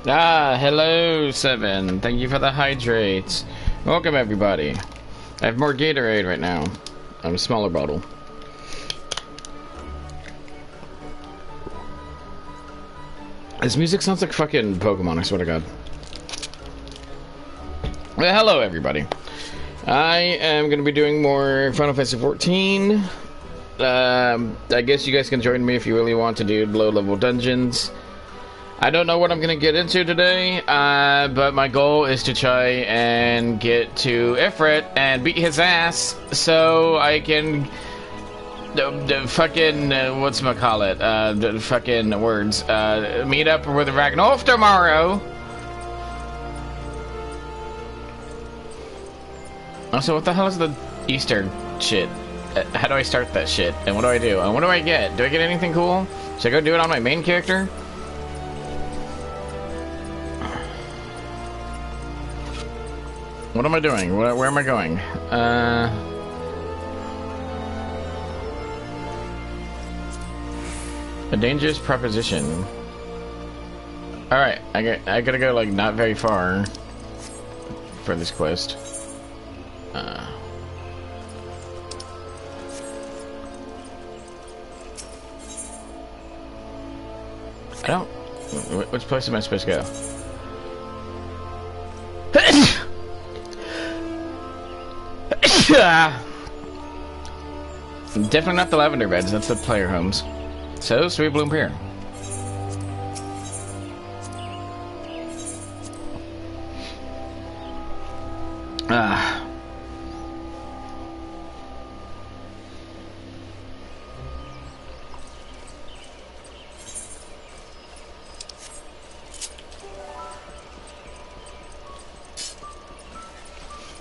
Hello, Seven. Thank you for the hydrates. Welcome, everybody. I have more Gatorade right now. I'm a smaller bottle. This music sounds like fucking Pokemon, I swear to God. Well, hello, everybody. I am going to be doing more Final Fantasy XIV. I guess you guys can join me if you really want to do low-level dungeons. I don't know what I'm going to get into today, but my goal is to try and get to Ifrit and beat his ass so I can... the fucking... whatchamacallit? The fucking words. Meet up with Ragnolf tomorrow! Also, what the hell is the Easter shit? How do I start that shit? And what do I do? And what do I get? Do I get anything cool? Should I go do it on my main character? What am I doing? Where am I going? A dangerous proposition. Alright, I gotta go, like, not very far for this quest. I don't... Which place am I supposed to go? Definitely not the lavender beds, that's the player homes. So, Sweet Bloom Pier.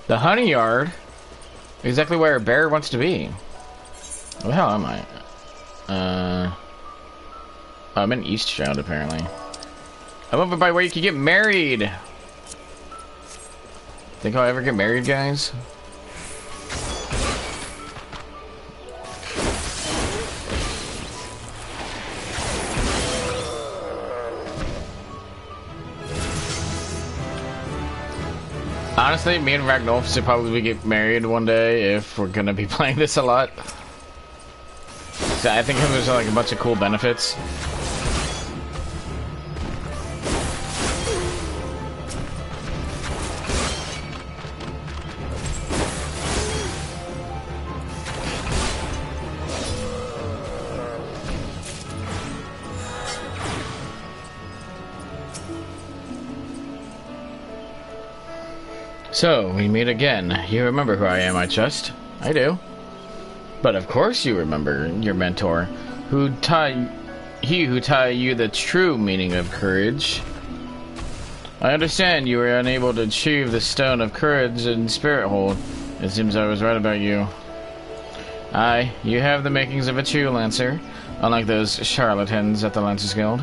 The honey yard? Exactly where a bear wants to be. Where the hell am I? Oh, I'm in East Shroud, apparently. I'm over by where you can get married! Think I'll ever get married, guys? Honestly, me and Ragnolf should probably get married one day if we're gonna be playing this a lot. So I think there's like a bunch of cool benefits. So, we meet again. You remember who I am, I trust? I do. But of course you remember your mentor, who taught you the true meaning of courage. I understand you were unable to achieve the Stone of Courage in Spirit Hold. It seems I was right about you. Aye, you have the makings of a true Lancer, unlike those charlatans at the Lancers Guild.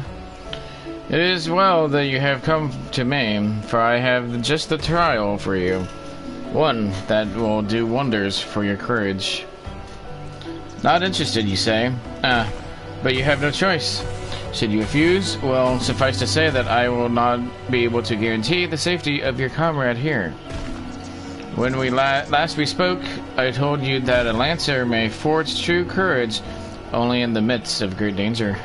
It is well that you have come to me, for I have just the trial for you. One that will do wonders for your courage. Not interested, you say? But you have no choice. Should you refuse, well, suffice to say that I will not be able to guarantee the safety of your comrade here. When we last we spoke, I told you that a Lancer may forge true courage only in the midst of great danger.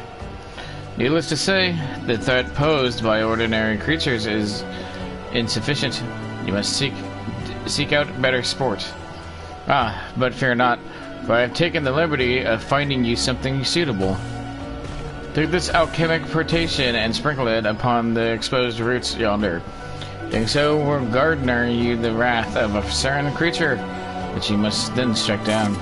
Needless to say, the threat posed by ordinary creatures is insufficient. You must seek out better sport. But fear not, for I have taken the liberty of finding you something suitable. Take this alchemic potation and sprinkle it upon the exposed roots yonder. Doing so will garner you the wrath of a certain creature, which you must then strike down.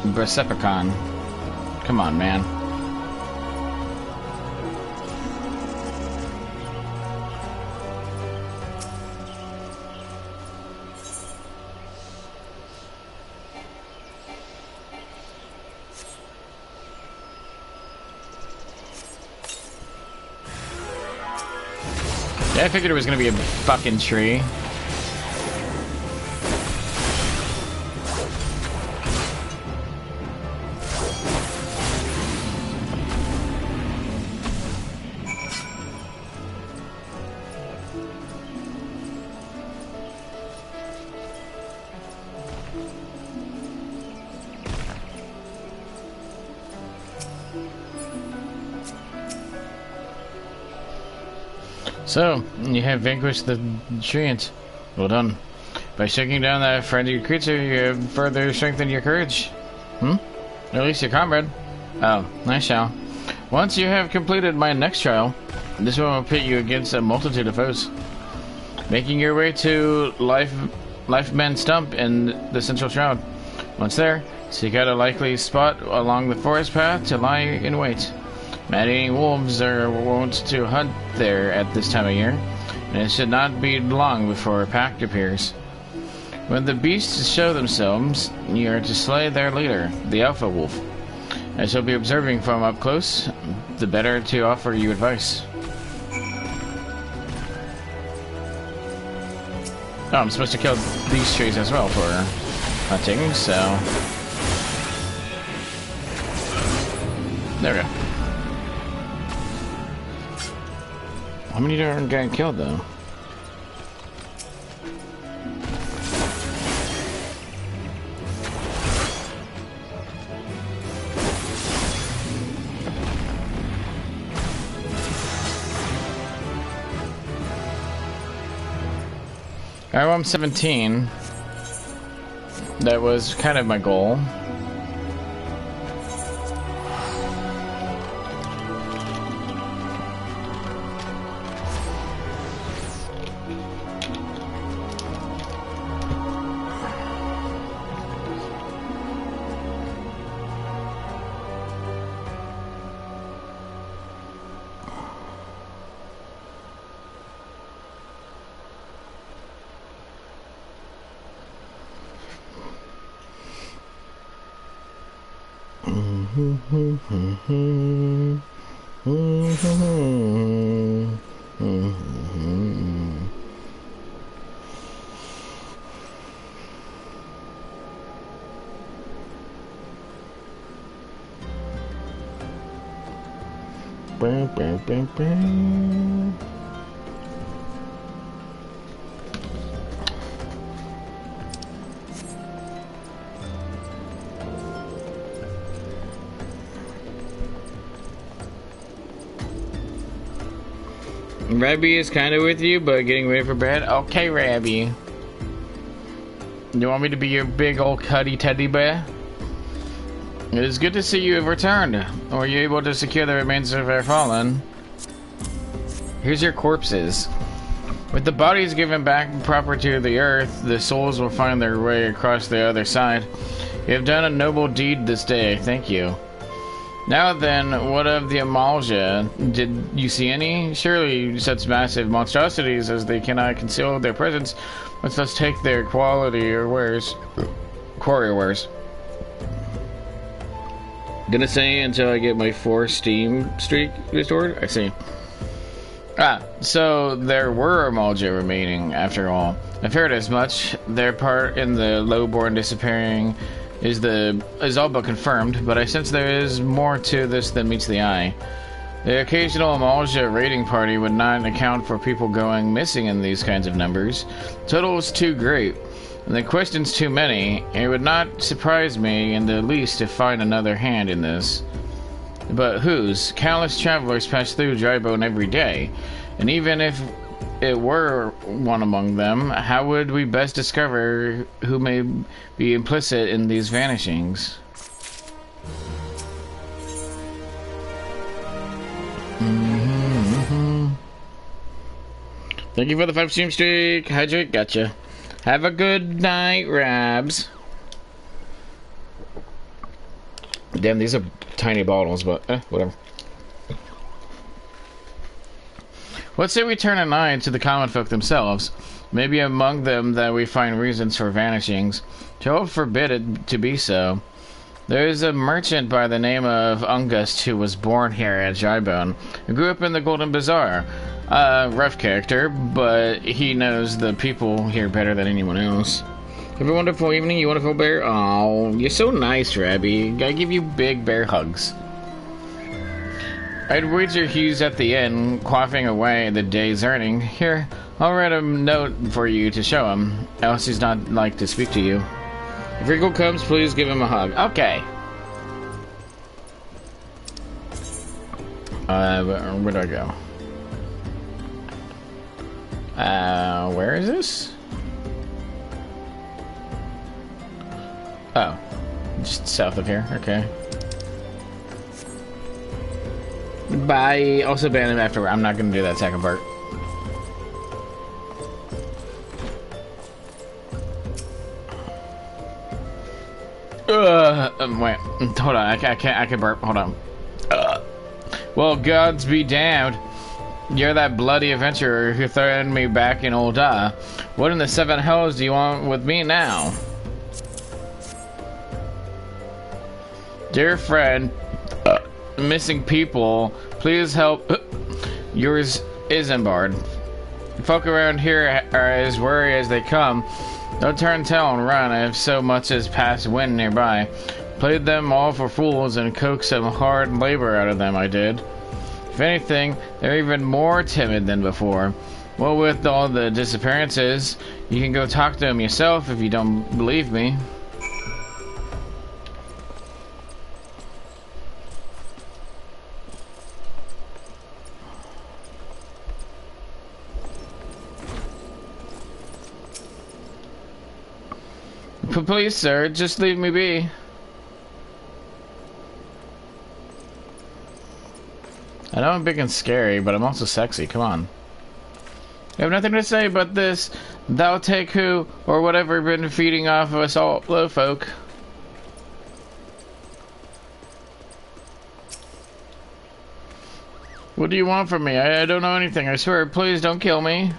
Brasepicon. Come on, man. Yeah, I figured it was gonna be a fucking tree. So, you have vanquished the treant. Well done. By shaking down that friendly creature, you have further strengthened your courage. Hmm? At least your comrade. Oh, I shall. Once you have completed my next trial, this one will pit you against a multitude of foes. Making your way to Lifeman Stump in the Central Shroud. Once there, seek out a likely spot along the forest path to lie in wait. Man-eating wolves are wont to hunt there at this time of year, and it should not be long before a pack appears. When the beasts show themselves, you are to slay their leader, the Alpha Wolf. I shall be observing from up close, the better to offer you advice. Oh, I'm supposed to kill these trees as well for hunting, so... There we go. How many are getting killed, though? Alright, well, I'm 17. That was kind of my goal. Rabbi is kind of with you, but getting ready for bed. Okay, Rabbi. You want me to be your big old cuddy teddy bear? It is good to see you have returned. Were you able to secure the remains of our fallen? Here's your corpses. With the bodies given back proper to the earth, the souls will find their way across the other side. You have done a noble deed this day. Thank you. Now then, what of the Amalja? Did you see any? Surely such massive monstrosities as they cannot conceal their presence must thus take their quality or wares. Quarry wares. Gonna say until I get my 4 Steam streak restored? I see. Ah, so there were Amalja remaining after all. I've heard as much. Their part in the lowborn disappearing is all but confirmed, but I sense there is more to this than meets the eye. The occasional Amalja raiding party would not account for people going missing in these kinds of numbers. Total is too great, and the questions too many. It would not surprise me in the least to find another hand in this. But whose? Countless travelers pass through Drybone every day, and even if it were one among them, how would we best discover who may be implicit in these vanishings? Thank you for the 5 Steam streak. Hydrate, gotcha. Have a good night, Rabs. Damn, these are tiny bottles, but whatever. Let's say we turn an eye to the common folk themselves. Maybe among them that we find reasons for vanishings. Jove forbid it to be so. There is a merchant by the name of Ungust who was born here at Drybone and grew up in the Golden Bazaar. Rough character, but he knows the people here better than anyone else. Have a wonderful evening, you wonderful bear. Oh, you're so nice, Rabbi. I give you big bear hugs. I'd wager he's at the inn, quaffing away the day's earning. Here, I'll write a note for you to show him, else he's not like to speak to you. If Rico comes, please give him a hug. Okay. Where do I go? Where is this? Oh, just south of here. Okay. Bye. Also ban him after. I'm not gonna do that second part. Wait. Hold on. I can't burp. Hold on. Well, gods be damned. You're that bloody adventurer who threatened me back in Old What in the seven hells do you want with me now? Dear friend, missing people, please help. Yours Isambard. Folk around here are as wary as they come. Don't turn tail and run if so much as pass wind nearby. Played them all for fools and coaxed some hard labor out of them, I did. If anything, they're even more timid than before. Well, with all the disappearances, you can go talk to them yourself if you don't believe me. Please, sir, just leave me be. I know I'm big and scary, but I'm also sexy. Come on. I have nothing to say but this. Thou take who, or whatever, been feeding off of us all low folk. What do you want from me? I don't know anything. I swear, please don't kill me.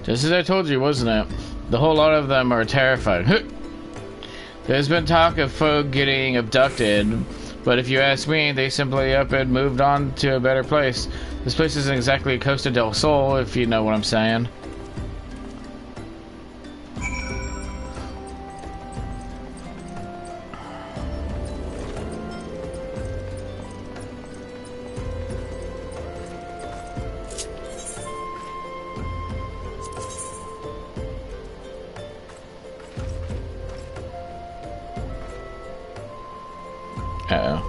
Just as I told you, wasn't it? The whole lot of them are terrified. There's been talk of folk getting abducted, but if you ask me, they simply up and moved on to a better place. This place isn't exactly Costa del Sol, if you know what I'm saying. Uh-oh.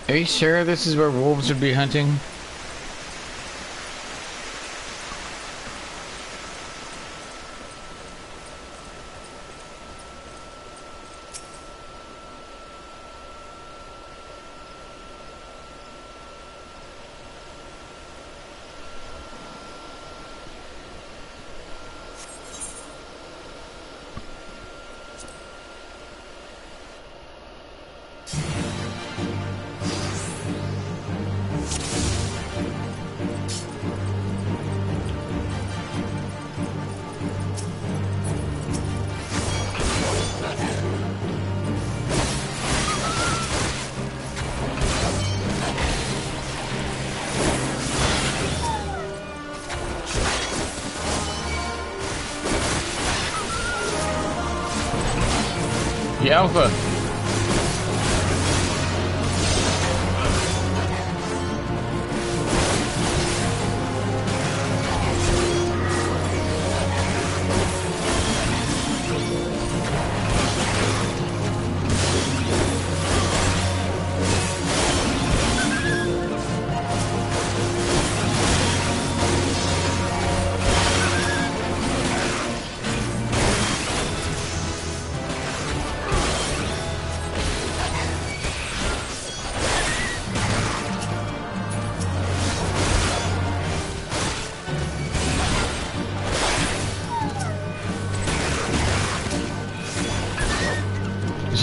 Are you sure this is where wolves would be hunting? The Alpha.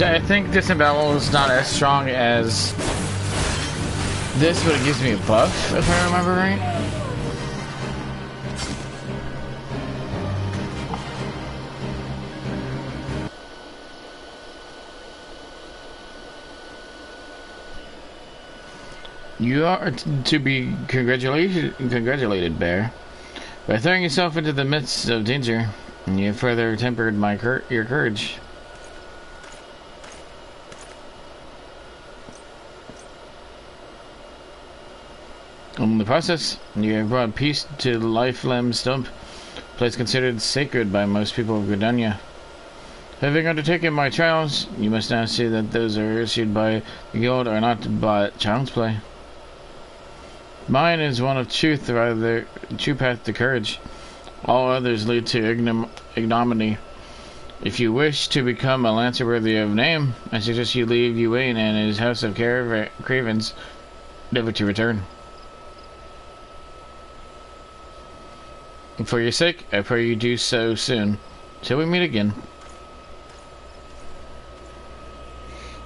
I think Disembowel is not as strong as this, but it gives me a buff, if I remember right. You are to be congratulated, Bear. By throwing yourself into the midst of danger, you have further tempered your courage. In the process, you have brought peace to the Lifelem Stump, a place considered sacred by most people of Gridania. Having undertaken my trials, you must now see that those are issued by the guild are not but child's play. Mine is one of truth, rather true path to courage. All others lead to ignominy. If you wish to become a lancer worthy of name, I suggest you leave Uwain and his house of cravens, never to return. For your sake, I pray you do so soon, till we meet again.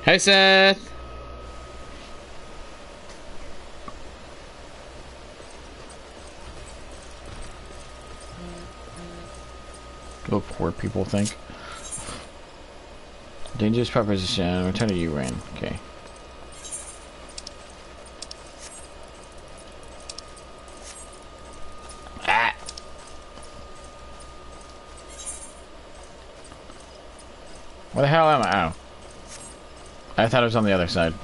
Hey, Seth! What poor people think. Dangerous proposition. Return to Uwain. Okay. Where the hell am I? Oh. I thought it was on the other side.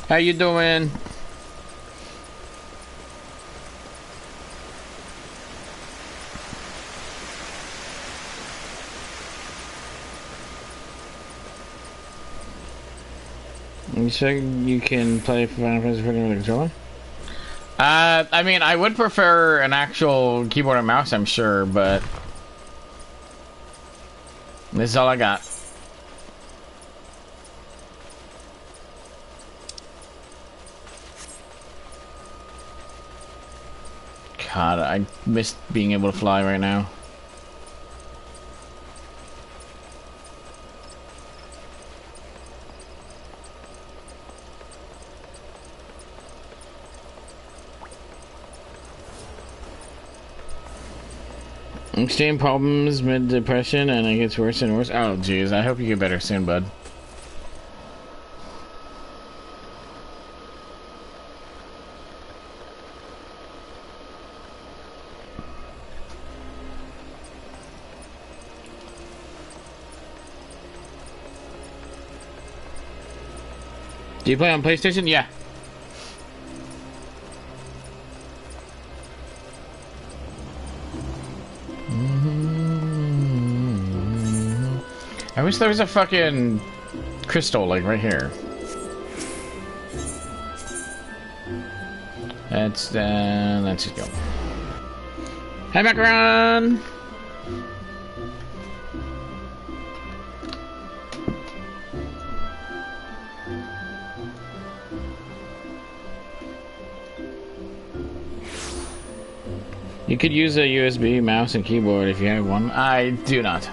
How you doing? You said you can play Final Fantasy 14 with a controller? I mean, I would prefer an actual keyboard and mouse, I'm sure, but this is all I got. God, I miss being able to fly right now. Extreme problems, mid-depression, and it gets worse and worse. Oh, jeez. I hope you get better soon, bud. Do you play on PlayStation? Yeah. I wish there was a fucking crystal, like, right here. Let's just go. Hey, Macaron! You could use a USB mouse and keyboard if you have one. I do not.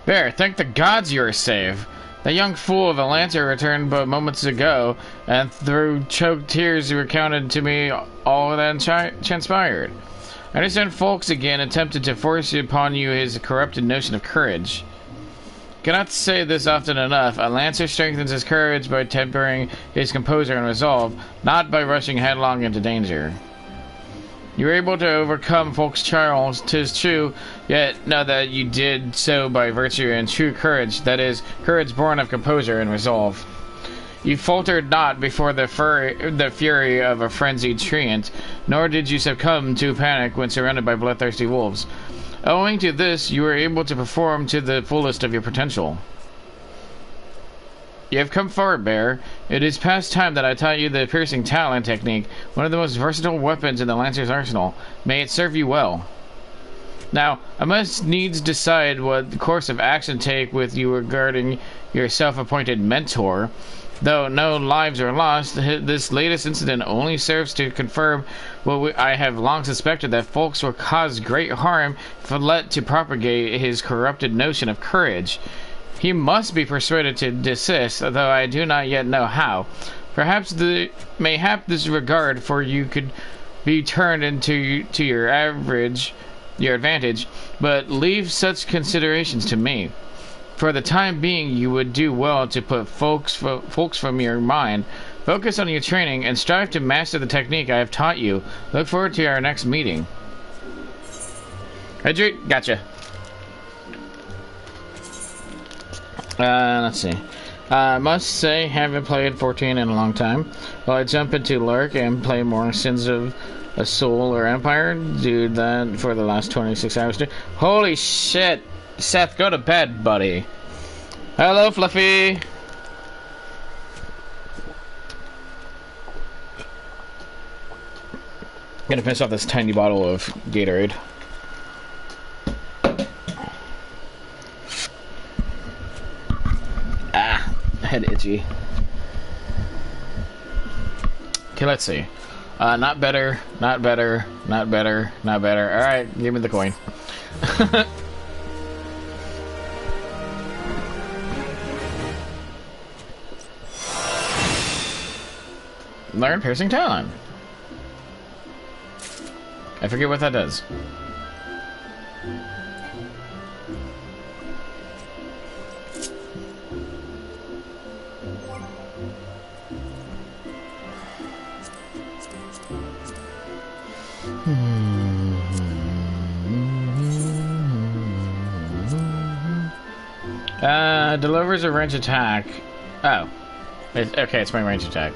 Bear, thank the gods you are safe. That young fool of a lancer returned but moments ago, and through choked tears recounted to me all that transpired. I understand Folks again attempted to force upon you his corrupted notion of courage. Cannot say this often enough. A lancer strengthens his courage by tempering his composure and resolve, not by rushing headlong into danger. You were able to overcome Folk's trials, 'tis true, yet know that you did so by virtue and true courage, that is, courage born of composure and resolve. You faltered not before the fury of a frenzied treant, nor did you succumb to panic when surrounded by bloodthirsty wolves. Owing to this, you were able to perform to the fullest of your potential. You have come far, Bear. It is past time that I taught you the piercing talon technique, one of the most versatile weapons in the Lancer's arsenal. May it serve you well. Now, I must needs decide what course of action take with you regarding your self-appointed mentor. Though no lives are lost, this latest incident only serves to confirm what I have long suspected, that Folks will cause great harm if let to propagate his corrupted notion of courage. He must be persuaded to desist, though I do not yet know how. Mayhap this regard for you could be turned into your advantage, but leave such considerations to me. For the time being, you would do well to put folks from your mind. Focus on your training and strive to master the technique I have taught you. Look forward to our next meeting. Hydrate, gotcha. Let's see. I must say, haven't played 14 in a long time. While I jump into Lurk and play more Sins of a Soul or Empire, do that for the last 26 hours too. Holy shit! Seth, go to bed, buddy. Hello, Fluffy. Gonna finish off this tiny bottle of Gatorade. Ah, head itchy. Okay, let's see. Not better, not better, not better, not better. Alright, give me the coin. Learn Piercing Talon. I forget what that does. Delivers a range attack. Oh. Okay, it's my range attack.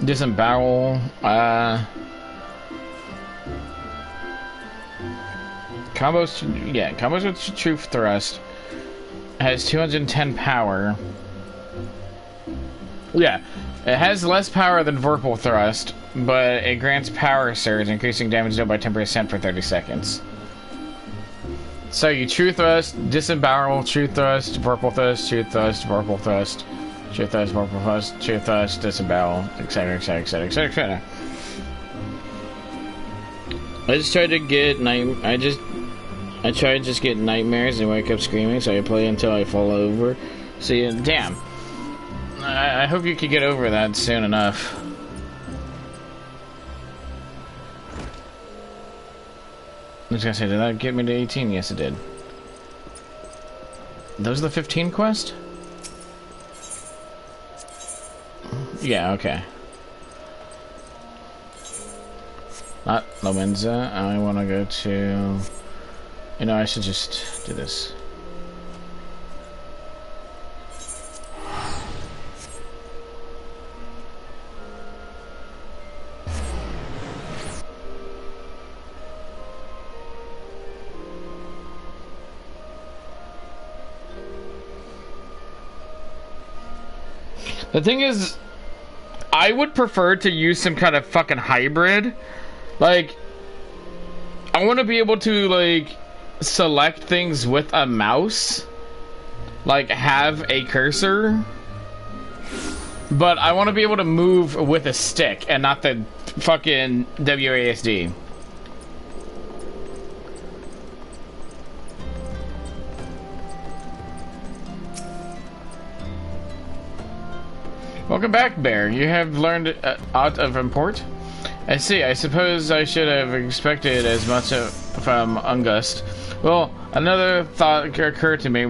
Disembowel, combos with True Thrust. Has 210 power. Yeah, it has less power than Vorpal Thrust, but it grants power surge, increasing damage dealt by 10% for 30 seconds. So you True Thrust, Disembowel, True Thrust, Vorpal Thrust, True Thrust, Vorpal Thrust. True Thrust, Vorpal Thrust, True Thrust, Disembowel, etc, etc, etc, etc, etc. I just tried to get I tried to just get nightmares and wake up screaming, so I play until I fall over. See, damn. I hope you could get over that soon enough. I was gonna say, did that get me to 18? Yes, it did. Those are the 15 quest? Yeah, okay. Not Lomenza. I want to go to... You know, I should just do this. The thing is, I would prefer to use some kind of fucking hybrid. Like, I want to be able to, like, select things with a mouse. Like, have a cursor. But I want to be able to move with a stick and not the fucking WASD. Welcome back, Bear. You have learned aught of import. I see. I suppose I should have expected as much from Ungust. Well, another thought occurred to me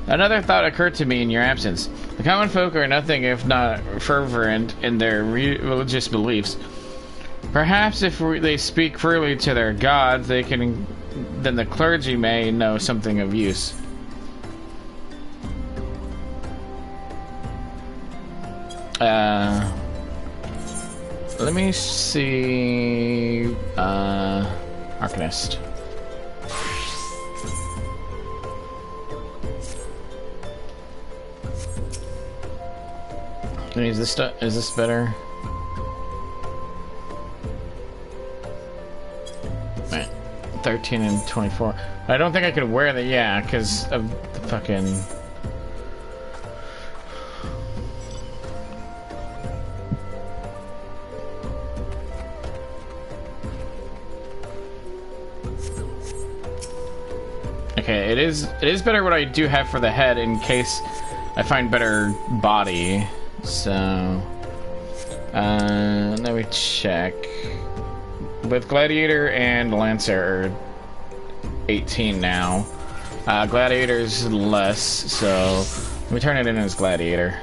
Another thought occurred to me in your absence. The common folk are nothing if not fervent in their religious beliefs. Perhaps if they speak freely to their gods, then the clergy may know something of use. Let me see. Arcanist. Is this better? Right. 13 and 24. I don't think I could wear that, yeah, because of the fucking... Okay, it is better what I do have for the head in case I find better body. So, let me check. With Gladiator and Lancer are 18 now. Gladiator's less, so let me turn it in as Gladiator.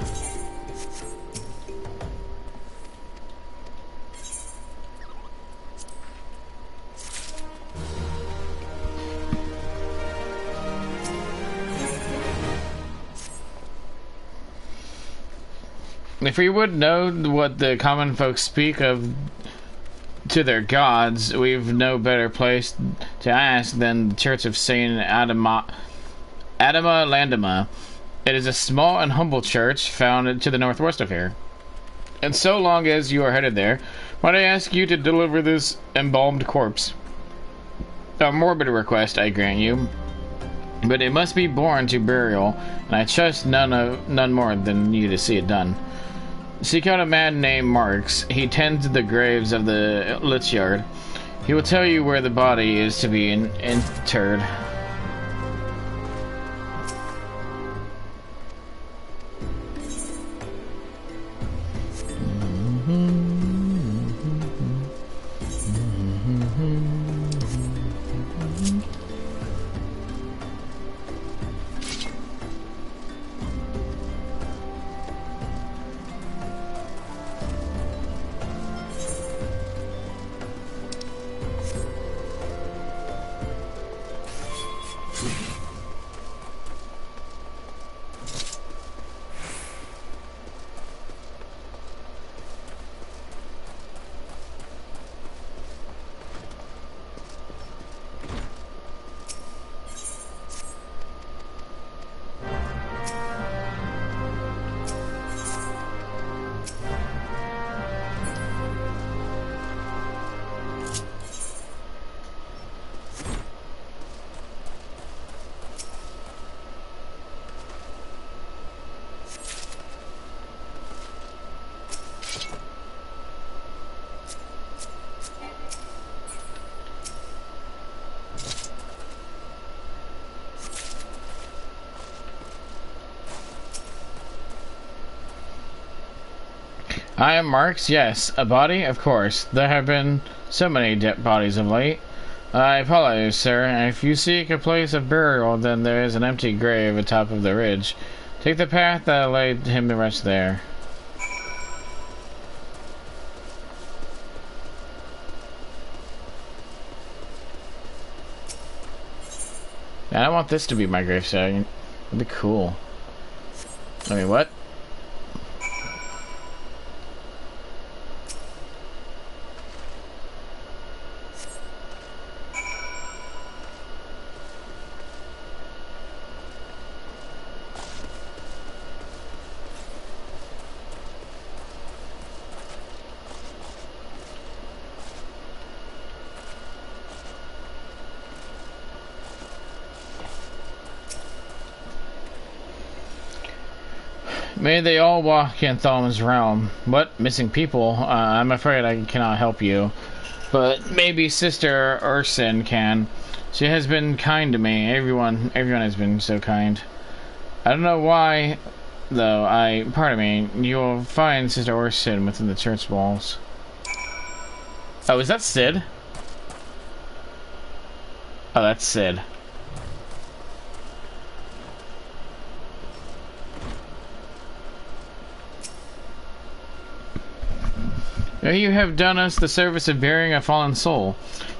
If we would know what the common folk speak of to their gods, we've no better place to ask than the Church of Saint Adama Landama. It is a small and humble church found to the northwest of here. And so long as you are headed there, might I ask you to deliver this embalmed corpse? A morbid request, I grant you, but it must be borne to burial, and I trust none more than you to see it done. Seek out a man named Marks. He tends the graves of the Lichyard. He will tell you where the body is to be interred. I am Marks, yes. A body? Of course. There have been so many dead bodies of late. I apologize, sir. If you seek a place of burial, then there is an empty grave atop of the ridge. Take the path that laid him to rest there. Man, I want this to be my gravesite. That'd be cool. I mean, what? May they all walk in Thalm's realm. What? Missing people? I'm afraid I cannot help you. But maybe Sister Ursin can. She has been kind to me. Everyone has been so kind. I don't know why, though. Pardon me. You will find Sister Ursin within the church walls. Oh, is that Sid? Oh, that's Sid. You have done us the service of burying a fallen soul.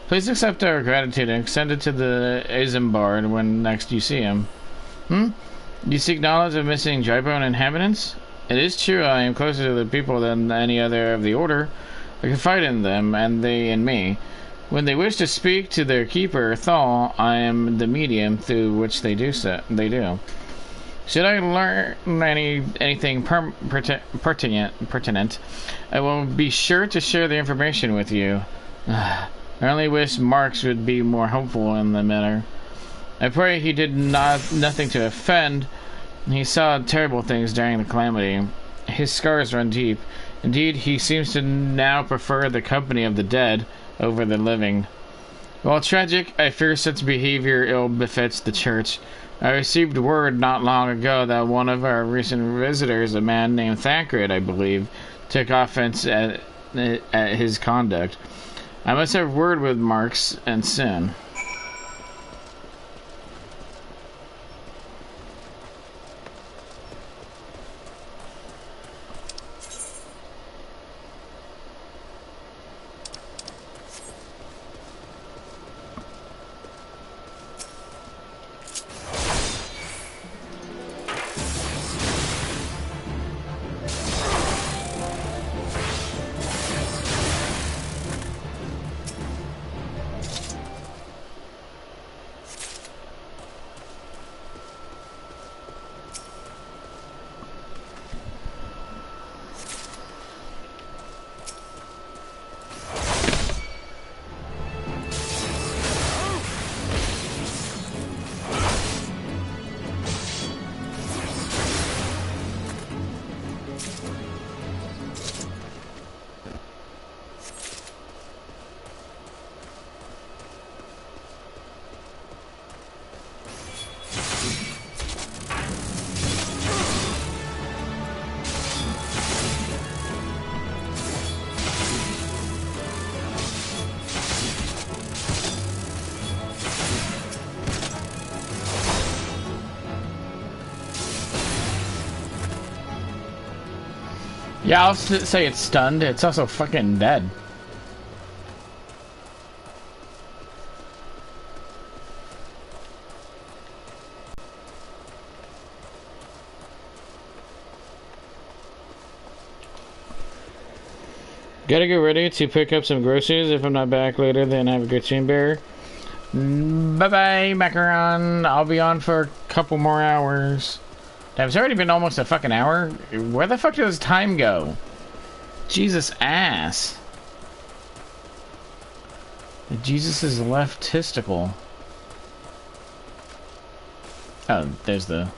Please accept our gratitude and extend it to the Isambard when next you see him. You seek knowledge of missing Drybone inhabitants? It is true I am closer to the people than any other of the Order. I confide in them, and they in me. When they wish to speak to their keeper, Thal, I am the medium through which they do so. Should I learn anything pertinent, I will be sure to share the information with you. I only wish Marks would be more hopeful in the matter. I pray he did nothing to offend. He saw terrible things during the calamity. His scars run deep. Indeed, he seems to now prefer the company of the dead over the living. While tragic, I fear such behavior ill befits the church. I received word not long ago that one of our recent visitors, a man named Thancred, I believe, took offense at his conduct. I must have word with Marks and Sin. Yeah, I'll say it's stunned. It's also fucking dead. Gotta get ready to pick up some groceries. If I'm not back later, then have a good chain bearer. Bye-bye, Macaron. I'll be on for a couple more hours. Damn, it's already been almost a fucking hour. Where the fuck does time go? Jesus ass. Jesus' left testicle. Oh, there's the...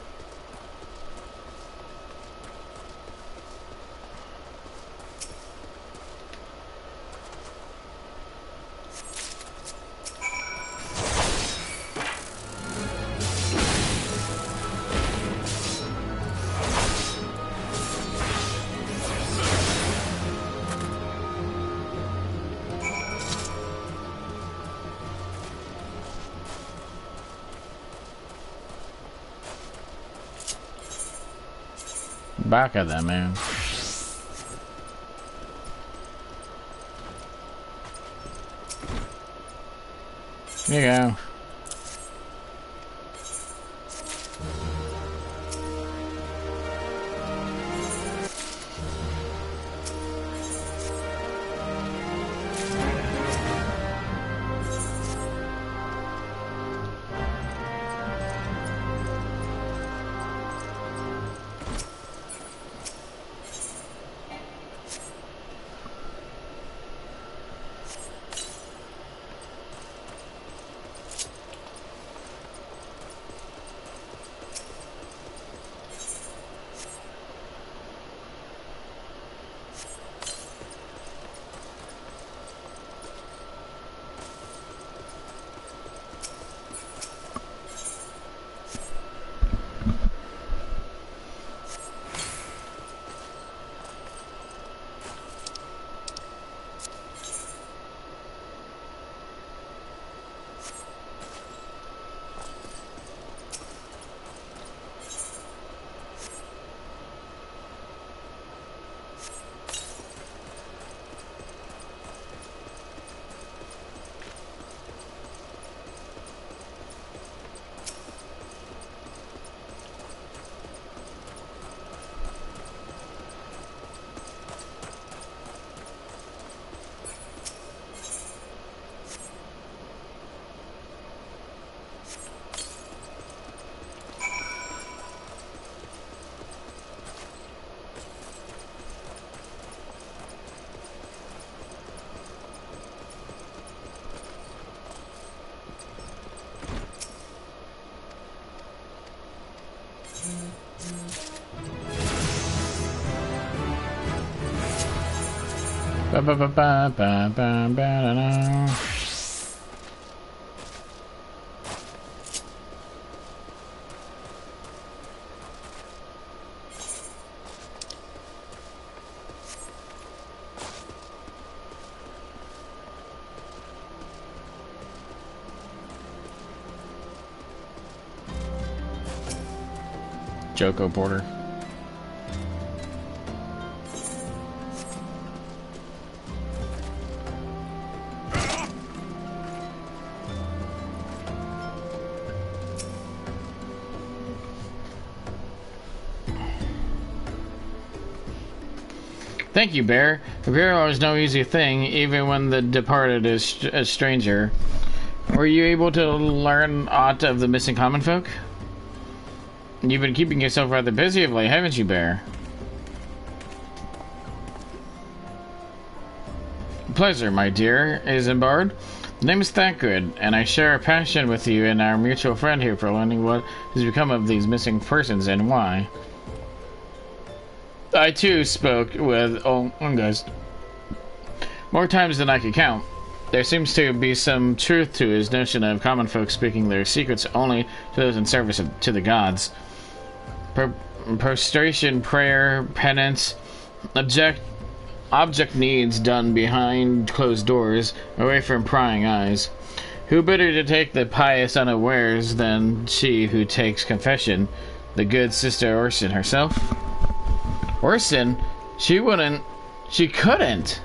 back of that, man. Here you go. Ba ba ba ba ba ba ba da da. Joko Porter. Thank you, Bear. A burial is no easy thing, even when the departed is a stranger. Were you able to learn aught of the missing common folk? You've been keeping yourself rather busy of late, haven't you, Bear? Pleasure, my dear Isambard. The name is Thancred, and I share a passion with you and our mutual friend here for learning what has become of these missing persons and why. I, too, spoke with Ungust more times than I could count. There seems to be some truth to his notion of common folk speaking their secrets only to those in service to the gods. Prostration, prayer, penance, object needs done behind closed doors, away from prying eyes. Who better to take the pious unawares than she who takes confession, the good Sister Orson herself? Orson? She wouldn't. She couldn't.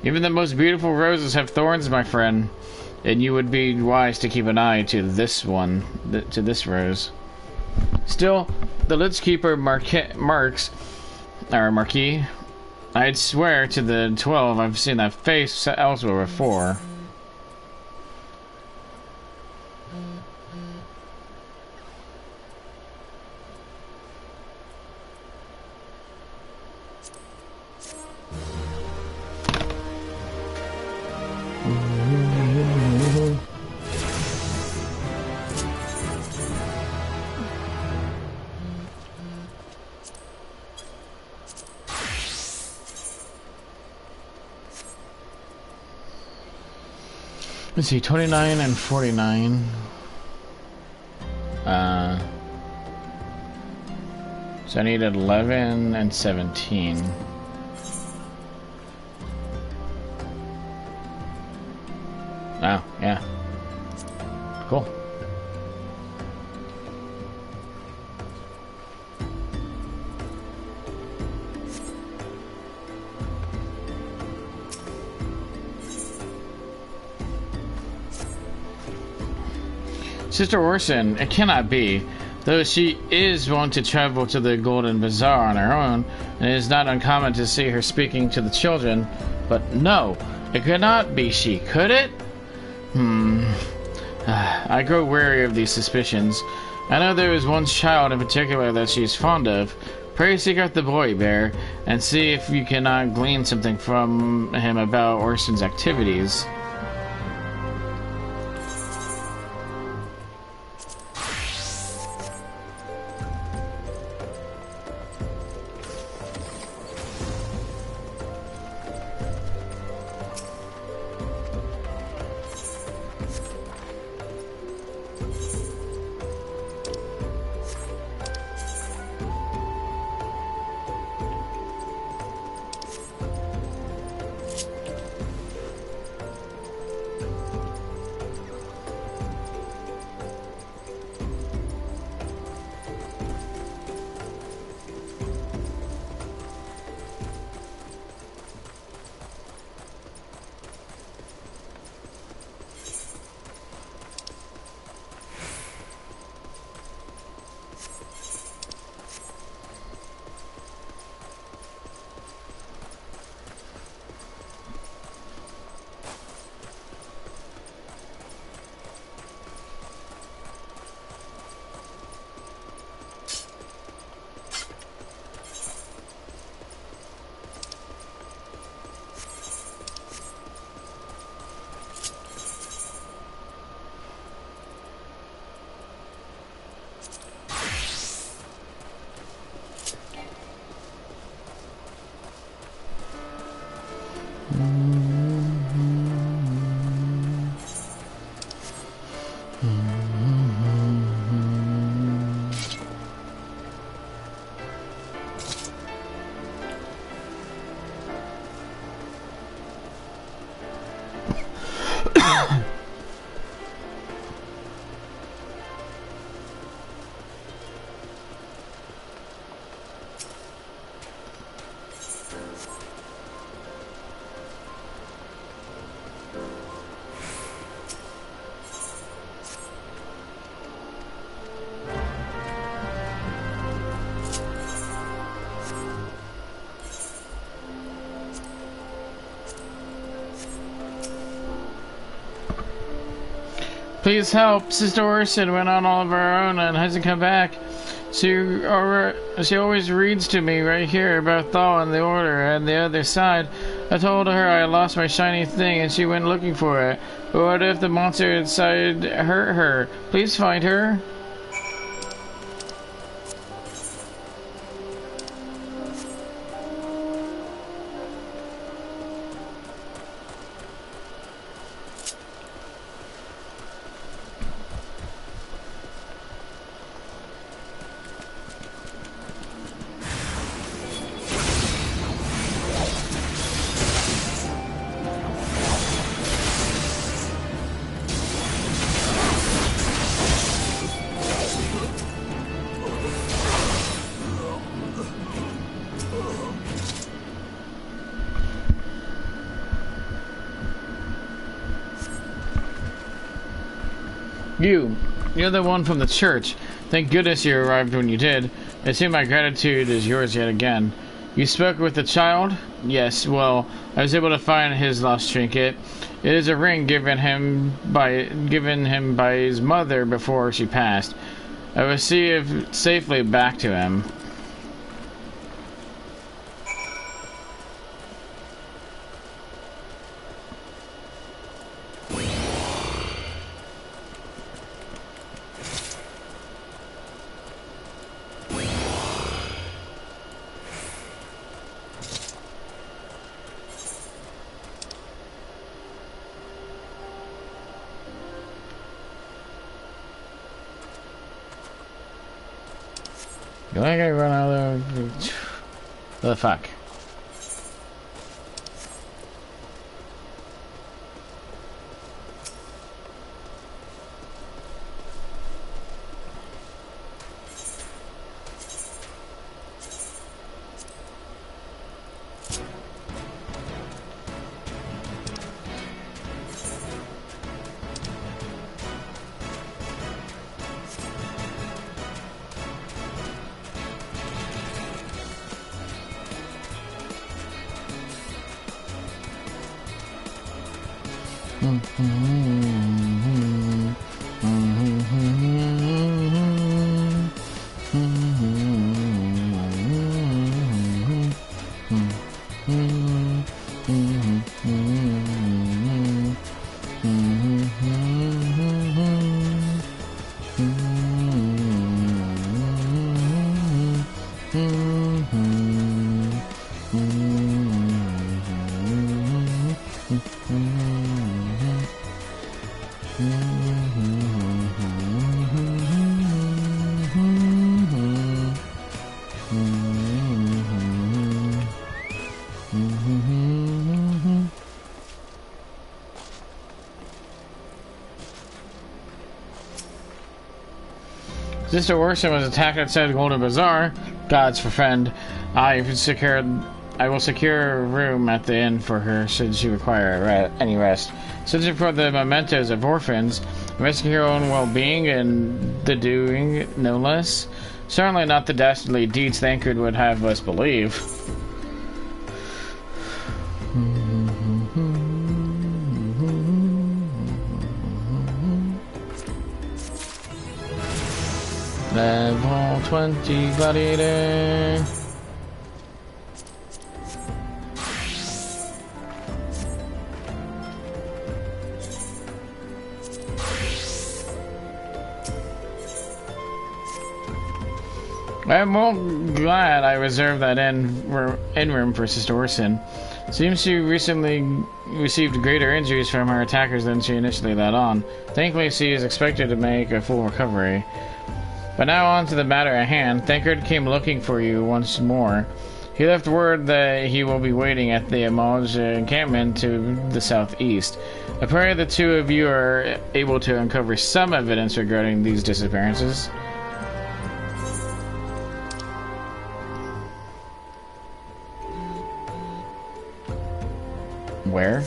Even the most beautiful roses have thorns, my friend, and you would be wise to keep an eye to this one, to this rose. Still, the Lich Keeper Marquis, I'd swear to the 12 I've seen that face elsewhere before. Let's see, 29 and 49. So I needed 11 and 17. Oh, yeah. Cool. Sister Orson, it cannot be. Though she is wont to travel to the Golden Bazaar on her own, and it is not uncommon to see her speaking to the children, but no, it could not be she, could it? I grow wary of these suspicions. I know there is one child in particular that she is fond of. Pray seek out the boy, Bear, and see if you cannot glean something from him about Orson's activities. Please help. Sister Orson went on all of her own and hasn't come back. She always reads to me right here about Thal and the Order and the other side. I told her I lost my shiny thing and she went looking for it. But what if the monster inside hurt her? Please find her. You're the one from the church. Thank goodness you arrived when you did. I see my gratitude is yours yet again. You spoke with the child? Yes, well, I was able to find his lost trinket. It is a ring given him by his mother before she passed. I will see it safely back to him. Do I gotta run out of there? What the fuck? Sister Orson was attacked outside the Golden Bazaar. Gods forfend. I will secure a room at the inn for her should she require any rest. Searching for the mementos of orphans, risking her own well-being and the doing, no less. Certainly not the dastardly deeds Thancred would have us believe. Level 20 Gladiator. I'm well glad I reserved that inn room for Sister Orson. Seems she recently received greater injuries from her attackers than she initially let on. Thankfully, she is expected to make a full recovery. But now on to the matter at hand. Thancred came looking for you once more. He left word that he will be waiting at the Amaj encampment to the southeast. I pray the two of you are able to uncover some evidence regarding these disappearances. Where?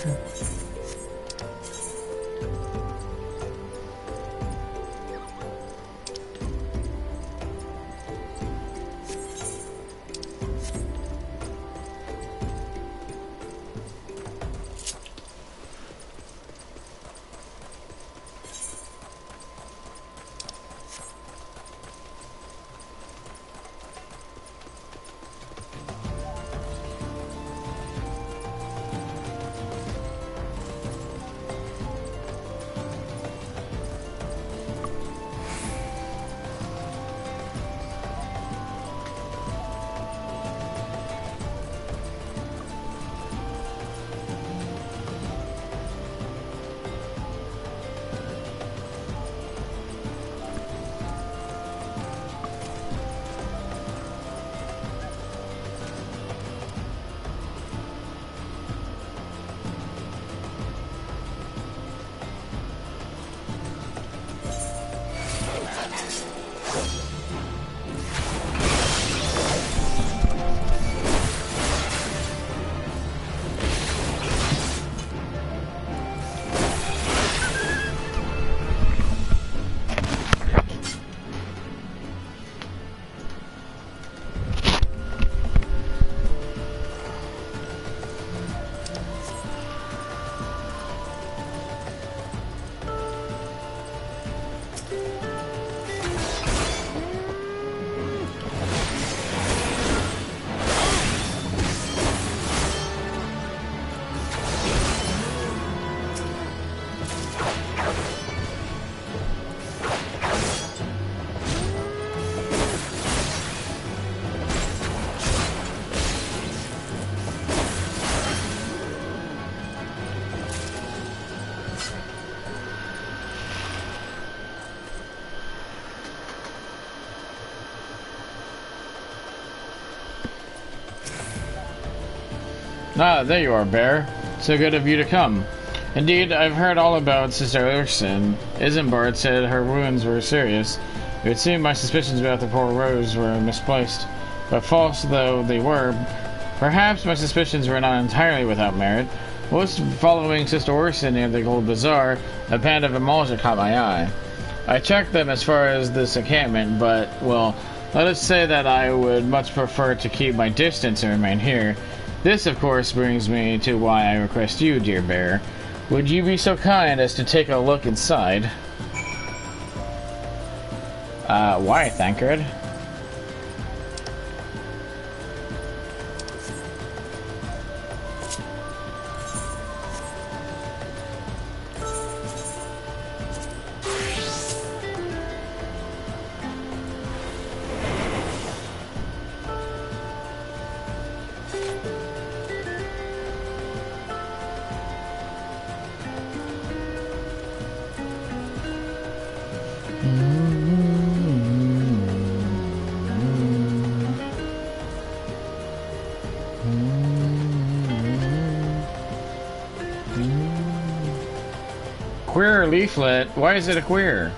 Ah, there you are, Bear. So good of you to come. Indeed, I've heard all about Sister Urson. Isambard said her wounds were serious. It would seem my suspicions about the poor Rose were misplaced. But false though they were, perhaps my suspicions were not entirely without merit. Whilst following Sister Urson near the Gold Bazaar, a band of Amalja caught my eye. I checked them as far as this encampment, but, well, let us say that I would much prefer to keep my distance and remain here. This, of course, brings me to why I request you, dear Bear. Would you be so kind as to take a look inside? Why, Thancred? Queer leaflet? Why is it a queer?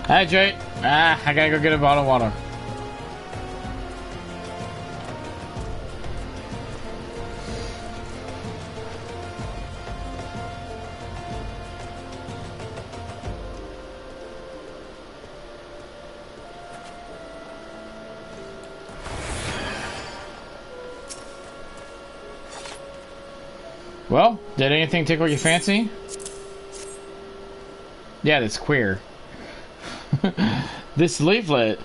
Hydrate. I gotta go get a bottle of water. Well, did anything tickle your fancy? Yeah, that's queer. This leaflet,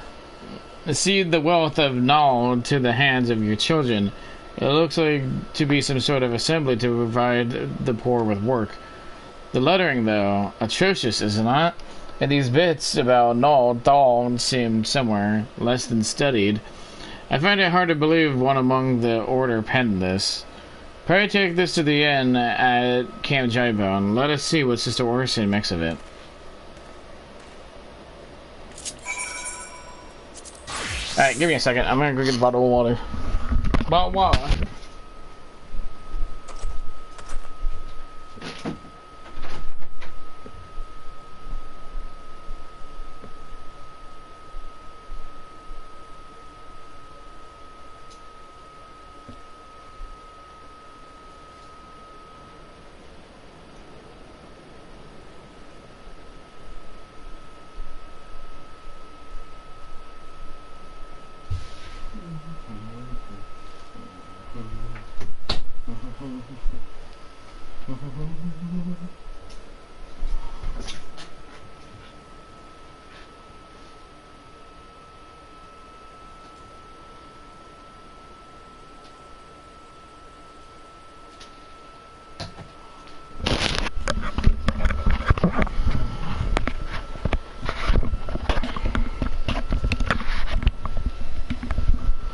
see the wealth of knowledge to the hands of your children. It looks like to be some sort of assembly to provide the poor with work. The lettering, though, atrocious, is it not? And these bits about Null Dahl seem somewhere less than studied. I find it hard to believe one among the order penned this. Pray take this to the inn at Camp Jaibo, and let us see what Sister Urson makes of it. Alright, give me a second. I'm gonna go get a bottle of water. Bottle of water.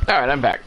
Alright, I'm back.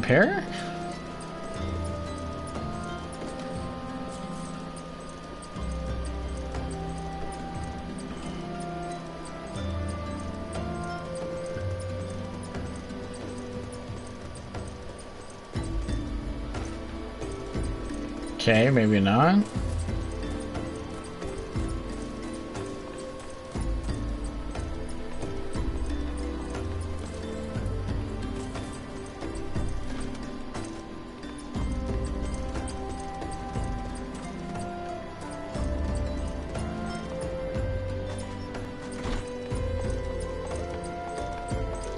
repair? Okay, maybe not.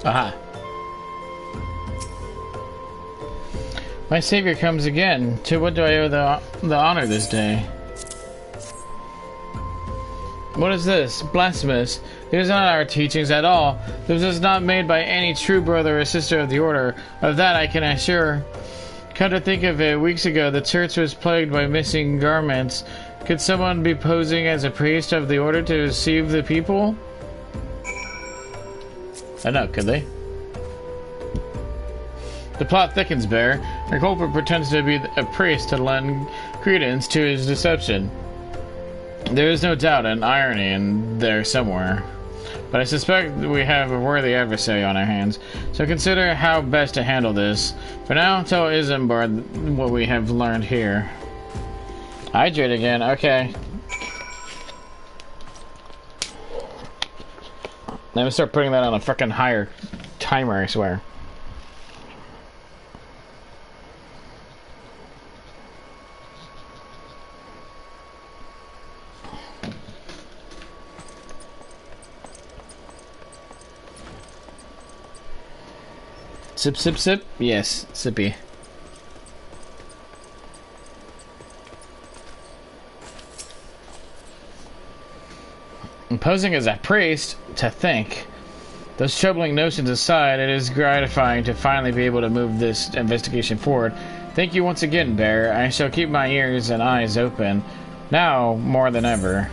Aha. My savior comes again. To what do I owe the honor this day? What is this? Blasphemous. These are not our teachings at all. This is not made by any true brother or sister of the order. Of that I can assure. Come to think of it, weeks ago the church was plagued by missing garments. Could someone be posing as a priest of the order to deceive the people? I know, could they? The plot thickens, Bear. The culprit pretends to be a priest to lend credence to his deception. There is no doubt an irony in there somewhere. But I suspect we have a worthy adversary on our hands, so consider how best to handle this. For now, tell Isambard what we have learned here. Hydrate again, okay. Let me start putting that on a fucking higher timer, I swear. Sip, sip, sip? Yes, sippy. Posing as a priest, to think. Those troubling notions aside, it is gratifying to finally be able to move this investigation forward. Thank you once again, Bear. I shall keep my ears and eyes open. Now, more than ever.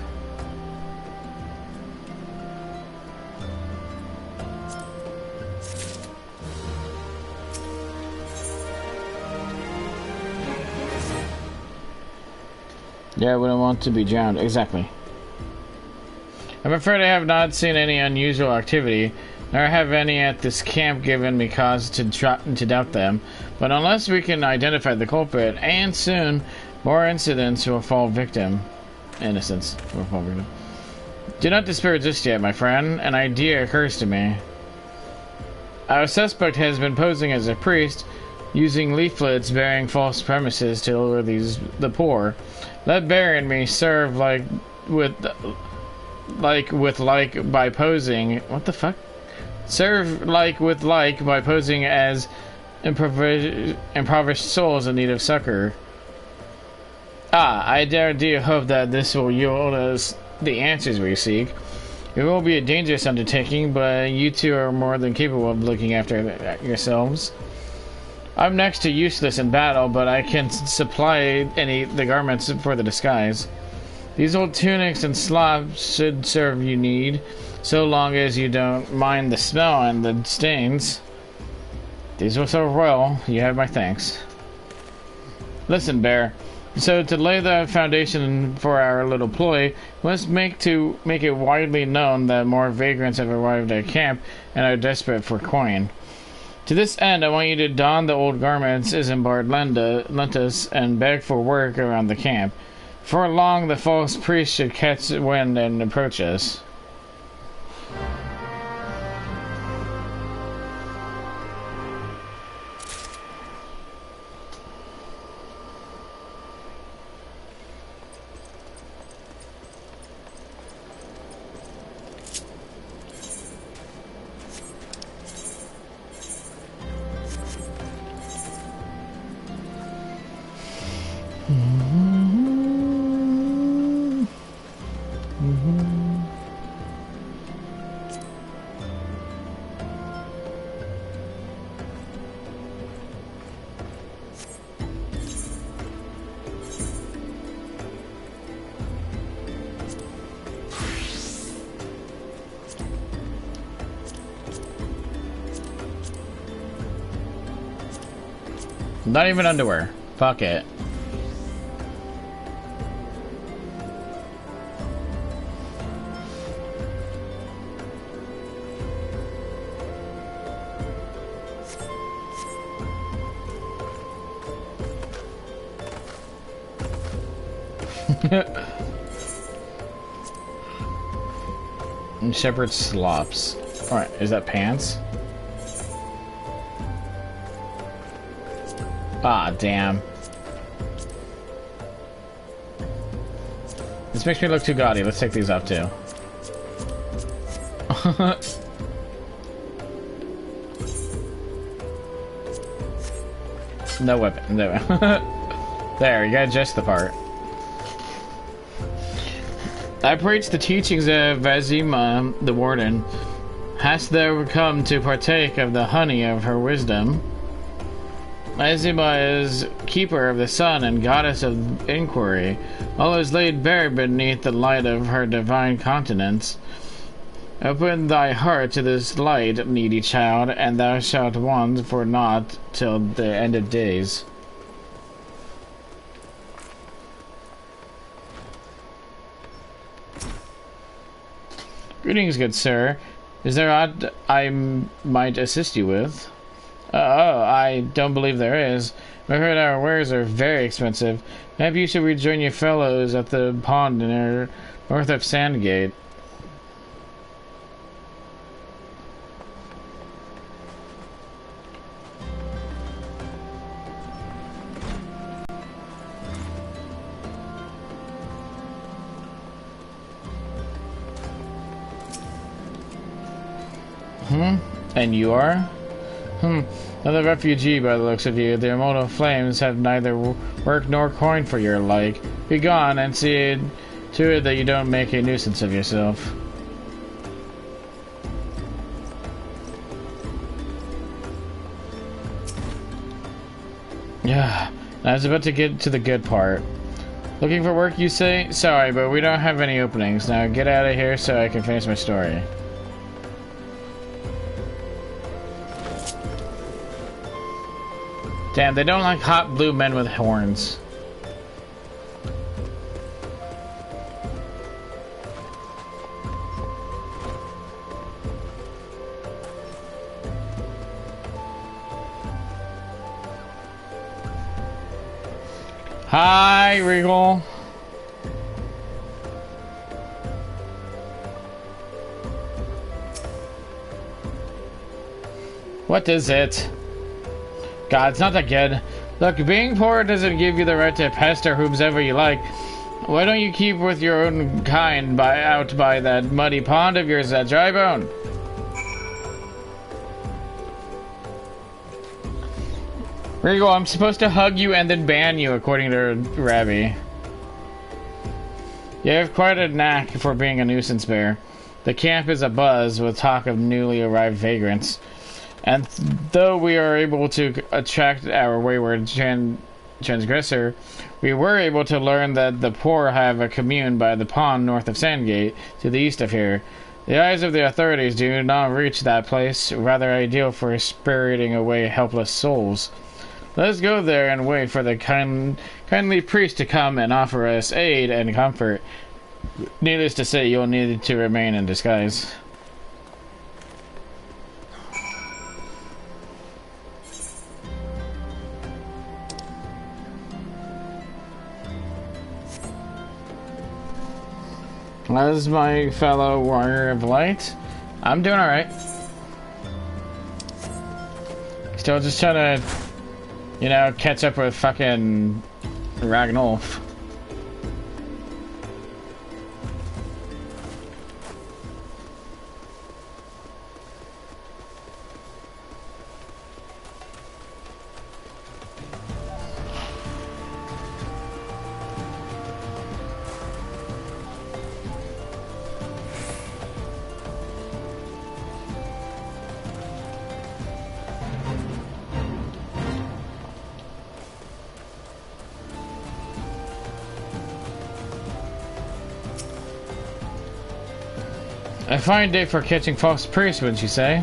Yeah, I wouldn't want to be drowned. Exactly. I'm afraid I have not seen any unusual activity, nor have any at this camp given me cause to doubt them. But unless we can identify the culprit, and soon, more incidents will fall victim. Innocents will fall victim. Do not despair just yet, my friend. An idea occurs to me. Our suspect has been posing as a priest, using leaflets bearing false premises to lure the poor. Let Bear and me serve with like by posing. What the fuck? Serve like with like by posing as impoverished souls in need of succor. I do hope that this will yield us the answers we seek. It will be a dangerous undertaking, but you two are more than capable of looking after yourselves. I'm next to useless in battle, but I can supply the garments for the disguise. These old tunics and slops should serve you need, so long as you don't mind the smell and the stains. These will serve well. You have my thanks. Listen, Bear. So to lay the foundation for our little ploy, we must make it widely known that more vagrants have arrived at camp and are desperate for coin. To this end, I want you to don the old garments Isambard lent us and beg for work around the camp. For long, the false priest should catch wind and approach us. Not even underwear. Fuck it. Shepherd slops. Alright, is that pants? Ah, damn. This makes me look too gaudy. Let's take these off too. No weapon. No. There, you gotta adjust the part. I preach the teachings of Vazima, the warden. Hast thou come to partake of the honey of her wisdom? Vazima is keeper of the sun and goddess of inquiry. All is laid bare beneath the light of her divine countenance. Open thy heart to this light, needy child, and thou shalt want for naught till the end of days. Greetings, good sir. Is there aught I might assist you with? Oh, I don't believe there is. I heard our wares are very expensive. Maybe you should rejoin your fellows at the pond near north of Sandgate. And you are? Another refugee by the looks of you. The immortal flames have neither work nor coin for your like. Be gone and see to it that you don't make a nuisance of yourself. Yeah, I was about to get to the good part. Looking for work, you say? Sorry, but we don't have any openings. Now get out of here so I can finish my story. Damn, they don't like hot blue men with horns. Hi, Regal. What is it? God, it's not that good. Look, being poor doesn't give you the right to pester whomsoever you like. Why don't you keep with your own kind out by that muddy pond of yours at Drybone? Regal, I'm supposed to hug you and then ban you, according to Rabbi. You have quite a knack for being a nuisance bear. The camp is abuzz with talk of newly arrived vagrants. And though we are able to attract our wayward transgressor, we were able to learn that the poor have a commune by the pond north of Sandgate, to the east of here. The eyes of the authorities do not reach that place, rather ideal for spiriting away helpless souls. Let us go there and wait for the kindly priest to come and offer us aid and comfort. Needless to say, you'll need to remain in disguise. As my fellow warrior of light, I'm doing alright. Still just trying to, you know, catch up with fucking Ragnolf. A fine day for catching false priests, wouldn't you say?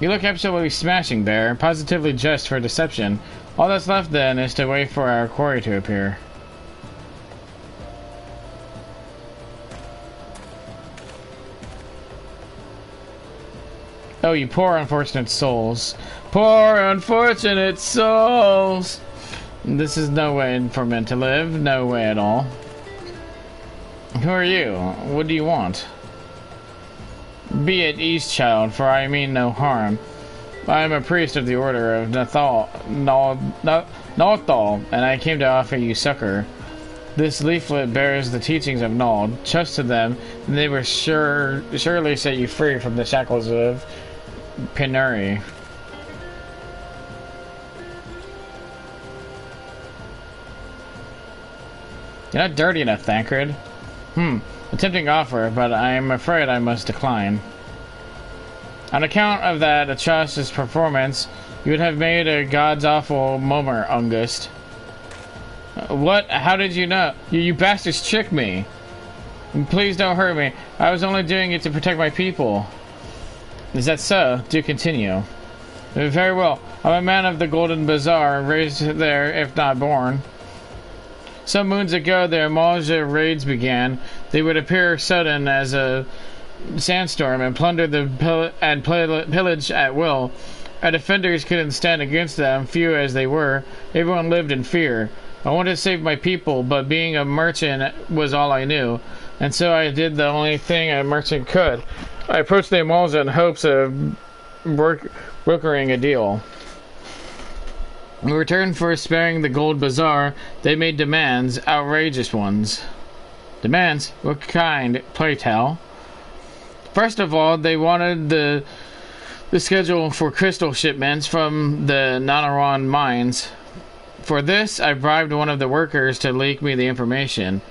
You look absolutely smashing, Bear. Positively just for deception. All that's left, then, is to wait for our quarry to appear. Oh, you poor unfortunate souls. Poor unfortunate souls! This is no way for men to live. No way at all. Who are you? What do you want? Be at ease, child, for I mean no harm. I am a priest of the order of Nathal, and I came to offer you succor. This leaflet bears the teachings of Nald. Trust to them, and they will surely set you free from the shackles of penury. You're not dirty enough, Thancred. A tempting offer, but I am afraid I must decline. On account of that atrocious performance, you would have made a god's awful mummer, Ungust. What? How did you know? You bastards tricked me. Please don't hurt me. I was only doing it to protect my people. Is that so? Do continue. Very well. I'm a man of the Golden Bazaar, raised there, if not born. Some moons ago, the Amalja raids began. They would appear sudden as a sandstorm and plunder pillage at will. Our defenders couldn't stand against them, few as they were. Everyone lived in fear. I wanted to save my people, but being a merchant was all I knew, and so I did the only thing a merchant could. I approached the Amalja in hopes of brokering a deal. In return for sparing the Gold Bazaar, they made demands, outrageous ones. Demands? What kind? Pray tell. First of all, they wanted the schedule for crystal shipments from the Nanaron mines. For this, I bribed one of the workers to leak me the information.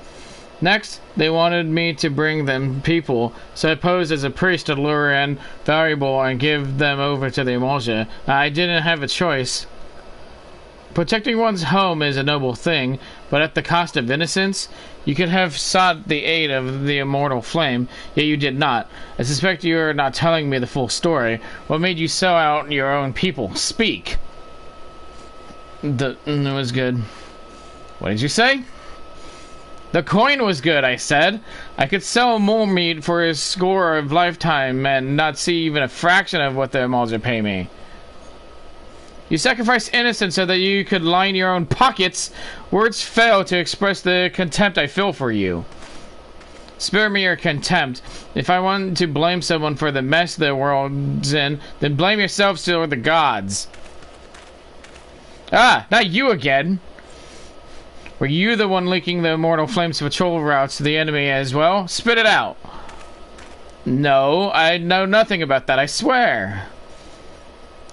Next, they wanted me to bring them people, so I posed as a priest to lure in valuable and give them over to the Amalja. I didn't have a choice. Protecting one's home is a noble thing, but at the cost of innocence, you could have sought the aid of the immortal flame, yet you did not. I suspect you are not telling me the full story. What made you sell out your own people? Speak! It was good. What did you say? The coin was good, I said. I could sell mole meat for a score of lifetime and not see even a fraction of what the Amalja pay me. You sacrificed innocence so that you could line your own pockets. Words fail to express the contempt I feel for you. Spare me your contempt. If I want to blame someone for the mess the world's in, then blame yourselves or the gods. Ah, not you again. Were you the one leaking the immortal flame's patrol routes to the enemy as well? Spit it out. No, I know nothing about that, I swear.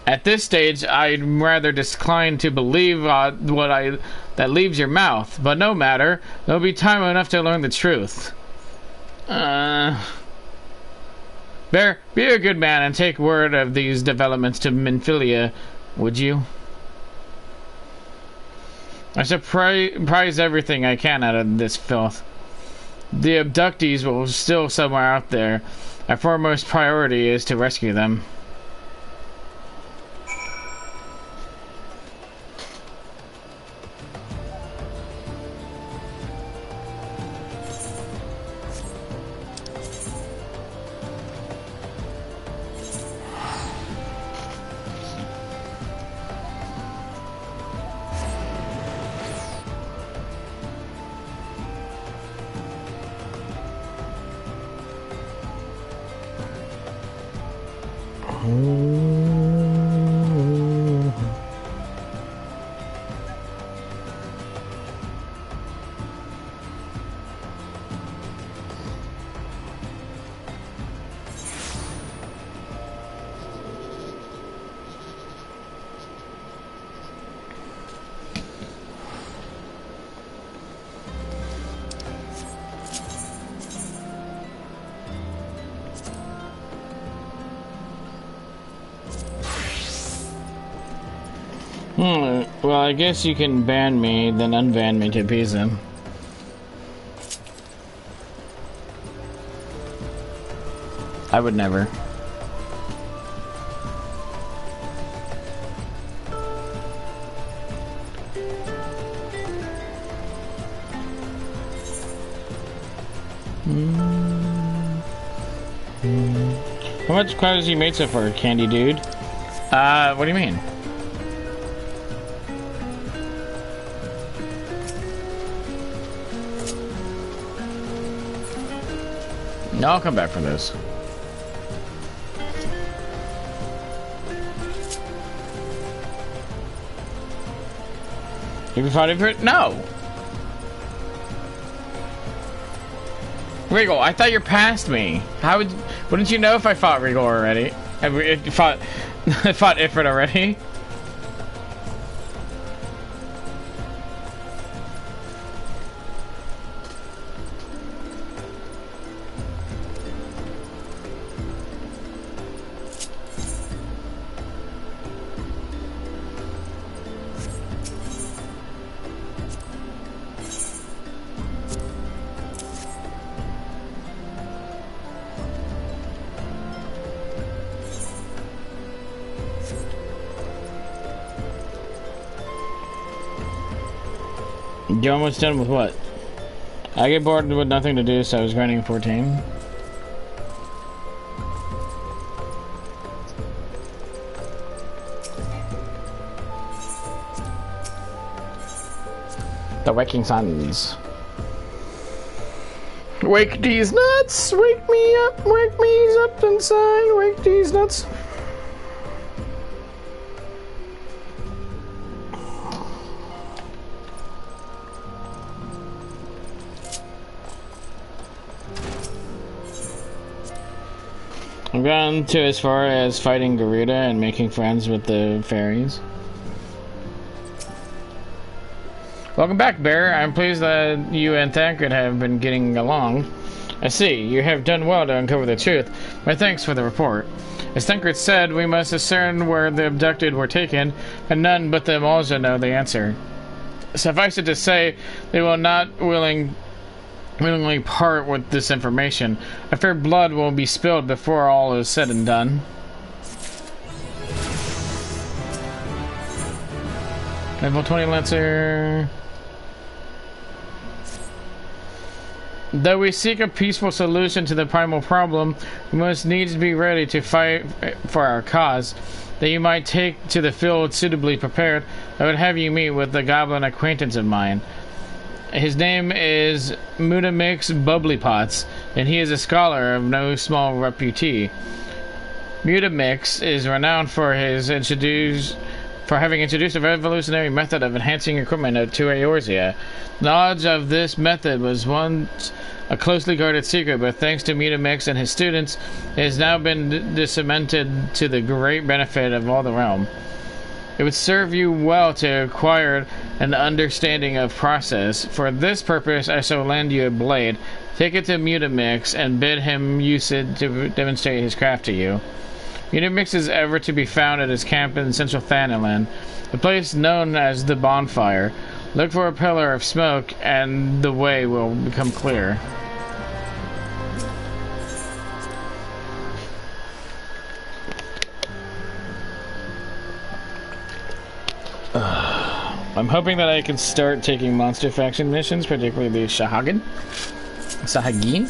At this stage, I'd rather decline to believe that leaves your mouth, but no matter. There'll be time enough to learn the truth. Bear, be a good man and take word of these developments to Minfilia, would you? I shall prize everything I can out of this filth. The abductees will still somewhere out there. Our foremost priority is to rescue them. Well, I guess you can ban me, then unban me to appease him. I would never. How much clothes you made so far, Candy Dude? What do you mean? No, I'll come back for this. Have you fought Ifrit? No! Regal, I thought you're past me. How would... Wouldn't you know if I fought Regal already? I fought Ifrit already? You're almost done with what? I get bored with nothing to do, so I was grinding 14. The Waking Suns. Wake these nuts! Wake me up! Wake me up inside! Wake these nuts! I've gone to as far as fighting Garuda and making friends with the fairies. Welcome back, Bear. I'm pleased that you and Thancred have been getting along. I see. You have done well to uncover the truth. My thanks for the report. As Thancred said, we must discern where the abducted were taken, and none but the Malja know the answer. Suffice it to say, they will not willingly part with this information. I fear blood will be spilled before all is said and done. Level 20 Lancer. Though we seek a peaceful solution to the primal problem, we must needs be ready to fight for our cause. That you might take to the field suitably prepared, I would have you meet with a goblin acquaintance of mine. His name is Mutamix Bubblypots, and he is a scholar of no small repute. Mutamix is renowned for having introduced a revolutionary method of enhancing equipment to Eorzea. Knowledge of this method was once a closely guarded secret, but thanks to Mutamix and his students, it has now been disseminated to the great benefit of all the realm. It would serve you well to acquire an understanding of process. For this purpose, I shall lend you a blade. Take it to Mutamix and bid him use it to demonstrate his craft to you. Mutamix is ever to be found at his camp in central Thanalan, the place known as the Bonfire. Look for a pillar of smoke, and the way will become clear. I'm hoping that I can start taking monster faction missions, particularly the Sahagin. Sahagin?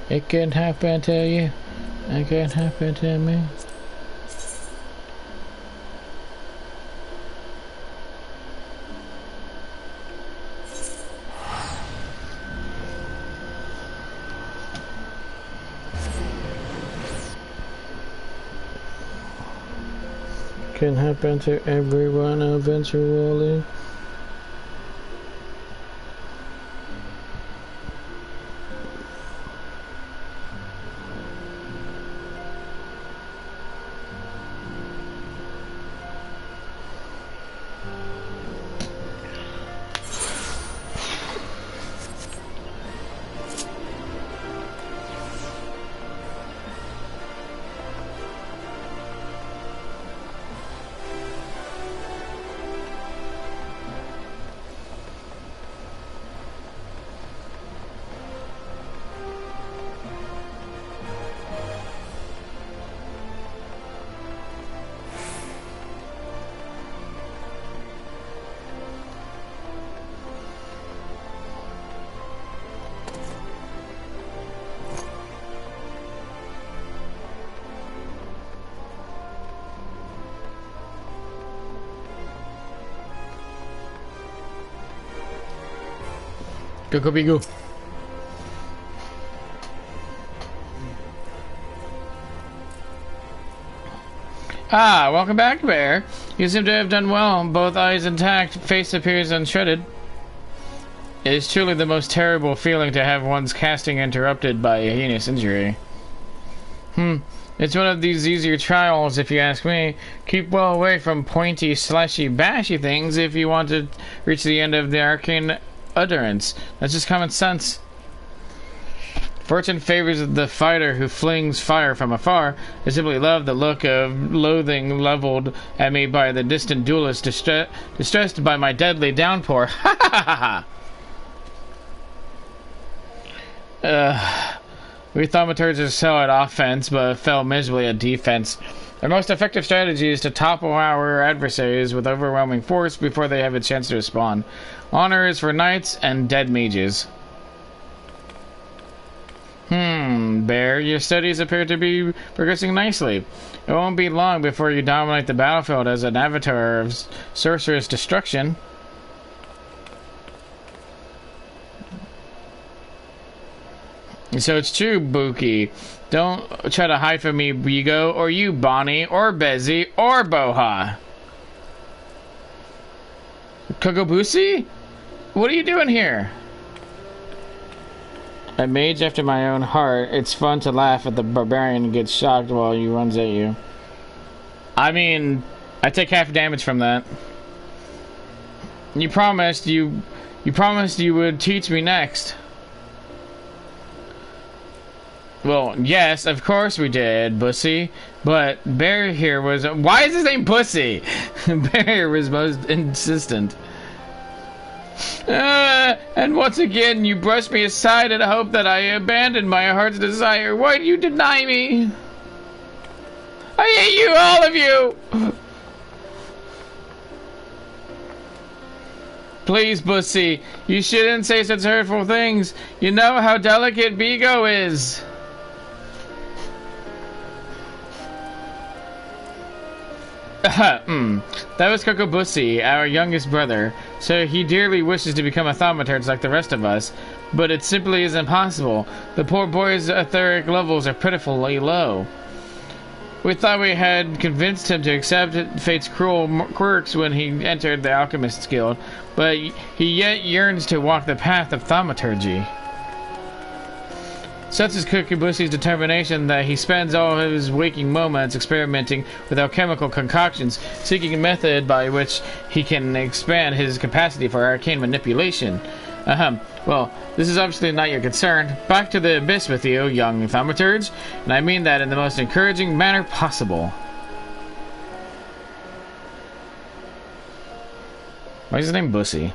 It can happen to you. It can happen to me. Can happen to everyone eventually. Go, go, be go. Ah, welcome back, Bear. You seem to have done well. Both eyes intact, face appears unshredded. It is truly the most terrible feeling to have one's casting interrupted by a heinous injury. It's one of these easier trials, if you ask me. Keep well away from pointy, slashy, bashy things if you want to reach the end of the arcane utterance. That's just common sense. Fortune favors the fighter who flings fire from afar. I simply love the look of loathing leveled at me by the distant duelist distressed by my deadly downpour. Ha ha ha ha! We thaumaturges excel at offense, but fail miserably at defense. Our most effective strategy is to topple our adversaries with overwhelming force before they have a chance to respond. Honor is for knights and dead mages. Bear, your studies appear to be progressing nicely. It won't be long before you dominate the battlefield as an avatar of sorcerous destruction. So it's true, Buki. Don't try to hide from me, Bigo, or you, Bonnie, or Bezzy, or Boha. Kokobusi? What are you doing here? A mage after my own heart. It's fun to laugh at the barbarian who gets shocked while he runs at you. I mean, I take half damage from that. You promised you would teach me next. Well, yes, of course we did, Bussy. But Bear here was... Why is his name Bussy? Bear was most insistent. And once again, you brushed me aside in hope that I abandoned my heart's desire. Why do you deny me? I hate you, all of you! Please, Bussy, you shouldn't say such hurtful things. You know how delicate Bigo is. That was Kokobusi, our youngest brother, so he dearly wishes to become a thaumaturge like the rest of us, but it simply isn't possible. The poor boy's etheric levels are pitifully low. We thought we had convinced him to accept fate's cruel quirks when he entered the Alchemist's Guild, but he yet yearns to walk the path of thaumaturgy. Such is Kokobusi's determination that he spends all of his waking moments experimenting with alchemical concoctions, seeking a method by which he can expand his capacity for arcane manipulation. Well, this is obviously not your concern. Back to the abyss with you, young thaumaturge, and I mean that in the most encouraging manner possible. Why is his name Bussy?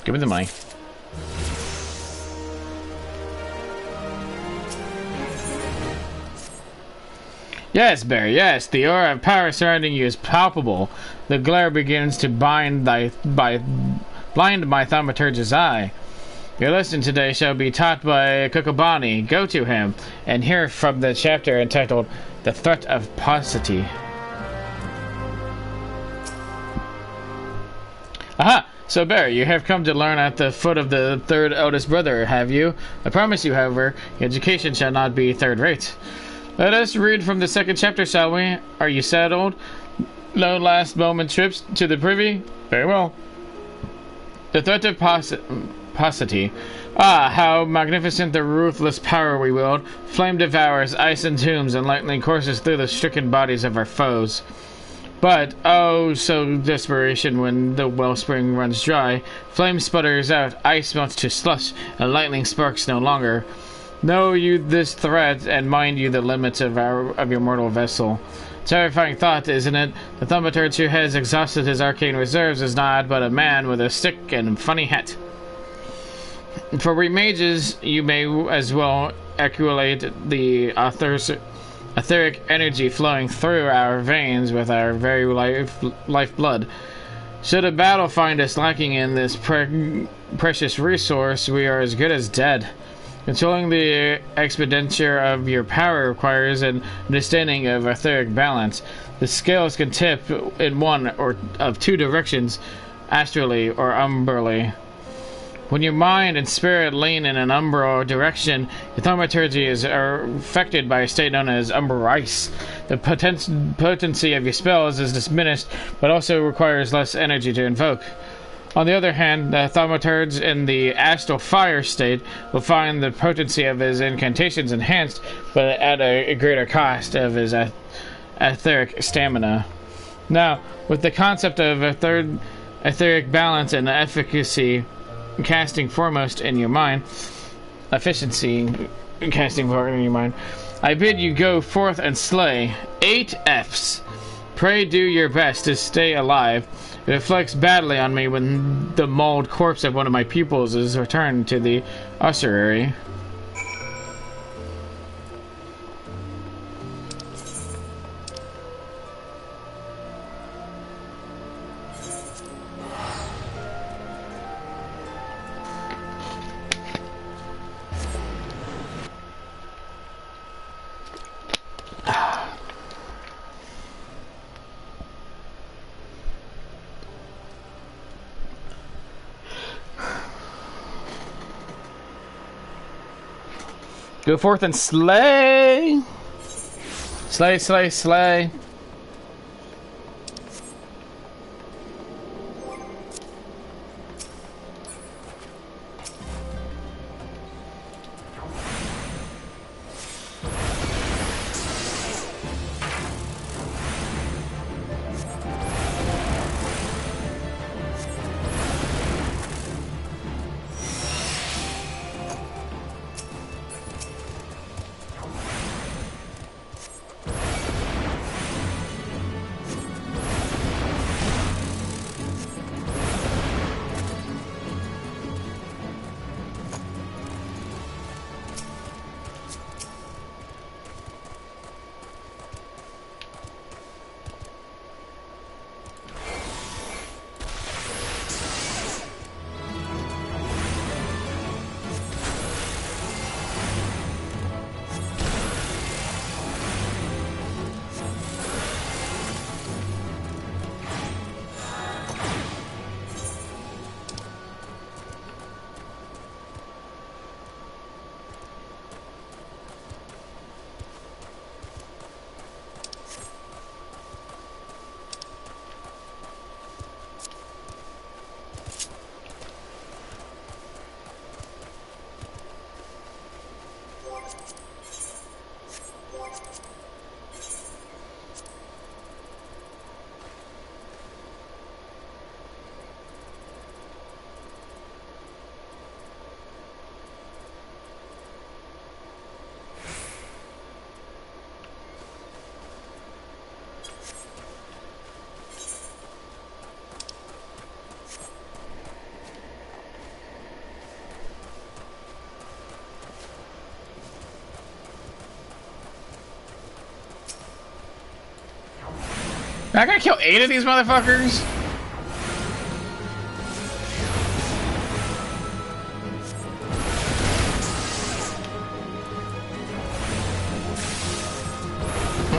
Give me the money. Yes, Barry, yes. The aura of power surrounding you is palpable. The glare begins to blind my thaumaturge's eye. Your lesson today shall be taught by Kokobani. Go to him and hear from the chapter entitled The Threat of Paucity. Aha! So, Barry, you have come to learn at the foot of the third eldest brother, have you? I promise you, however, your education shall not be third-rate. Let us read from the second chapter, shall we? Are you settled? No last moment trips to the privy? Very well. The threat of paucity. Ah, how magnificent the ruthless power we wield. Flame devours, ice entombs, and lightning courses through the stricken bodies of our foes. But, oh, so desperation when the wellspring runs dry. Flame sputters out, ice melts to slush, and lightning sparks no longer. Know you this threat, and mind you the limits of your mortal vessel. Terrifying thought, isn't it? The thaumaturge who has exhausted his arcane reserves is not but a man with a stick and funny hat. For we mages, you may as well accumulate the etheric energy flowing through our veins with our very lifeblood. Should a battle find us lacking in this precious resource, we are as good as dead. Controlling the expenditure of your power requires an understanding of etheric balance. The scales can tip in one or of two directions, astrally or umbrally. When your mind and spirit lean in an umbral direction, your thaumaturgy is affected by a state known as umbral ice. The potency of your spells is diminished, but also requires less energy to invoke. On the other hand, the thaumaturge in the astral fire state will find the potency of his incantations enhanced, but at a greater cost of his etheric stamina. Now, with the concept of etheric balance and efficacy casting foremost in your mind, efficiency casting foremost in your mind, I bid you go forth and slay 8 F's. Pray do your best to stay alive. It reflects badly on me when the mauled corpse of one of my pupils is returned to the ossuary. Go forth and slay! Slay, slay, slay. I gotta kill 8 of these motherfuckers?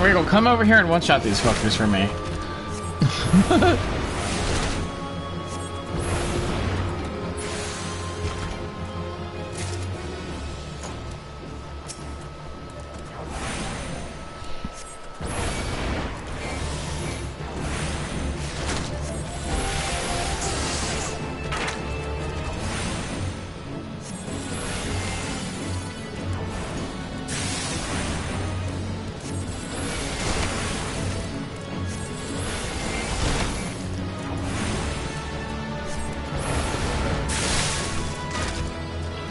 We're gonna come over here and one-shot these fuckers for me.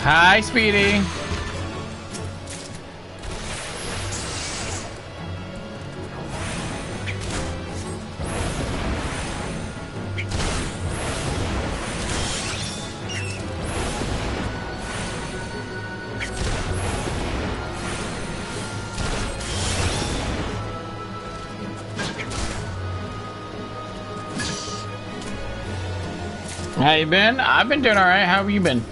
Hi, Speedy. How you been? I've been doing alright. How have you been?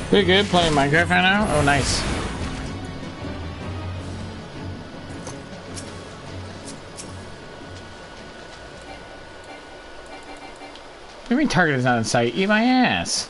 Pretty good. Playing Minecraft right now? Oh, nice. What do you mean target is not in sight? Eat my ass.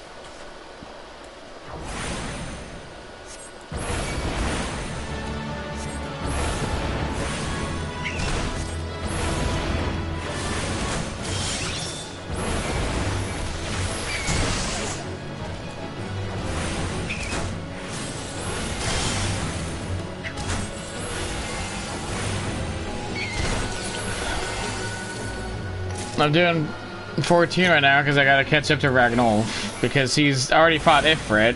I'm doing 14 right now because I gotta catch up to Ragnolf because he's already fought Ifrit.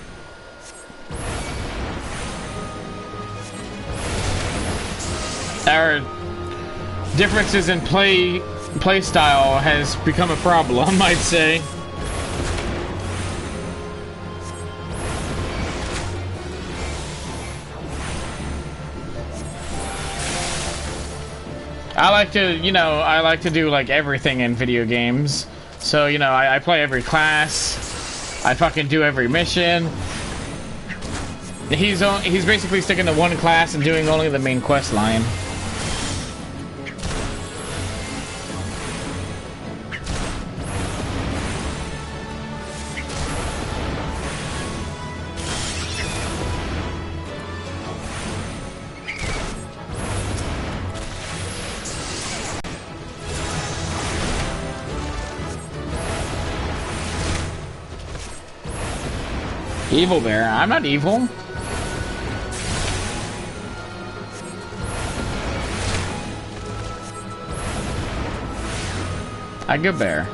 Our differences in play style has become a problem, I'd say. I like to, you know, I like to do like everything in video games. So, you know, I play every class. I fucking do every mission. He's basically sticking to one class and doing only the main quest line. Evil bear? I'm not evil. I good bear.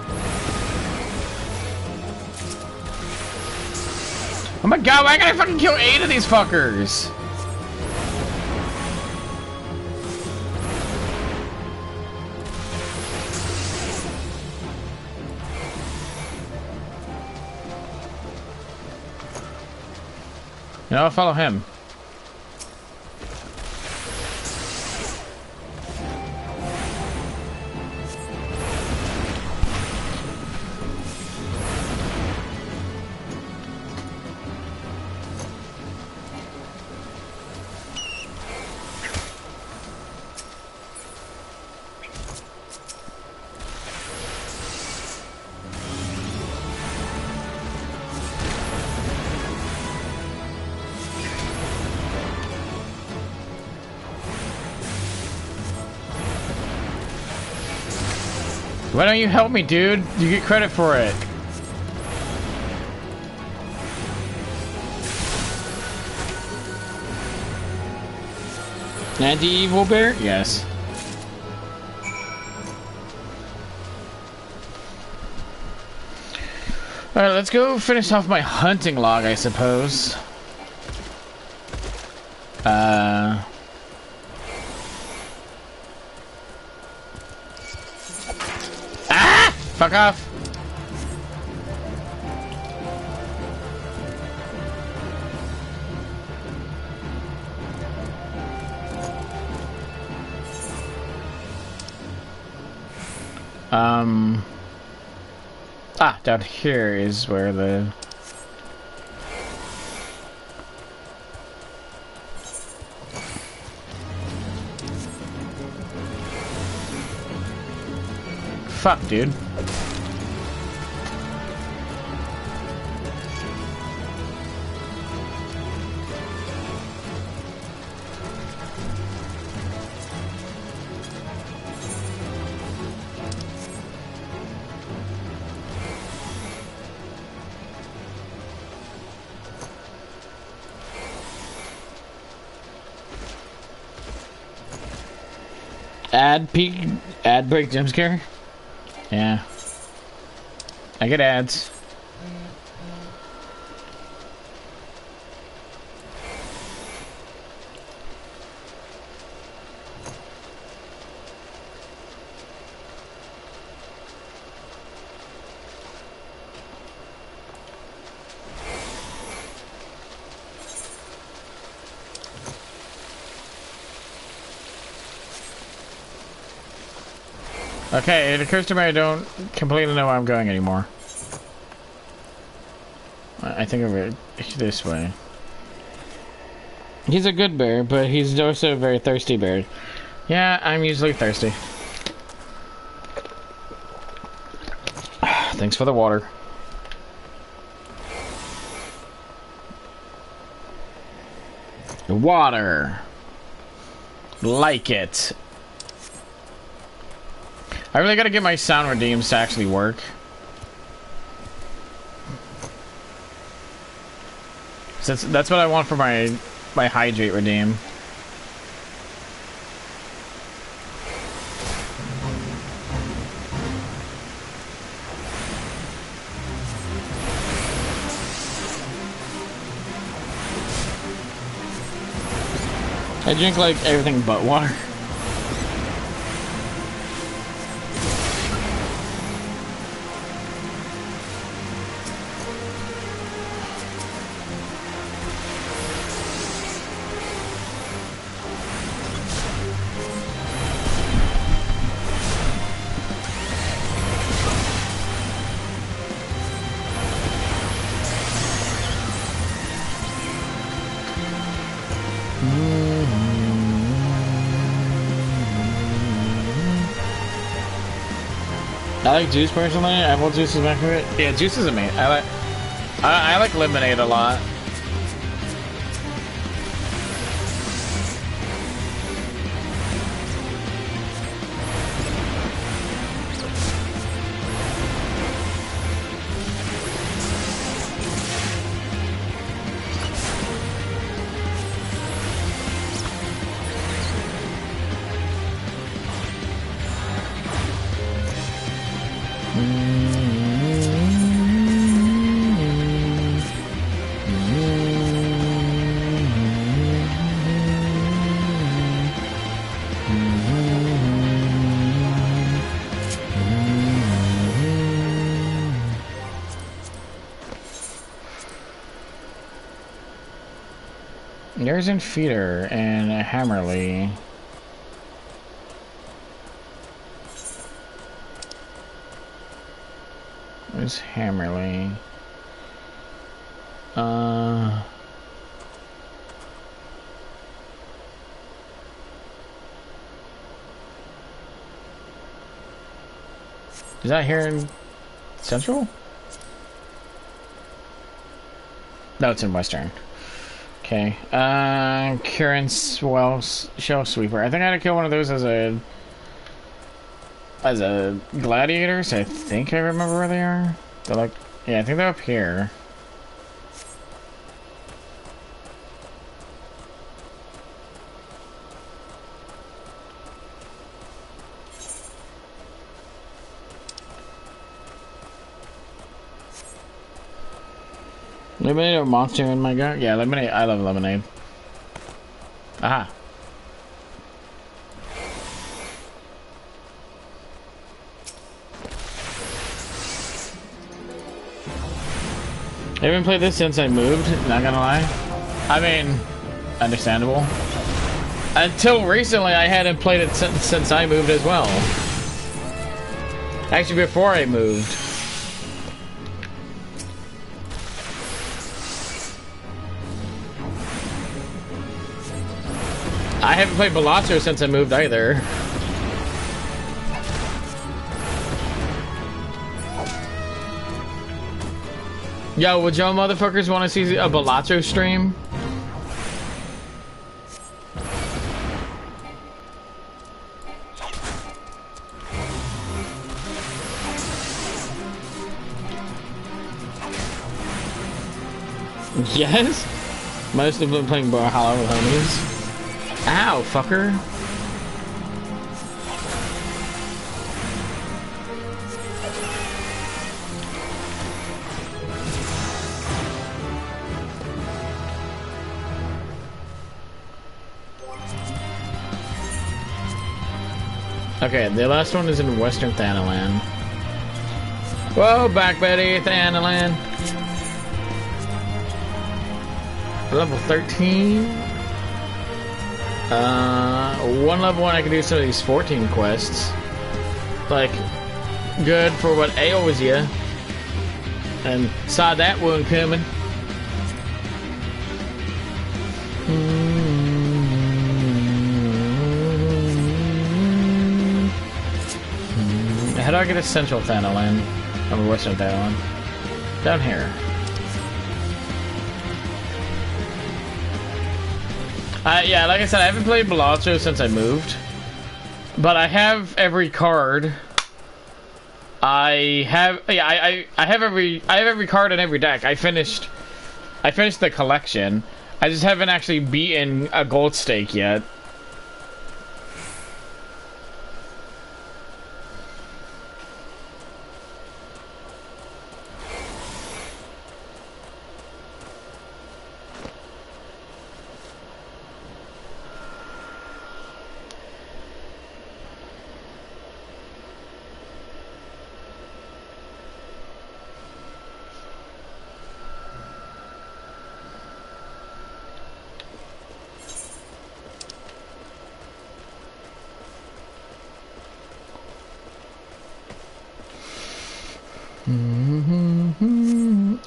Oh my god, why can't I fucking kill 8 of these fuckers? You know, I'll follow him. Why don't you help me, dude? You get credit for it. Anti-evil bear? Yes. Alright, let's go finish off my hunting log, I suppose. Fuck off! Down here is where the... Fuck, dude. Ad break jump scare? Yeah. I get ads. Okay, it occurs to me I don't completely know where I'm going anymore. I think of it this way. He's a good bear, but he's also a very thirsty bear. Yeah, I'm usually thirsty. Thanks for the water. Water. Like it. I really gotta get my sound redeems to actually work. So that's what I want for my hydrate redeem. I drink like everything but water. I like juice personally. Apple juice is my favorite. Yeah, juice is amazing. I like lemonade a lot. There's in Feeder and Hammerly. Where's Hammerly? Is that here in Central? No, it's in Western. Okay. Current's Shell Sweeper. I think I had to kill one of those as a gladiator, so I think I remember where they are. They're like, yeah, I think they're up here. Lemonade or Monster in my gut? Yeah, lemonade. I love lemonade. Aha. I haven't played this since I moved, not gonna lie. I mean, understandable. Until recently, I hadn't played it since I moved as well. Actually, before I moved. I haven't played Balatro since I moved either. Yo, would y'all motherfuckers want to see a Balatro stream? Yes? Most of them playing Brawlhalla with homies. Ow, fucker. Okay, the last one is in Western Thanalan. Whoa, back Betty, Thanalan. Level 13. One level 1 I can do some of these 14 quests. like, good for what ails you. And saw that one coming. How do I get a central Thanalan? Or western Thanalan? Down here. Yeah, like I said, I haven't played Balatro since I moved. But I have every card. I have every card in every deck. I finished the collection. I just haven't actually beaten a gold stake yet.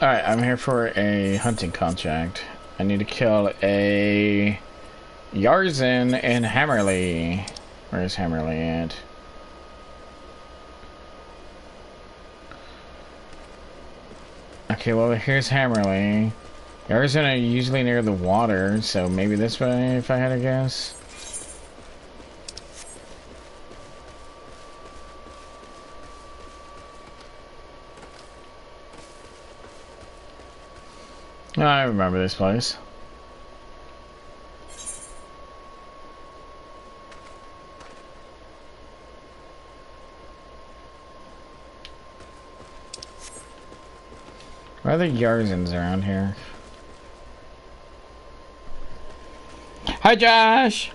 Alright, I'm here for a hunting contract. I need to kill a Yarzin in Hammerly. Where's Hammerly at? Okay, well, here's Hammerly. Yarzin are usually near the water, so maybe this way if I had to guess. I remember this place. Why are the Yarzins around here? Hi, Josh!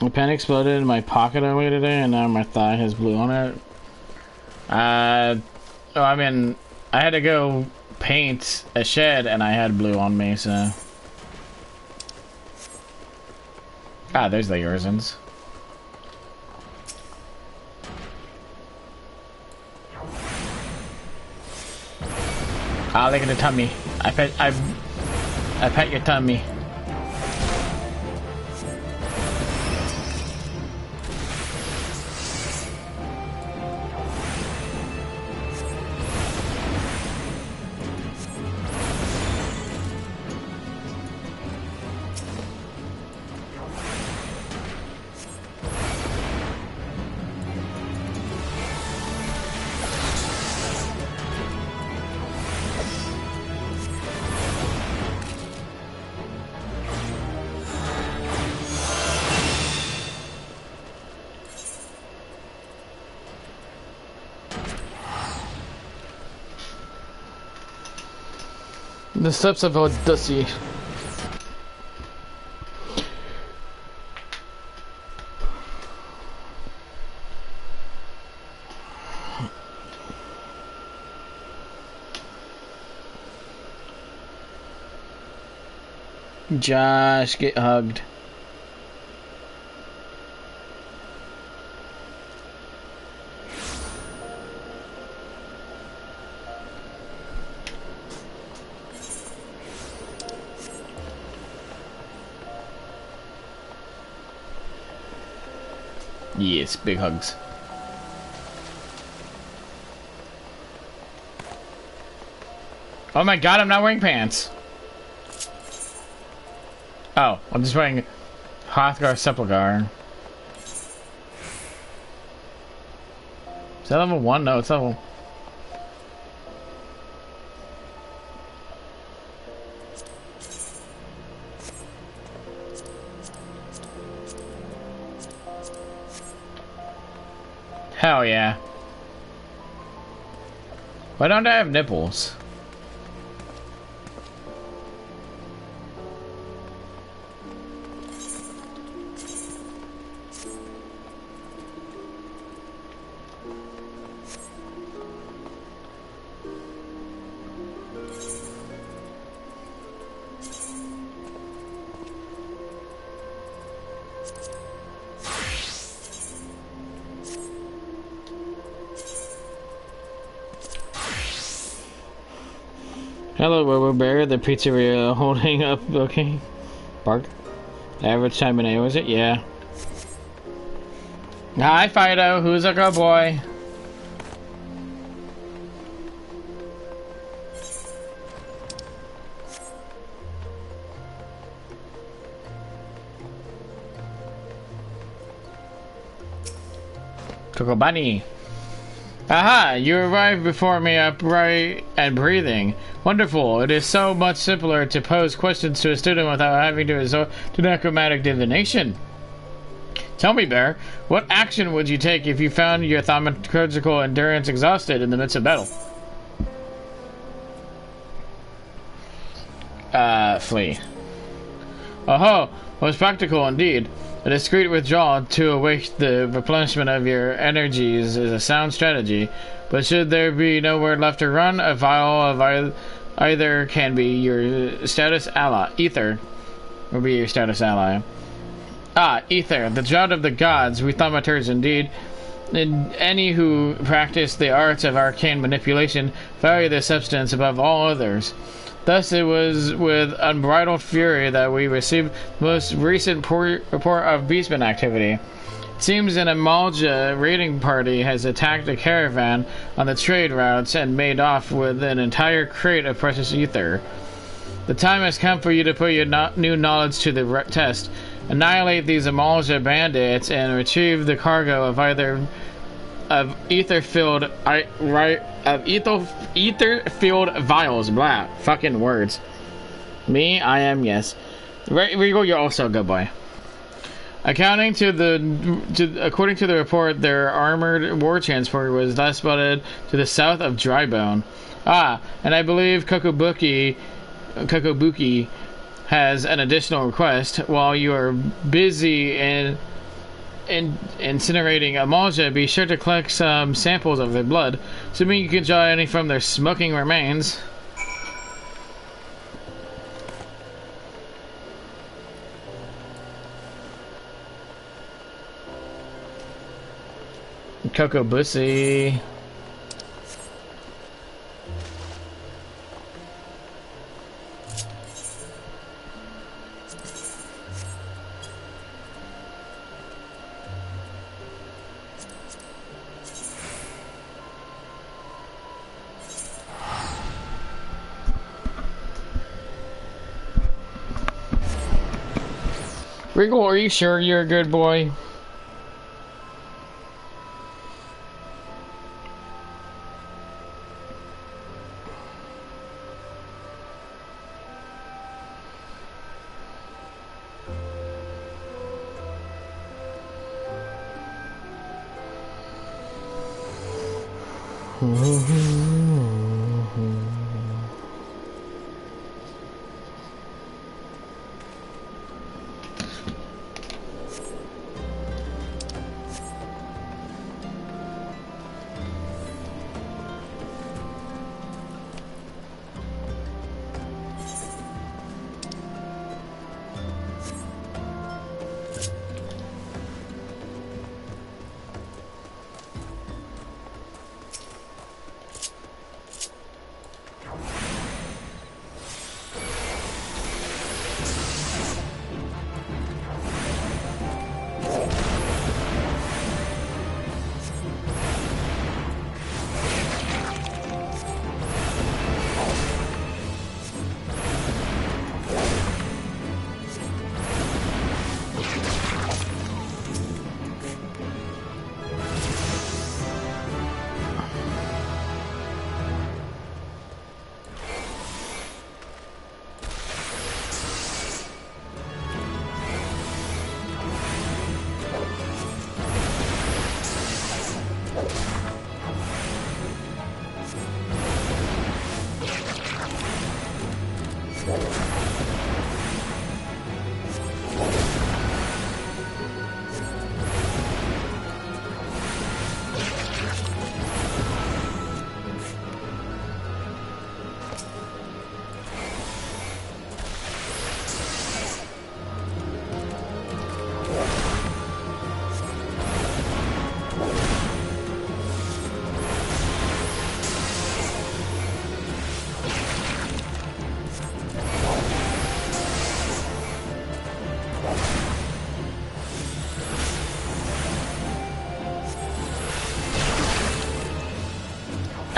A pen exploded in my pocket earlier today, and now my thigh has blue on it. Oh, I mean, I had to go paint a shed, and I had blue on me, so... Ah, there's the Yarzins. Ah, look at the tummy. I pet your tummy. The steps of Odyssey. Josh, get hugged. Yes, big hugs. Oh my god, I'm not wearing pants. Oh, I'm just wearing Hrothgar Sepulchre. Is that level 1? No, it's level... Hell yeah. Why don't I have nipples? Hello, Robo Bear, the pizzeria holding up booking. Bark. Average time in A, was it? Yeah. Hi, Fido. Who's a good boy? Coco Bunny. Aha! You arrived before me upright and breathing. Wonderful. It is so much simpler to pose questions to a student without having to resort to necromantic divination. Tell me, Bear, what action would you take if you found your thaumaturgical endurance exhausted in the midst of battle? Flee. Oh, most practical indeed. A discreet withdrawal to await the replenishment of your energies is a sound strategy, but should there be nowhere left to run, a vial of either can be your status ally. Ether will be your status ally. Ah, Ether, the draught of the gods, we thaumaturgs indeed. And any who practice the arts of arcane manipulation value this substance above all others. Thus, it was with unbridled fury that we received the most recent report of beastman activity. It seems an Amalja raiding party has attacked a caravan on the trade routes and made off with an entire crate of precious ether. The time has come for you to put your new knowledge to the test. Annihilate these Amalja bandits and retrieve the cargo of either of ether-filled vials. Blah. Fucking words. Me, I am, yes. Regal, you're also a good boy. According to the report, their armored war transport was last spotted to the south of Drybone. Ah, and I believe Kokobuki has an additional request. While you are busy incinerating Amalja, be sure to collect some samples of their blood, assuming you can draw any from their smoking remains. Kokobusi. Regal, are you sure you're a good boy?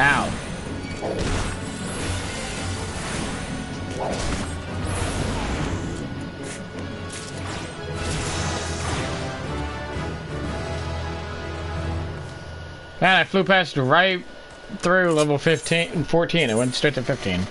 Ow. Man, I flew past right through level 15 and 14. It went straight to 15.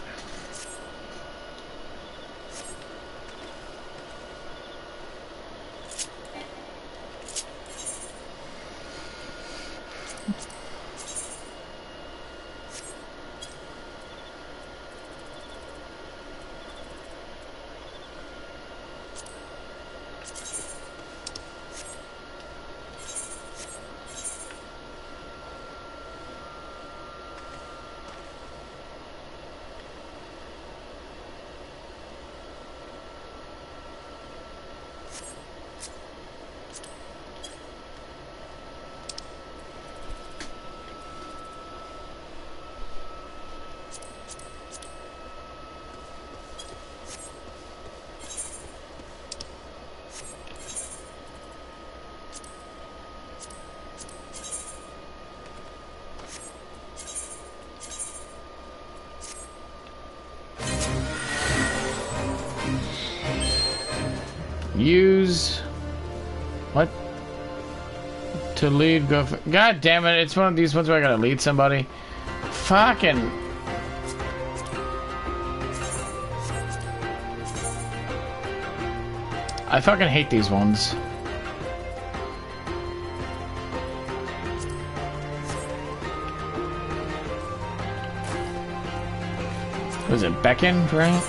Use what to lead? Go. God damn it! It's one of these ones where I gotta lead somebody. Fucking. I fucking hate these ones. Was it Beckon, right?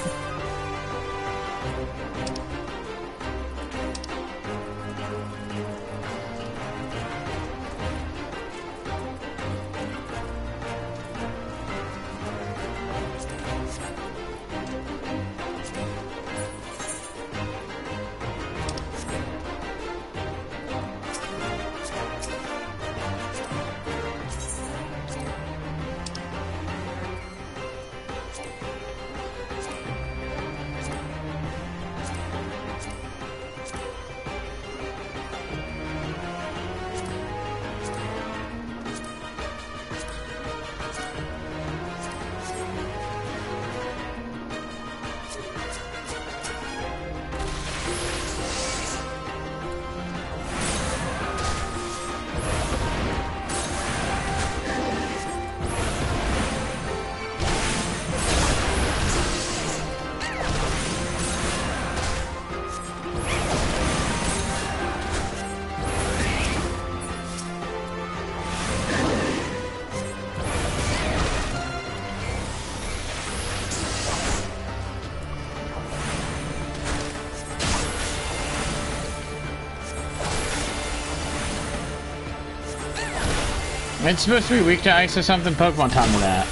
It's supposed to be weak to ice or something. Pokemon taught me that.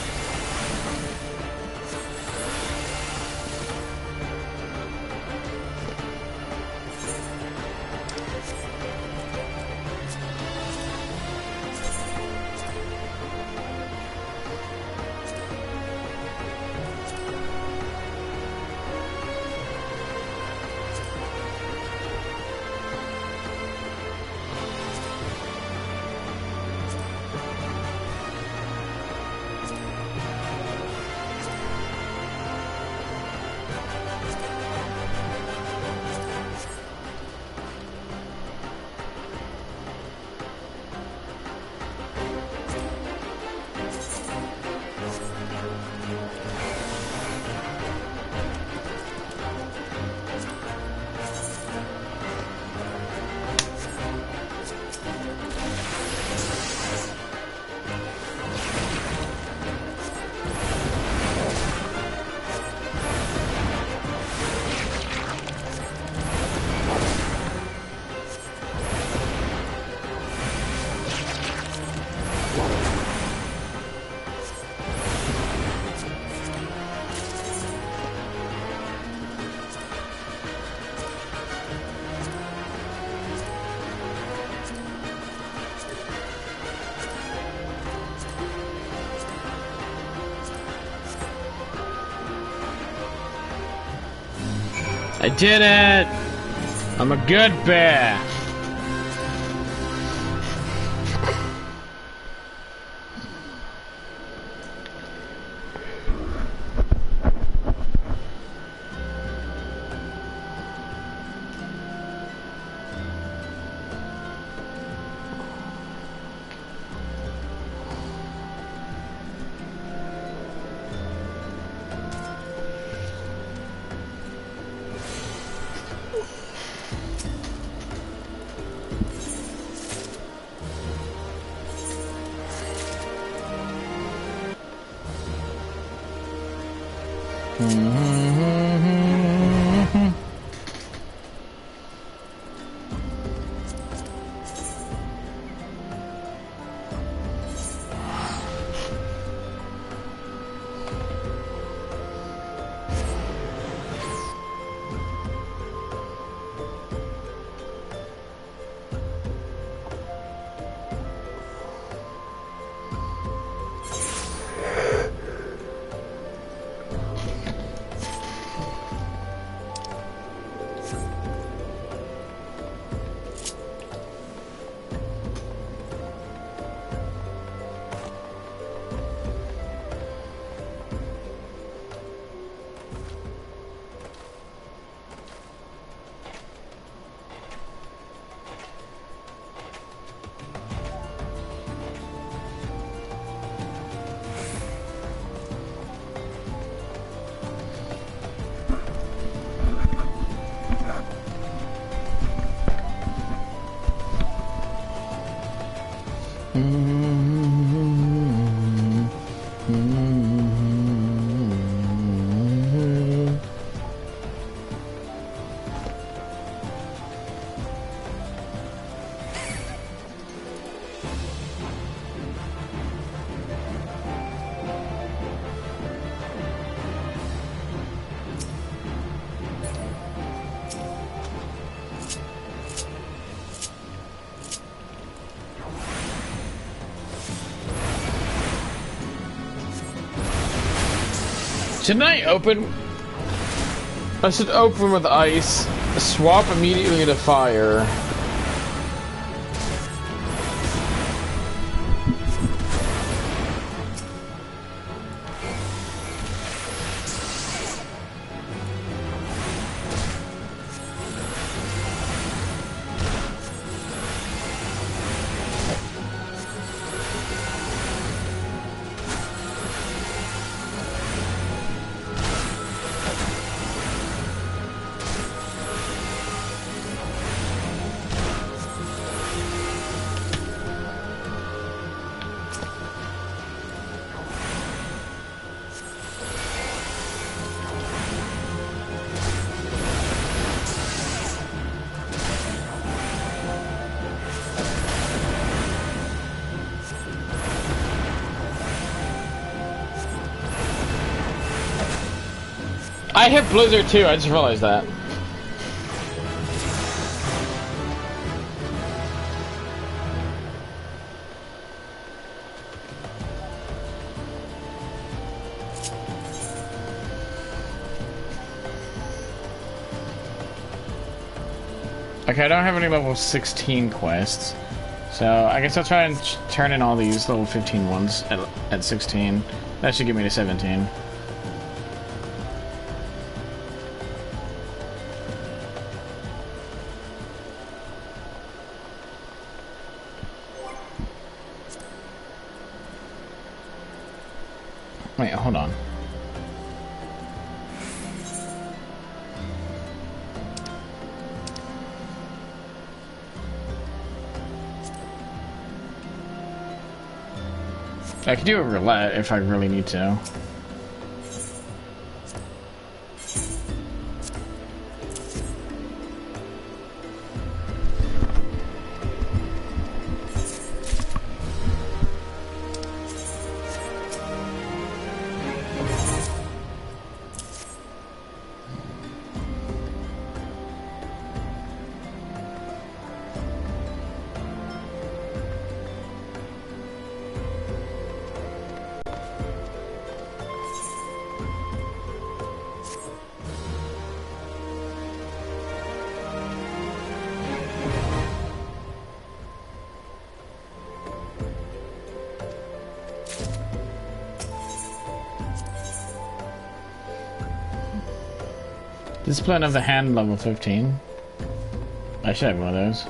I did it! I'm a good bear! Shouldn't I open? I should open with ice, swap immediately to fire. I hit Blizzard too, I just realized that. Okay, I don't have any level 16 quests. So I guess I'll try and turn in all these level 15 ones at 16. That should get me to 17. Wait, hold on. I could do a roulette if I really need to. Discipline of the Hand, level 15. I should have one of those.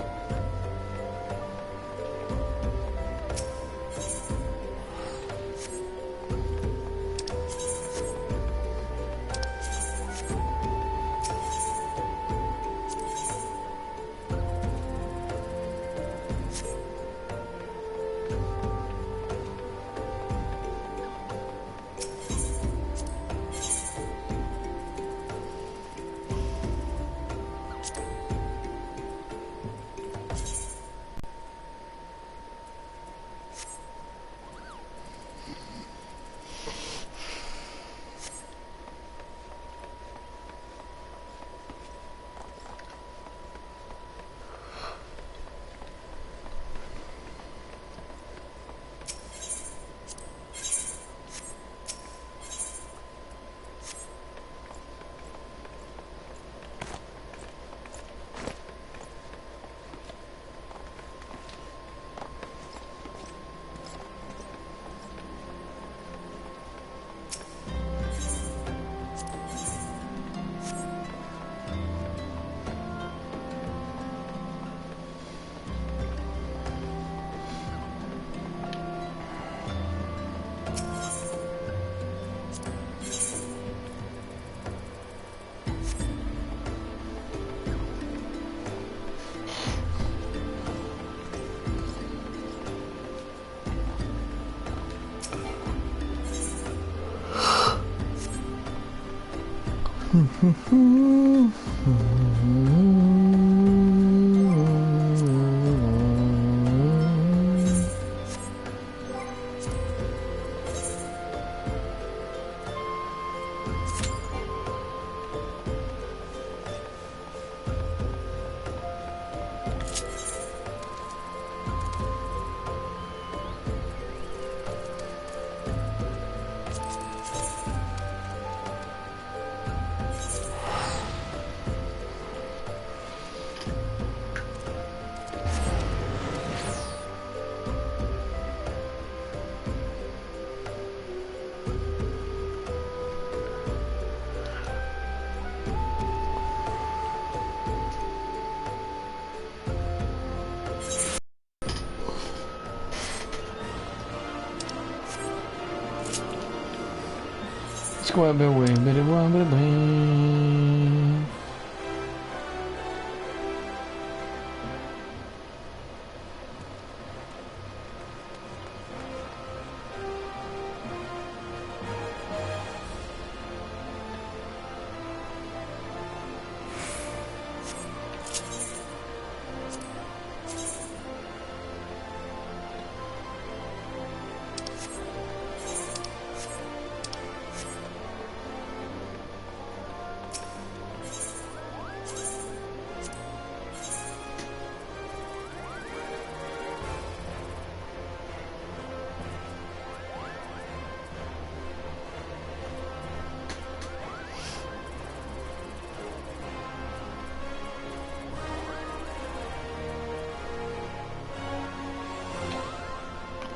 Squab away, bit one, bit bang.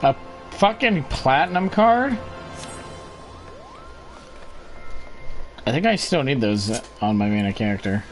A fucking platinum card? I think I still need those on my main character.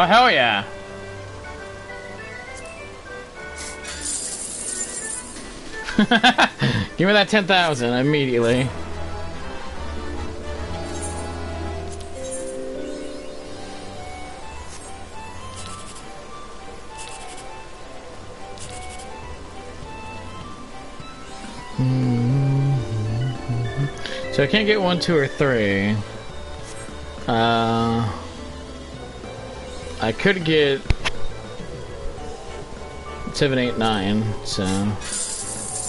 Oh, hell yeah. Give me that 10,000 immediately. So I can't get 1, 2, or 3. I could get 7, 8, 9. So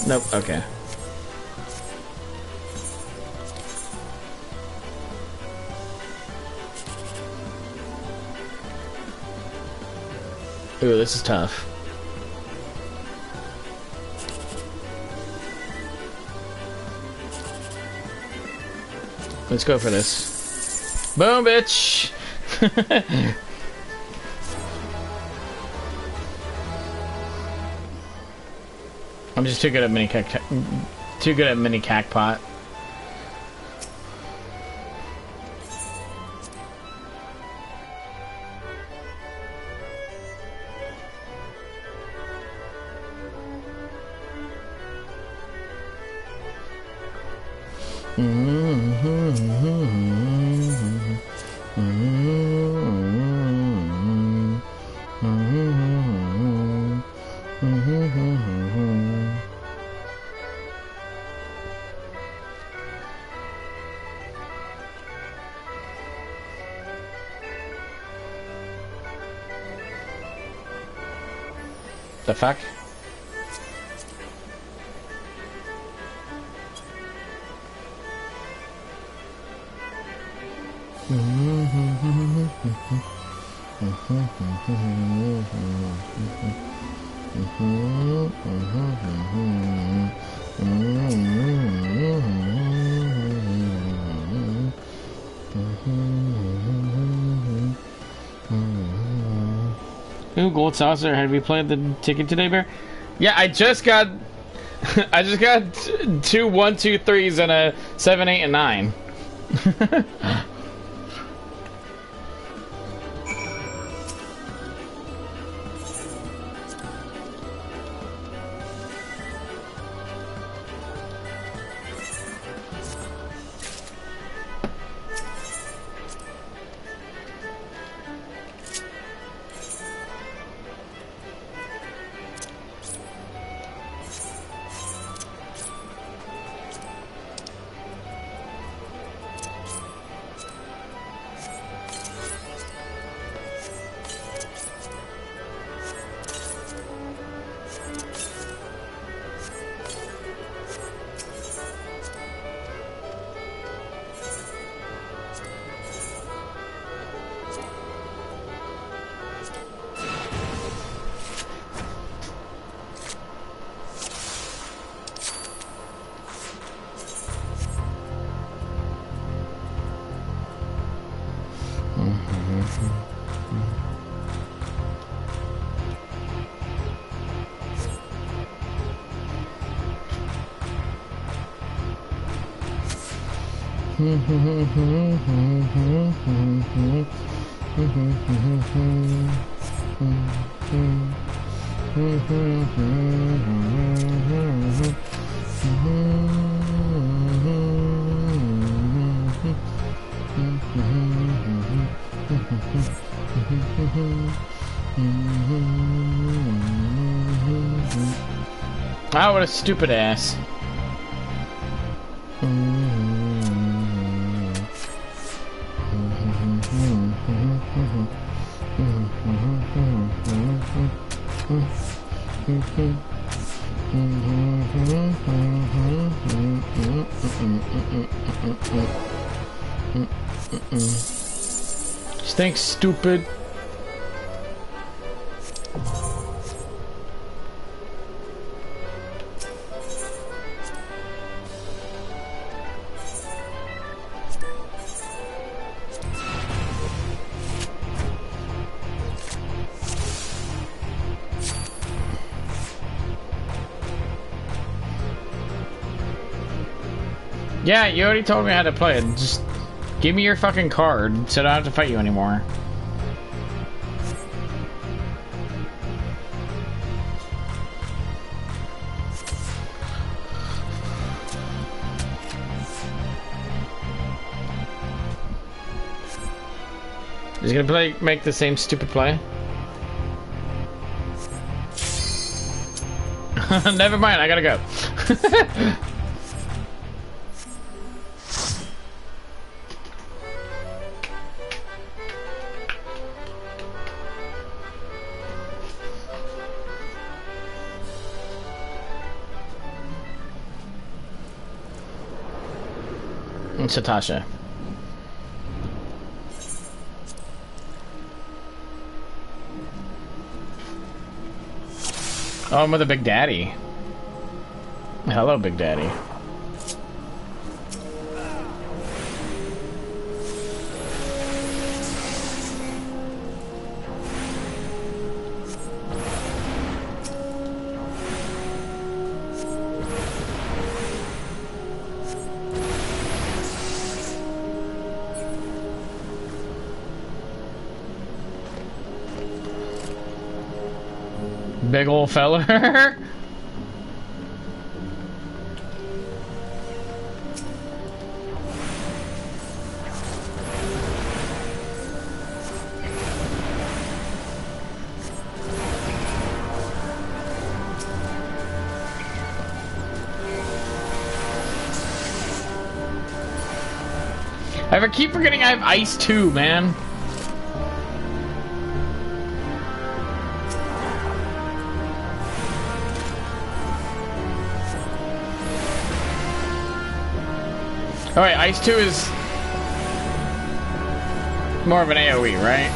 nope. Okay. Ooh, this is tough. Let's go for this. Boom, bitch! I'm just too good at mini cackpot. The fuck? Ooh, gold saucer. Have you played the ticket today, Bear? Yeah, I just got I just got 2 1 2 3s and a 7 8 and 9. Oh, what a stupid ass. Thanks, stupid. Yeah, you already told me how to play it. Just give me your fucking card so I don't have to fight you anymore. He's gonna make the same stupid play. Never mind, I gotta go. Satasha. Oh, I'm with a Big Daddy. Hello, Big Daddy. Big old feller. I keep forgetting I have ice too, man. Alright, Ice 2 is more of an AoE, right?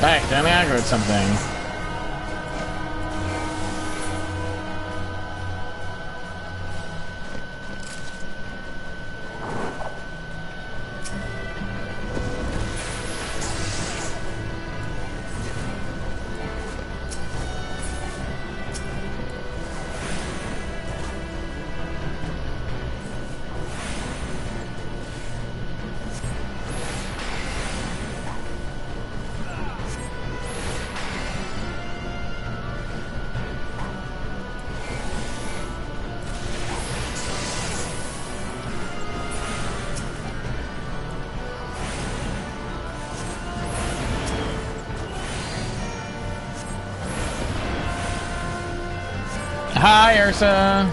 Heck, damn, I aggroed something. Hi, Ursa.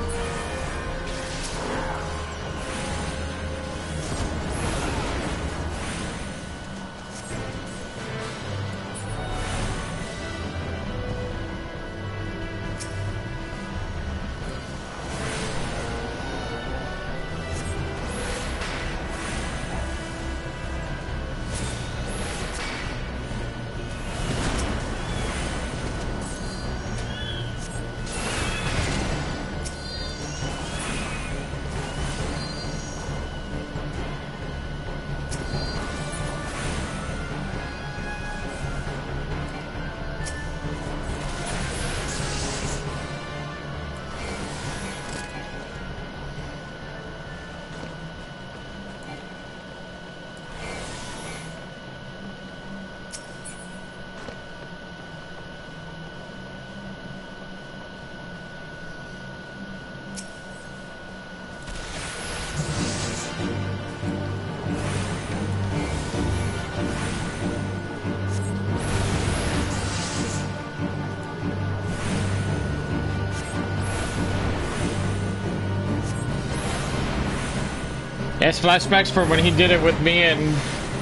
Yes, flashbacks for when he did it with me and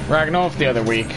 Ragnolf the other week.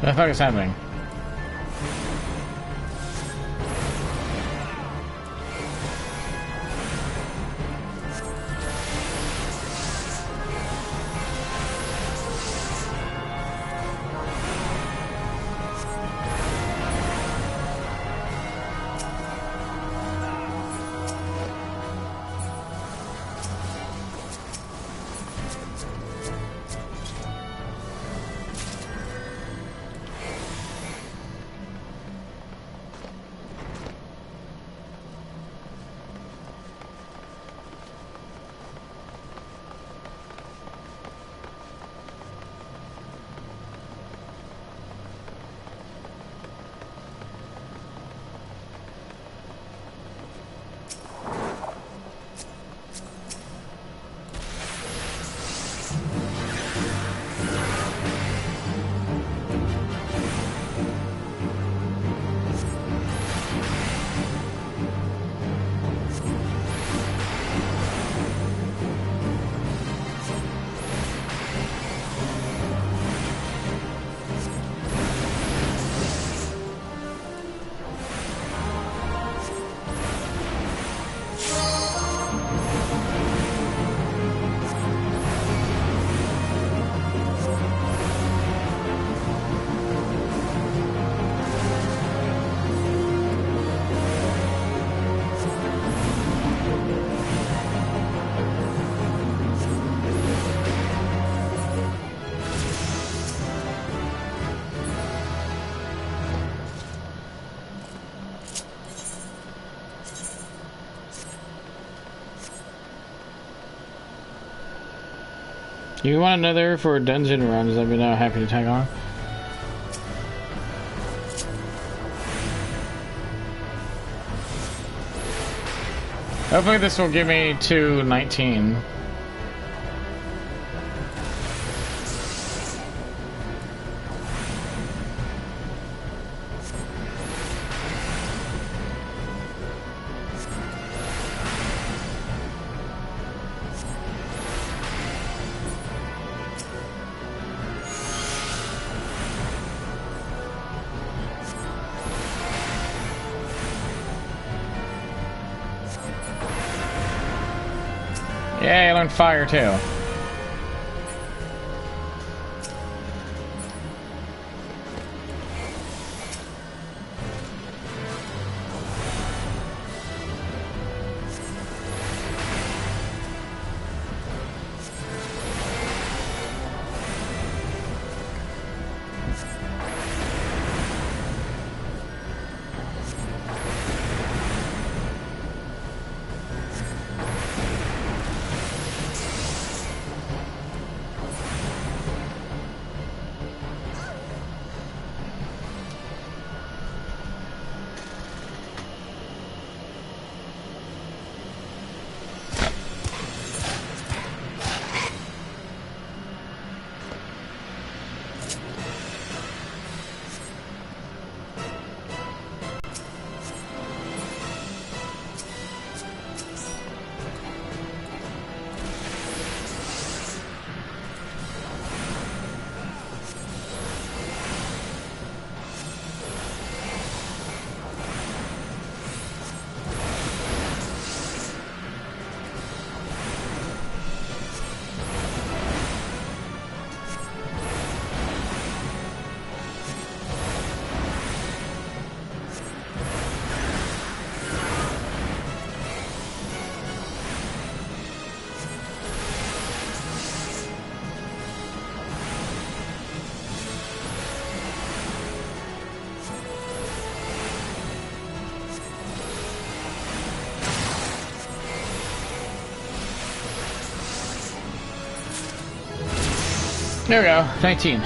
What the fuck is happening? You want another for dungeon runs? I'd be now happy to tag on. Hopefully this will give me to 19. Yeah, I learned fire too. There we go, 19.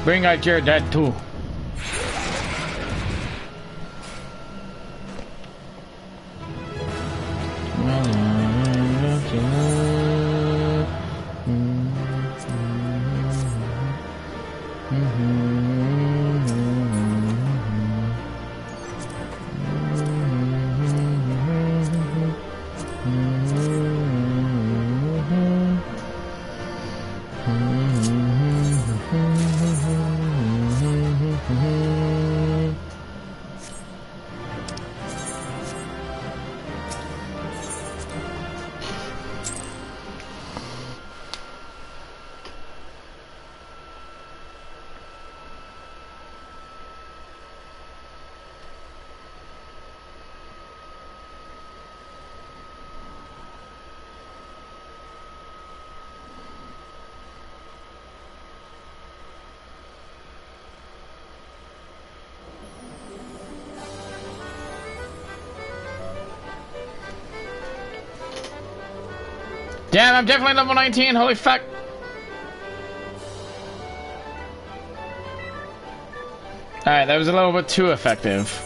Bring out your dad too. Damn, I'm definitely level 19, holy fuck. Alright, that was a little bit too effective.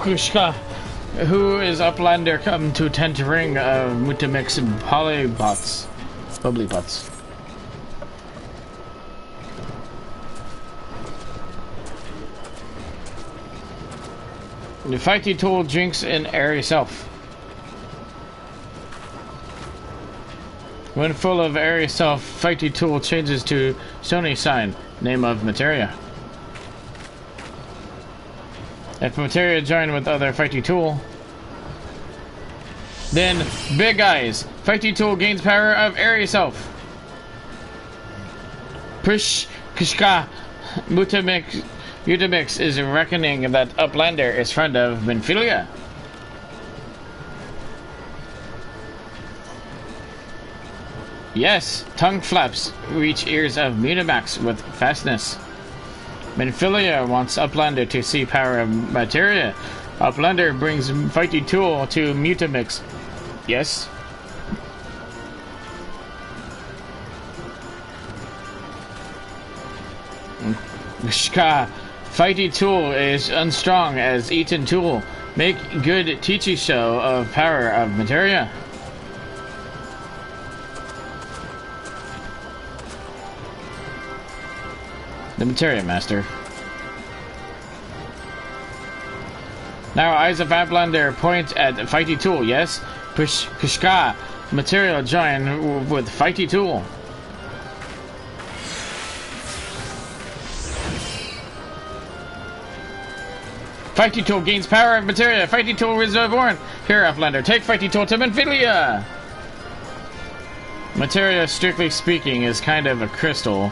Kushka, who is Uplander come to tent ring of Mutamix polybots. Bubbly bots. The fighty tool drinks in air self. When full of air self, fighty tool changes to stony sign, name of materia. If materia join with other fighty tool, then big eyes. Fighty tool gains power of area self. Push Kishka Mutamix is reckoning that Uplander is friend of Benfilia. Yes, tongue flaps reach ears of Mutamax with fastness. Benfilia wants Uplander to see power of materia. Uplander brings fighty tool to Mutamix. Yes. Shka. Fighty tool is unstrong as eaten tool. Make good teachy show of power of materia. The materia master. Now eyes of Uplander point at fighty tool, yes? Push Kishka. Material join with fighty tool. Fighty tool gains power of materia. Fighty tool is reborn. Here, Uplander, take fighty tool to Benfilia. Materia, strictly speaking, is kind of a crystal.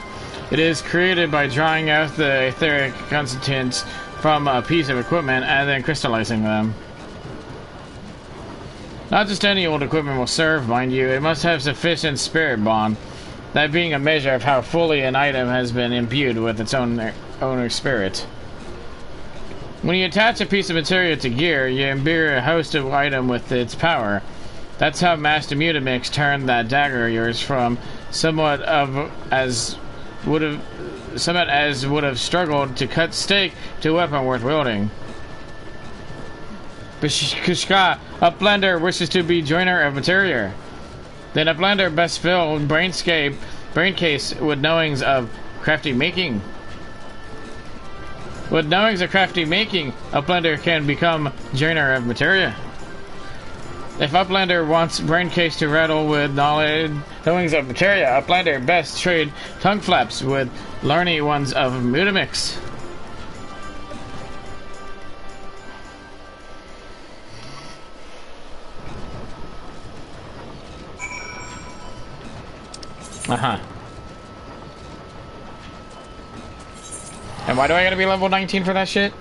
It is created by drawing out the etheric constituents from a piece of equipment and then crystallizing them. Not just any old equipment will serve, mind you. It must have sufficient spirit bond, that being a measure of how fully an item has been imbued with its own owner's spirit. When you attach a piece of material to gear, you imbue a host of item with its power. That's how Master Mutamix turned that dagger of yours from somewhat as would have struggled to cut steak to a weapon worth wielding. Kushka, Uplander wishes to be joiner of materia. Then Uplander best fill brain case with knowings of crafty making. With knowings of crafty making, Uplander can become joiner of materia. If Uplander wants brain case to rattle with knowings of materia, Uplander best trade tongue flaps with learny ones of Mutamix. And why do I gotta be level 19 for that shit?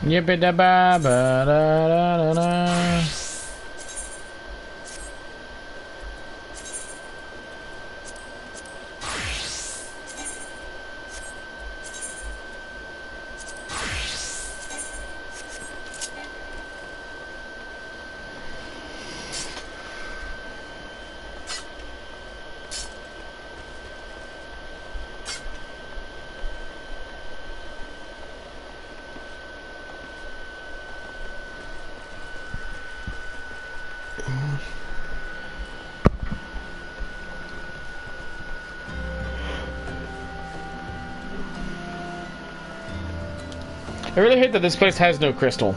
Yippee da ba ba da da da da. I really hate that this place has no crystal.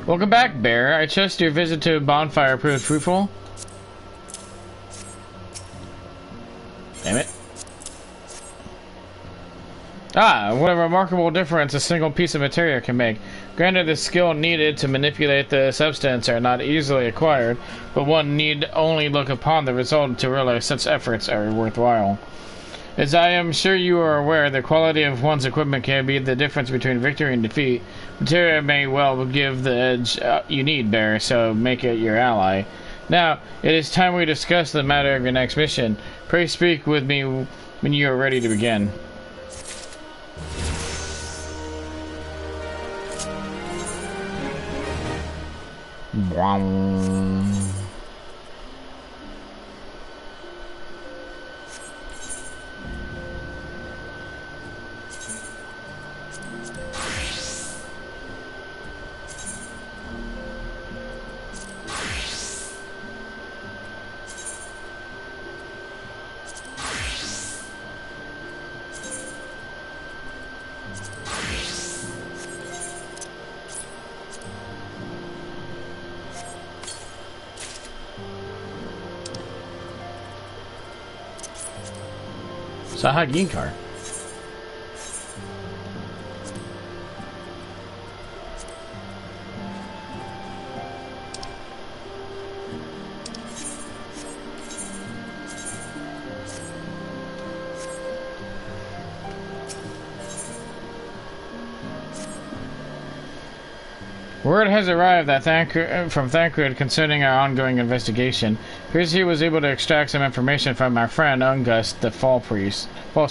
Welcome back, Bear. I trust your visit to a bonfire proved fruitful. Damn it. Ah, what a remarkable difference a single piece of material can make. Granted, the skill needed to manipulate the substance are not easily acquired, but one need only look upon the result to realize such efforts are worthwhile. As I am sure you are aware, the quality of one's equipment can be the difference between victory and defeat. Materia may well give the edge you need, Bear, so make it your ally. Now, it is time we discuss the matter of your next mission. Pray speak with me when you are ready to begin. Saha Ginkar. Word has arrived that from Thancred concerning our ongoing investigation. Appears he was able to extract some information from our friend Ungust, the false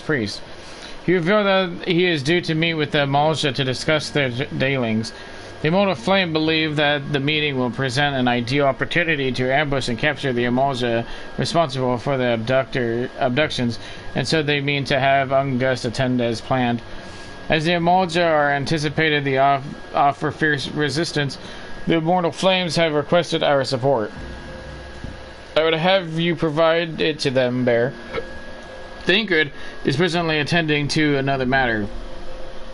priest. He revealed that he is due to meet with the Amalja to discuss their dealings. The Immortal Flame believe that the meeting will present an ideal opportunity to ambush and capture the Amalja responsible for the abductions, and so they mean to have Ungust attend as planned. As the Amalja are anticipated the offer fierce resistance, the Immortal Flames have requested our support. I would have you provide it to them, Bear. Thancred is presently attending to another matter,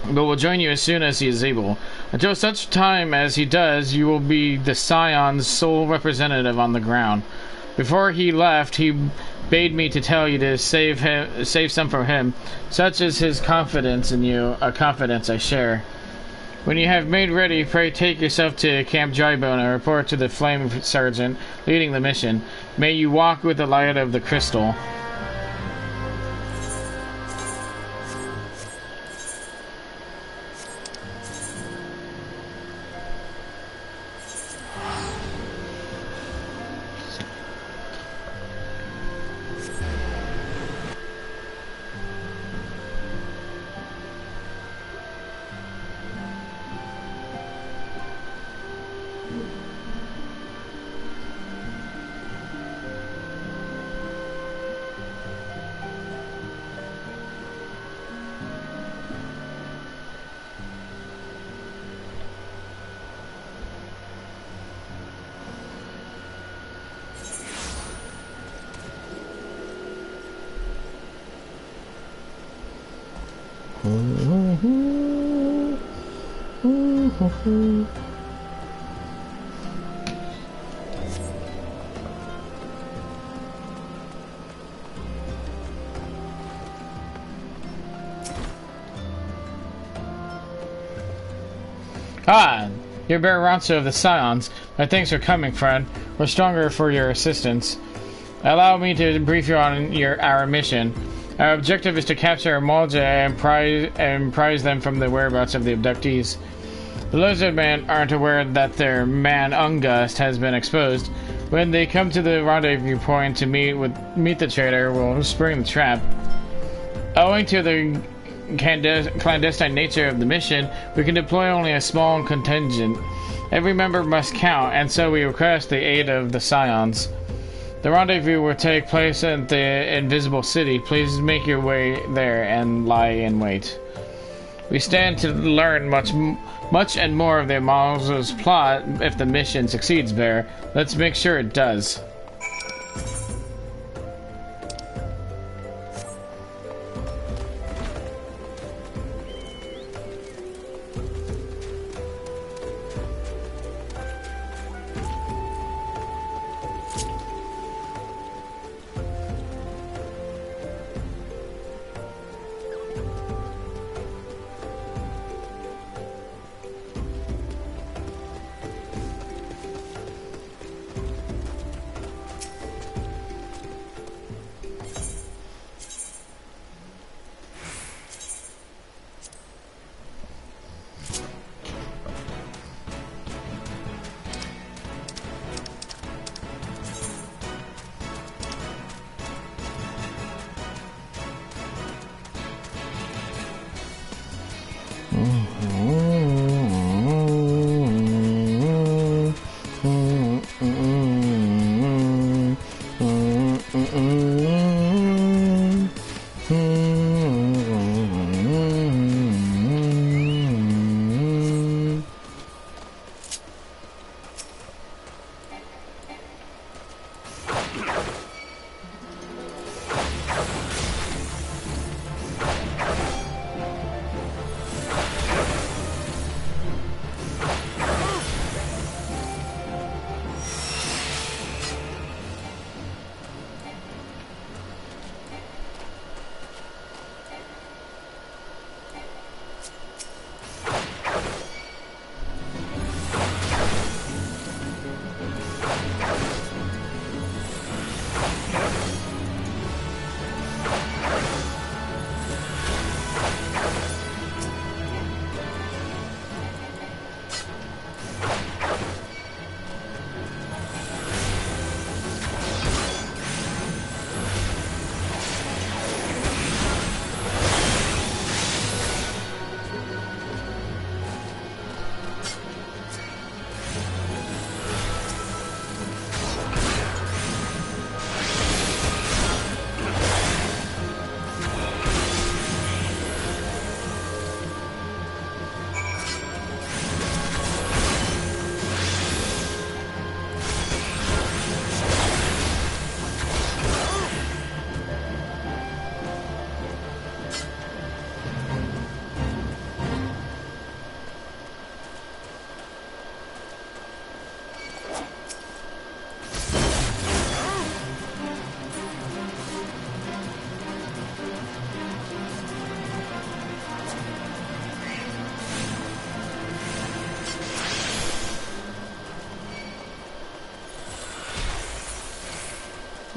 but will join you as soon as he is able. Until such time as he does, you will be the Scion's sole representative on the ground. Before he left, he bade me to tell you to save some for him. Such is his confidence in you, a confidence I share. When you have made ready, pray take yourself to Camp Drybone and report to the Flame Sergeant leading the mission. May you walk with the light of the crystal. Ah, you're Baronso of the Scions. My thanks for coming, friend. We're stronger for your assistance. Allow me to brief you on our mission. Our objective is to capture Malja and prize them from the whereabouts of the abductees. The lizard men aren't aware that their man Ungust has been exposed. When they come to the rendezvous point to meet the traitor, we'll spring the trap. Owing to the clandestine nature of the mission, we can deploy only a small contingent. Every member must count, and so we request the aid of the Scions. The rendezvous will take place at the Invisible City. Please make your way there and lie in wait. We stand to learn much and more of the Malza's plot if the mission succeeds, Bear. Let's make sure it does.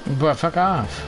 But fuck off.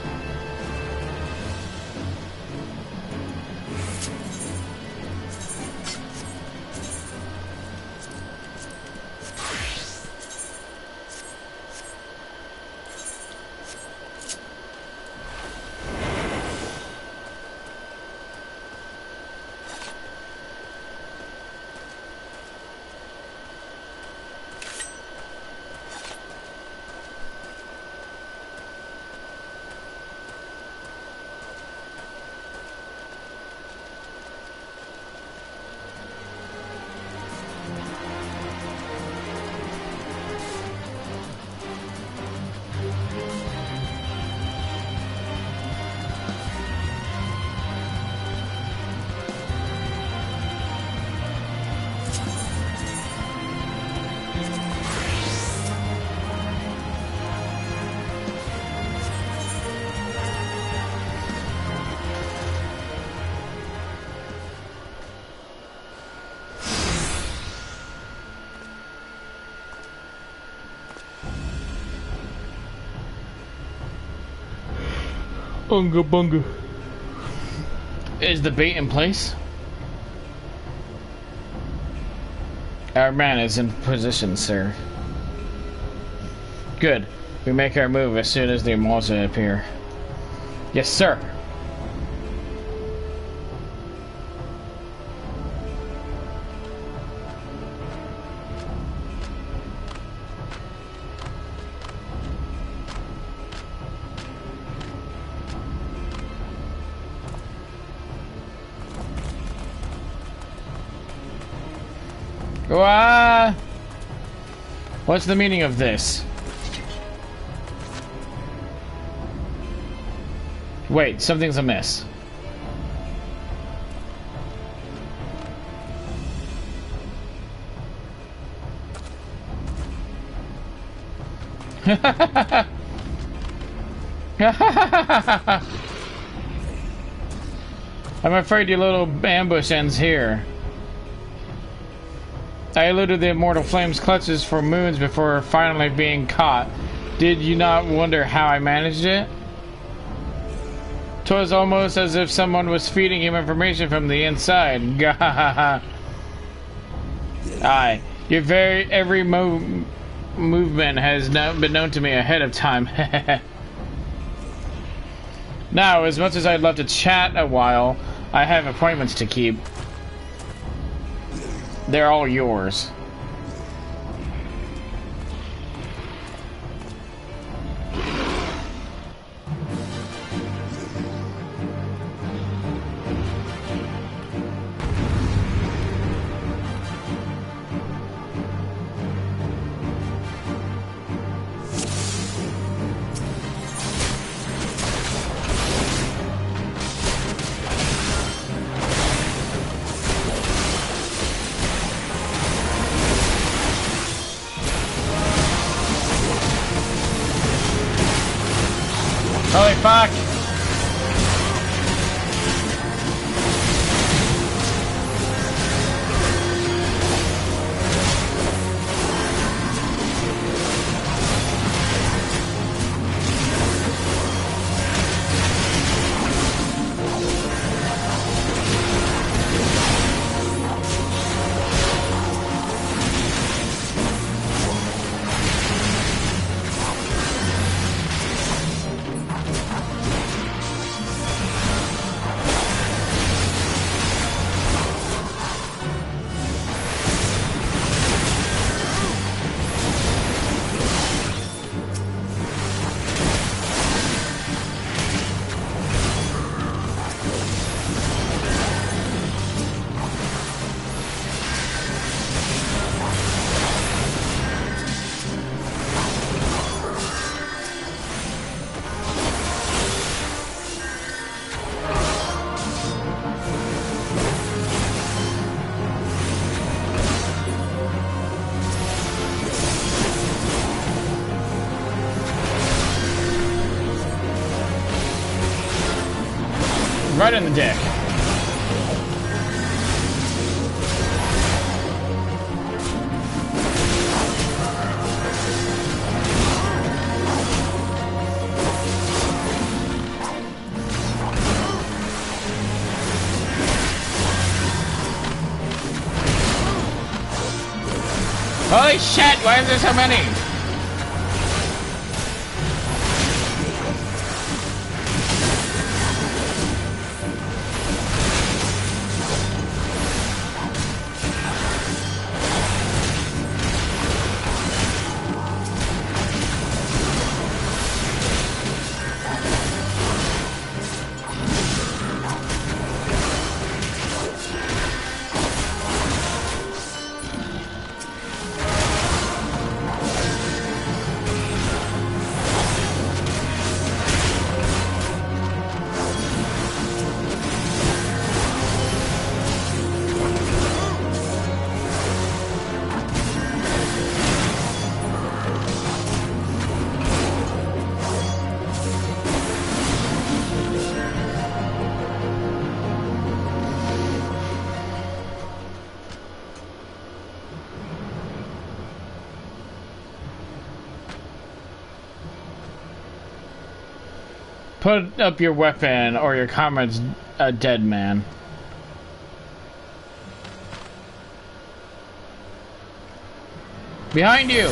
Unga bunga. Is the bait in place? Our man is in position, sir. Good. We make our move as soon as the emulsion appear. Yes, sir. What's the meaning of this? Wait, something's amiss. I'm afraid your little ambush ends here. I eluded the immortal flame's clutches for moons before finally being caught. Did you not wonder how I managed it? 'Twas almost as if someone was feeding him information from the inside. Gahaha. Aye, your every movement has been known to me ahead of time. Now, as much as I'd love to chat a while, I have appointments to keep. They're all yours. Holy fuck! Right in the dick. Holy shit, why is there so many? Put up your weapon, or your comrade's a dead man. Behind you!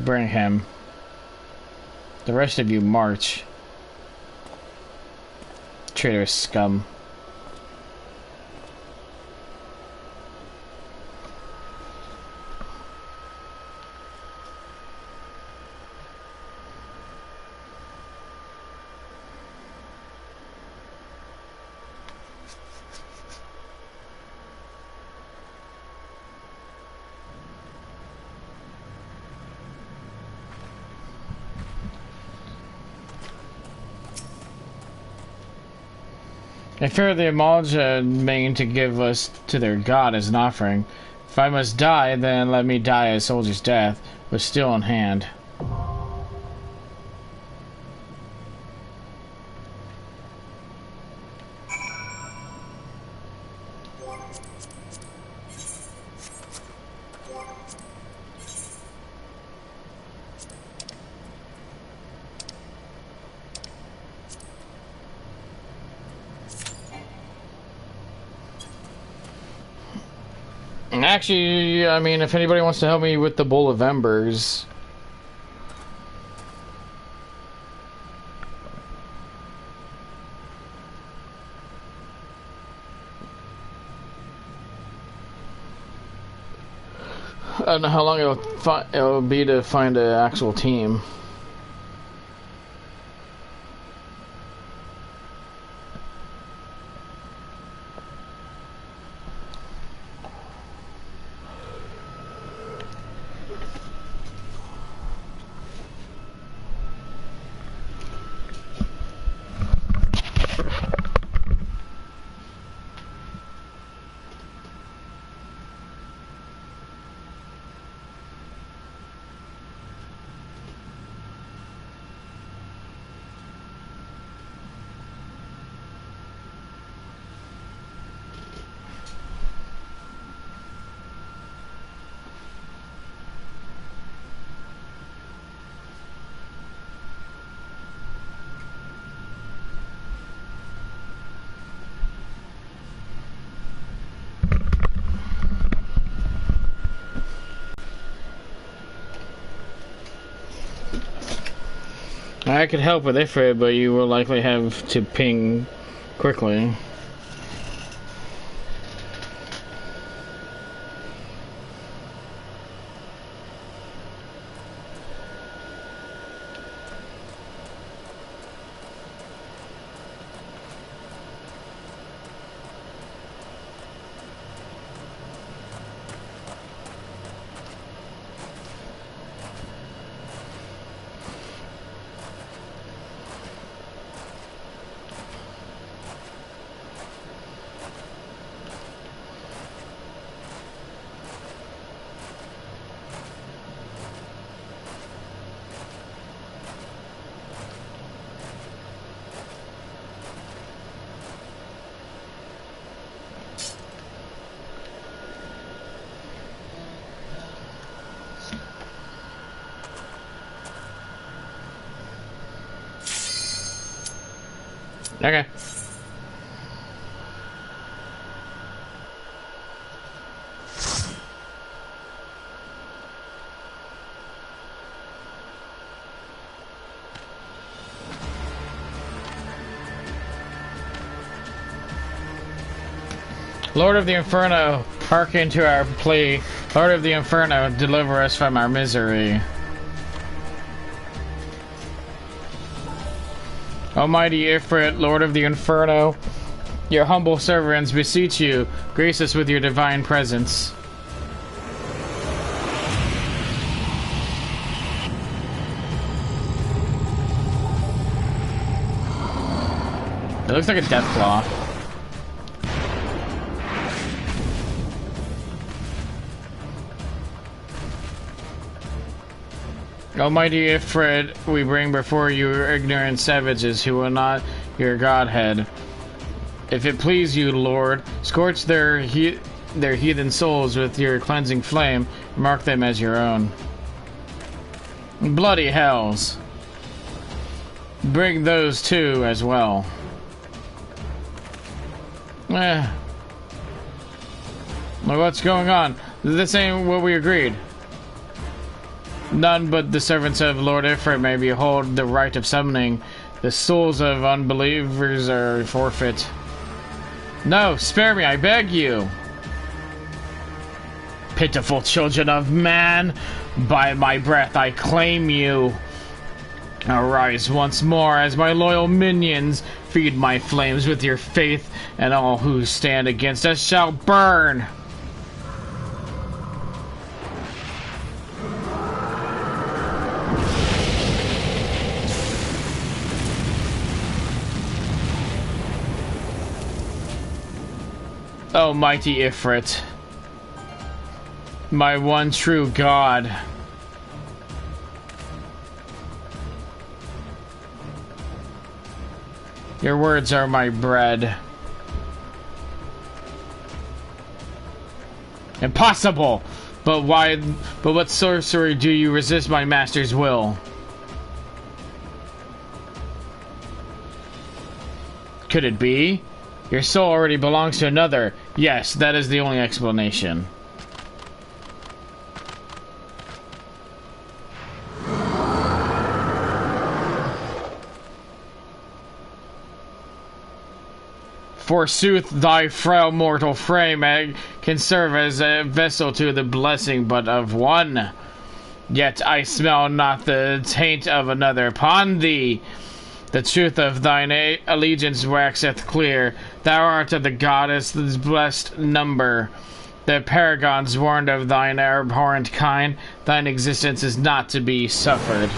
Bring him. The rest of you march. Traitorous scum. I fear the Amalja mean to give us to their god as an offering. If I must die, then let me die a soldier's death, with steel in hand. Actually, I mean, if anybody wants to help me with the Bowl of Embers... I don't know how long it'll be to find an actual team. I could help with Ifrit, but you will likely have to ping quickly. Okay. Lord of the Inferno, hearken to our plea. Lord of the Inferno, deliver us from our misery. Almighty Ifrit, Lord of the Inferno, your humble servants beseech you, grace us with your divine presence. It looks like a death claw. Almighty Ifrit, we bring before you ignorant savages who will not your godhead. If it please you, Lord, scorch their heathen souls with your cleansing flame, and mark them as your own. Bloody hells. Bring those too as well. Well, what's going on? This ain't what we agreed. None but the servants of Lord Ifrit may behold the right of summoning. The souls of unbelievers are forfeit. No, spare me, I beg you. Pitiful children of man, by my breath I claim you. Arise once more as my loyal minions. Feed my flames with your faith, and all who stand against us shall burn. Oh, mighty Ifrit, my one true God. Your words are my bread. Impossible! But why? But what sorcery do you resist my master's will? Could it be? Your soul already belongs to another. Yes, that is the only explanation. Forsooth, thy frail mortal frame can serve as a vessel to the blessing but of one. Yet I smell not the taint of another upon thee. The truth of thine allegiance waxeth clear. Thou art of the goddess' blessed number. The paragons warned of thine abhorrent kind. Thine existence is not to be suffered.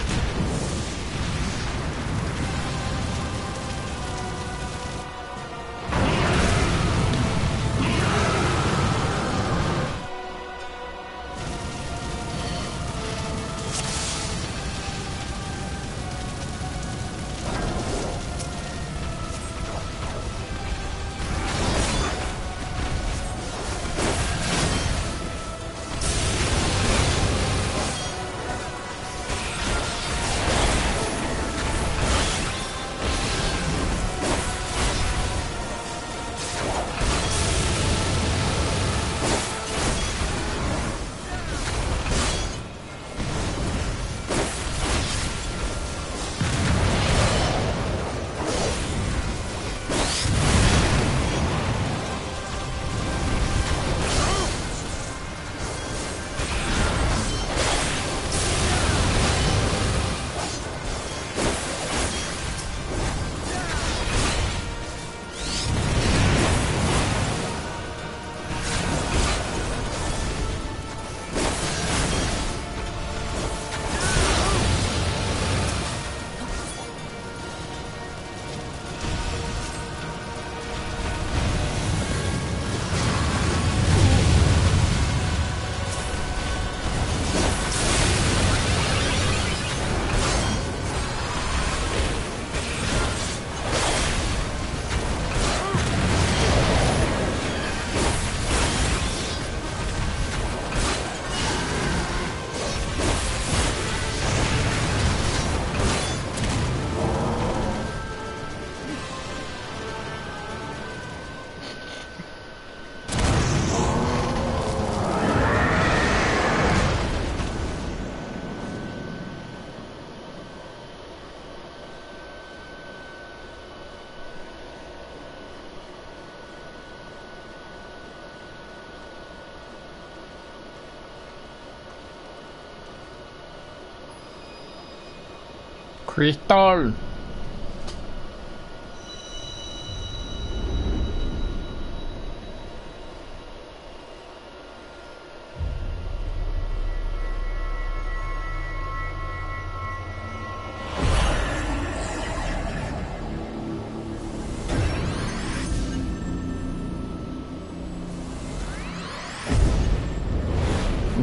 Crystal.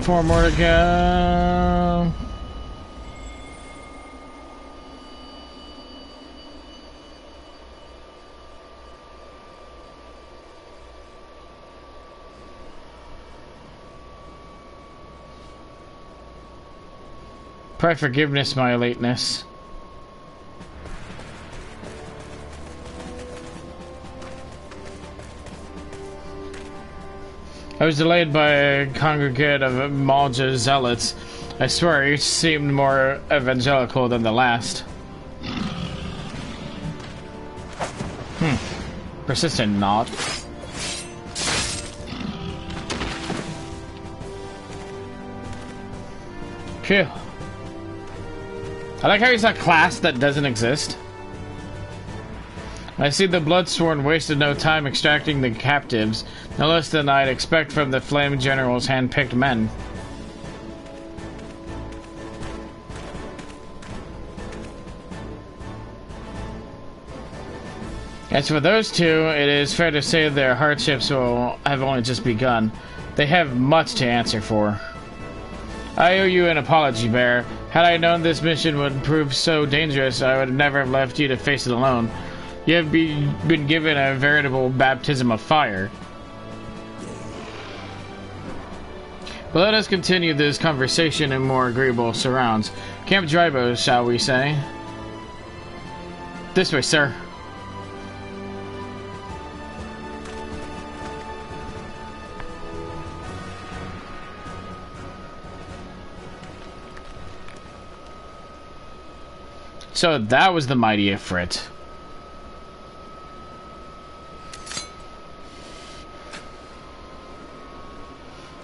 Four more to go. Pray forgiveness, my lateness. I was delayed by a congregate of Malja zealots. I swear each seemed more evangelical than the last. Persistent knot. Phew. I like how he's a class that doesn't exist. I see the Bloodsworn wasted no time extracting the captives, no less than I'd expect from the Flame General's hand-picked men. As for those two, it is fair to say their hardships will have only just begun. They have much to answer for. I owe you an apology, Bear. Had I known this mission would prove so dangerous, I would never have left you to face it alone. You have been given a veritable baptism of fire. But let us continue this conversation in more agreeable surrounds. Camp Drybo, shall we say? This way, sir. So that was the mighty Ifrit.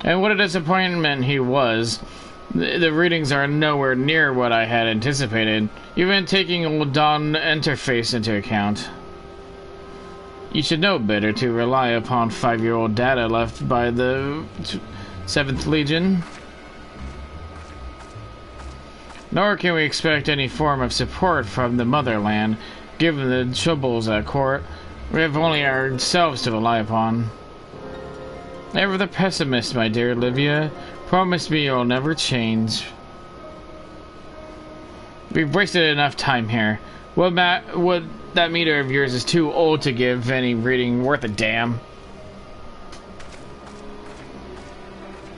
And what a disappointment he was. The readings are nowhere near what I had anticipated, even taking old Dawn interface into account. You should know better to rely upon 5-year-old data left by the 7th Legion. Nor can we expect any form of support from the motherland, given the troubles at court. We have only ourselves to rely upon. Never the pessimist, my dear Olivia. Promise me you'll never change. We've wasted enough time here. That meter of yours is too old to give any reading worth a damn.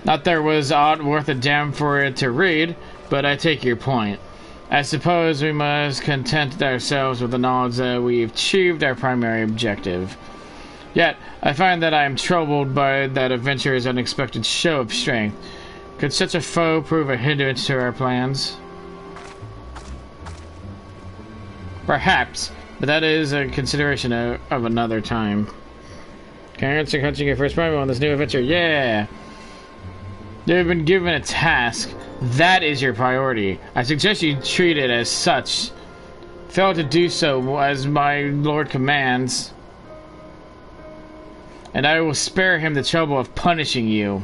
Not there was aught worth a damn for it to read, but I take your point. I suppose we must content ourselves with the knowledge that we've achieved our primary objective. Yet, I find that I am troubled by that adventurer's unexpected show of strength. Could such a foe prove a hindrance to our plans? Perhaps, but that is a consideration of another time. Congrats on catching your first primal on this new adventure. Yeah! You've been given a task. That is your priority. I suggest you treat it as such. Fail to do so as my lord commands, and I will spare him the trouble of punishing you.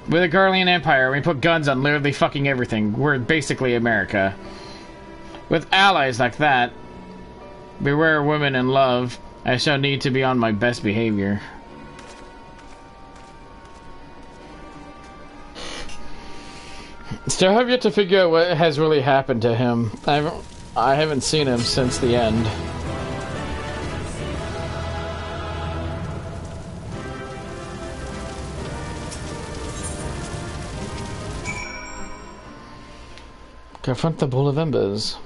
With the Garlean Empire, we put guns on literally fucking everything. We're basically America. With allies like that, beware women in love. I shall need to be on my best behavior. Still have yet to figure out what has really happened to him. I haven't seen him since the end. Confront the Bull of Embers.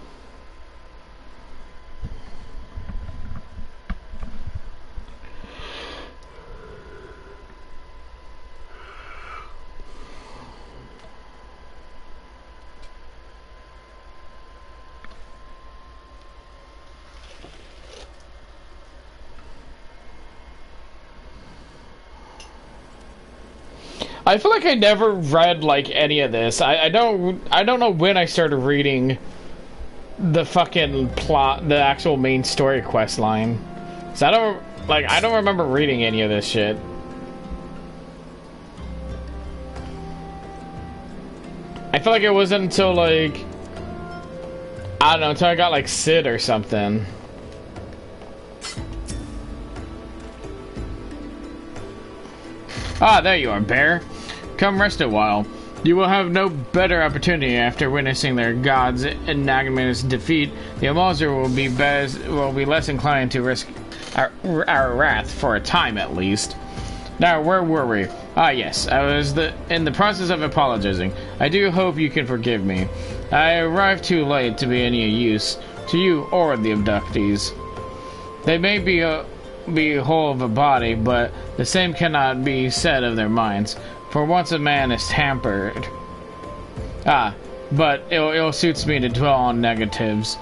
I feel like I never read like any of this. I don't know when I started reading the fucking plot, the actual main story quest line. So I don't remember reading any of this shit. I feel like it wasn't until like I don't know, until I got like Sid or something. Ah, there you are, Bear. Come rest a while. You will have no better opportunity after witnessing their gods' ignominious defeat. The Amalzer will be less inclined to risk our wrath for a time, at least. Now, where were we? Ah, yes, I was in the process of apologizing. I do hope you can forgive me. I arrived too late to be any use to you or the abductees. They may be whole of a body, but the same cannot be said of their minds. For once a man is hampered. But it ill suits me to dwell on negatives.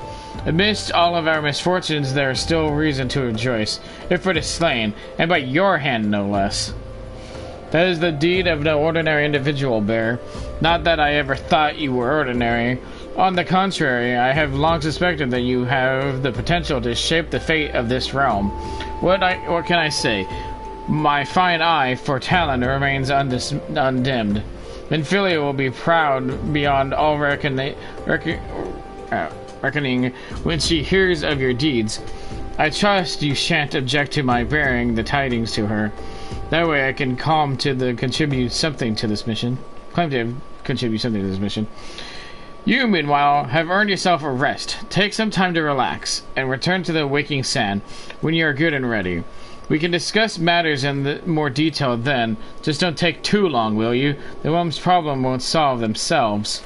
Amidst all of our misfortunes, there is still reason to rejoice. Ifrit is slain, and by your hand no less. That is the deed of no ordinary individual, Bear. Not that I ever thought you were ordinary. On the contrary, I have long suspected that you have the potential to shape the fate of this realm. What can I say? My fine eye for talent remains undimmed. Minfilia will be proud beyond all reckoning when she hears of your deeds. I trust you shan't object to my bearing the tidings to her. That way I can claim to contribute something to this mission. You, meanwhile, have earned yourself a rest. Take some time to relax, and return to the waking sand when you are good and ready. We can discuss matters in more detail then. Just don't take too long, will you? The realm's problem won't solve themselves.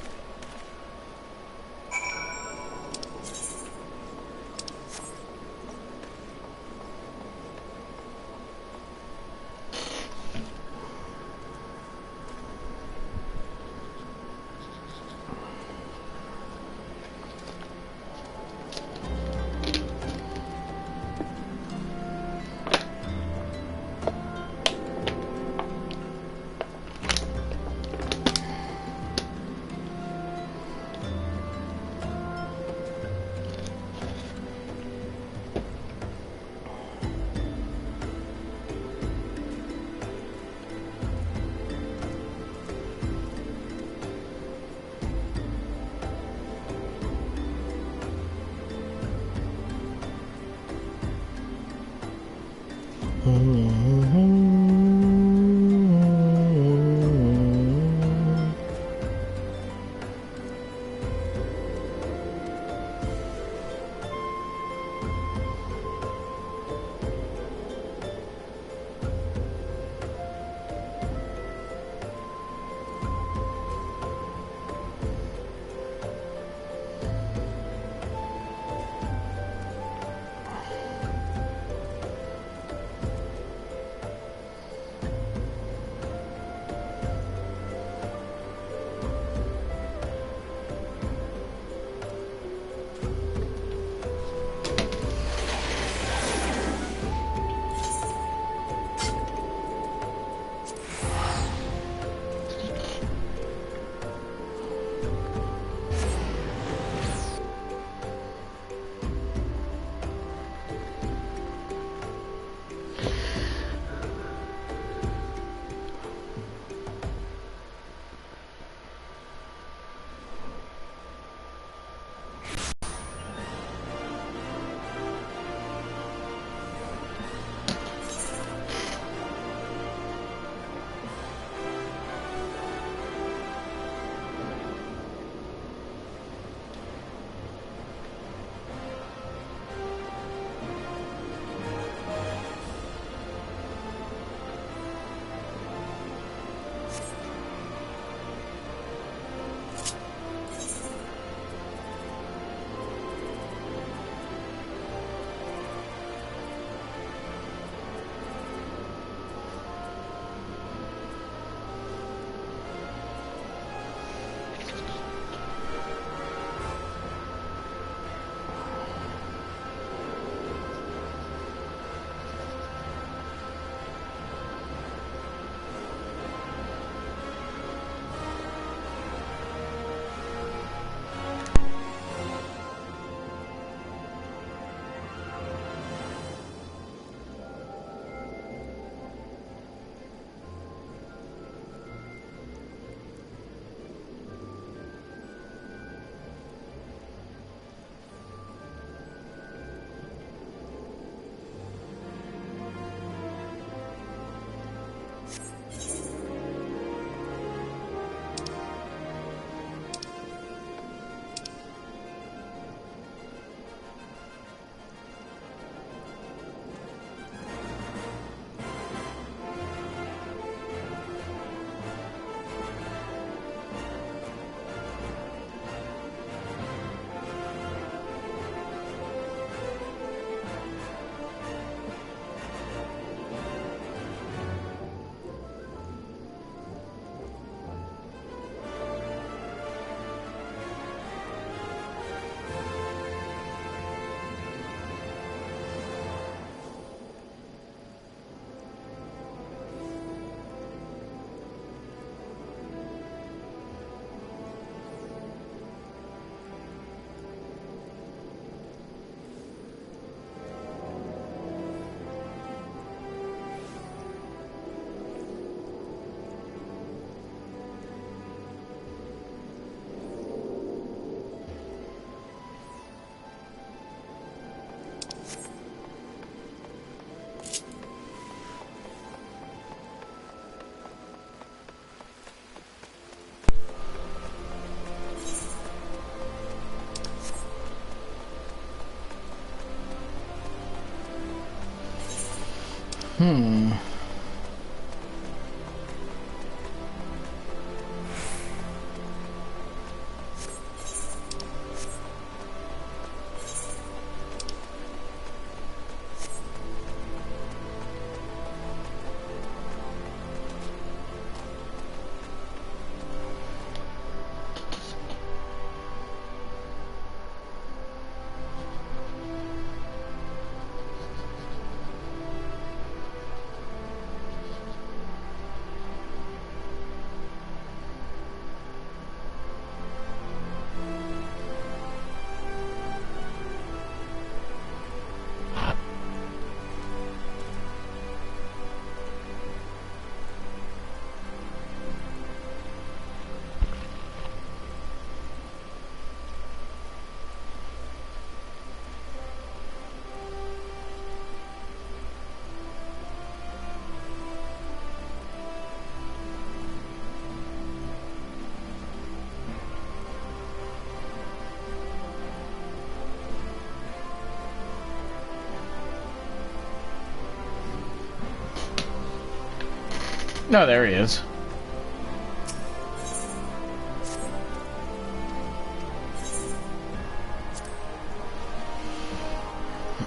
No, there he is.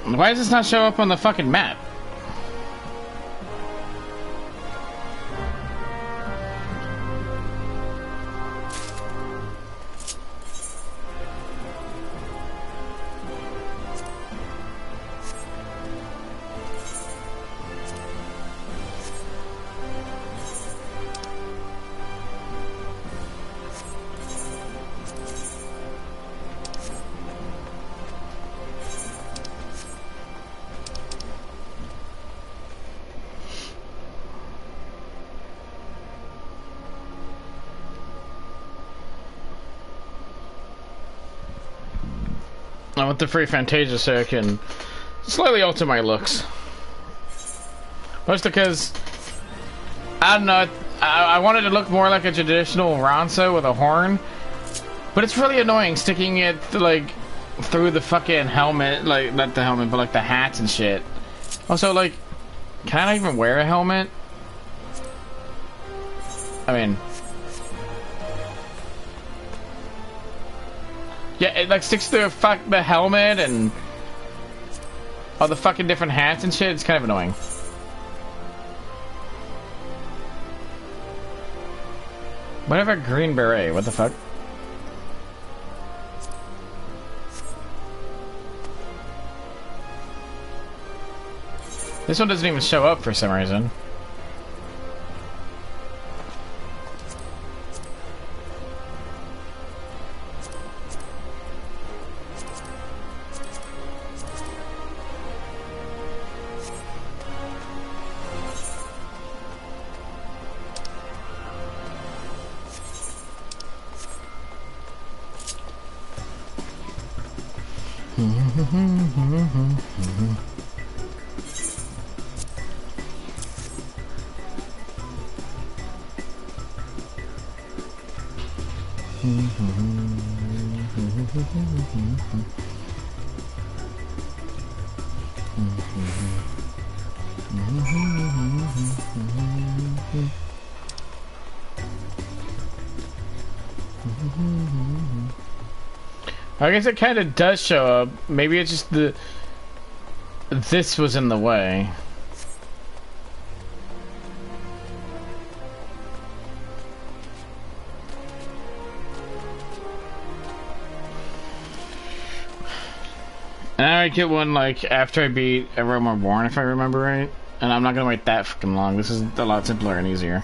Why does this not show up on the fucking map? I want the free Fantasia so I can slightly alter my looks. Mostly because, I don't know, I wanted to look more like a traditional Ronso with a horn, but it's really annoying sticking it, like, through the fucking helmet, like, not the helmet, but like the hats and shit. Also, like, can I even wear a helmet? I mean... yeah, it like sticks to the helmet and all the fucking different hats and shit. It's kind of annoying. Whatever, green beret. What the fuck? This one doesn't even show up for some reason. I guess it kind of does show up. Maybe it's just this was in the way. And I might get one like after I beat Everyone More Born, if I remember right. And I'm not gonna wait that fucking long. This is a lot simpler and easier.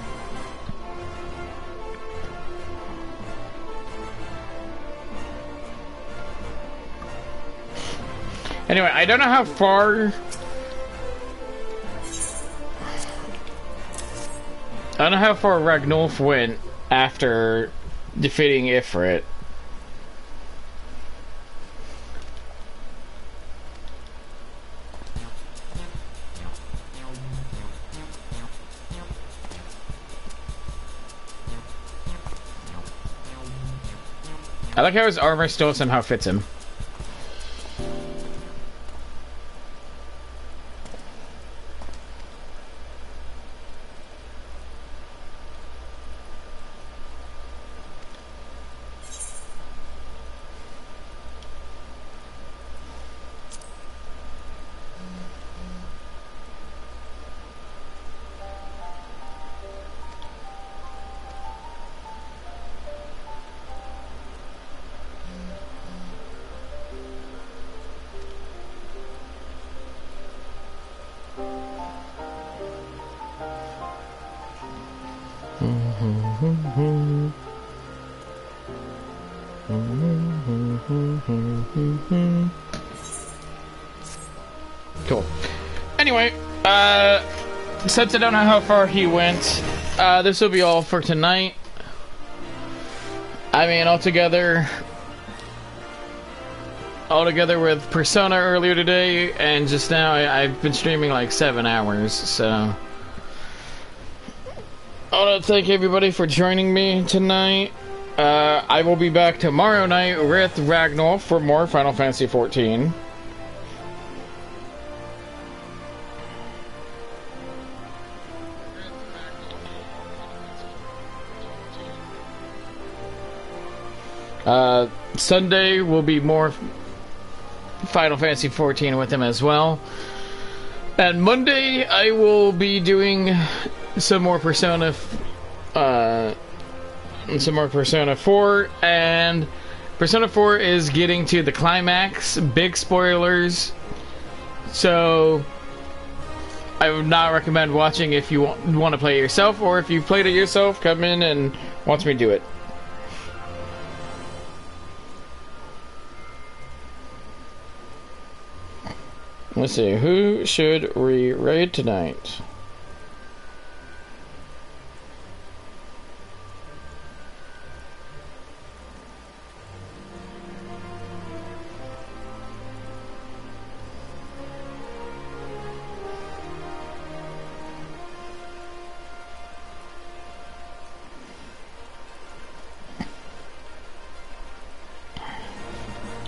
Anyway, I don't know how far... I don't know how far Ragnulf went after defeating Ifrit. I like how his armor still somehow fits him. Cool. Anyway, since I don't know how far he went, this will be all for tonight. I mean, altogether with Persona earlier today, and just now, I've been streaming like 7 hours, so I want to thank everybody for joining me tonight. I will be back tomorrow night with Ragnar for more Final Fantasy XIV. Sunday will be more Final Fantasy XIV with him as well. And Monday I will be doing some more Persona 4, and Persona 4 is getting to the climax. Big spoilers. So I would not recommend watching if you want to play it yourself, or if you've played it yourself, come in and watch me do it. Let's see, who should we raid tonight?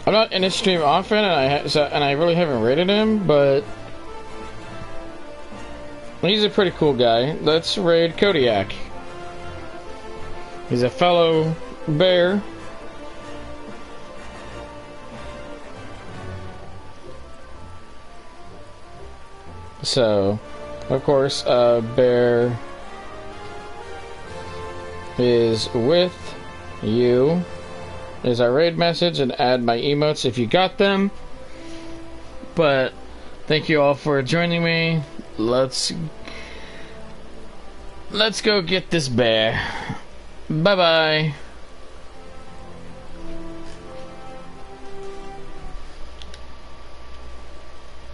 I'm not in his stream often, and I really haven't rated him, but he's a pretty cool guy. Let's raid Kodiak. He's a fellow bear. So, of course, bear is with you. Is our raid message, and add my emotes if you got them. But thank you all for joining me. Let's go get this bear. Bye bye.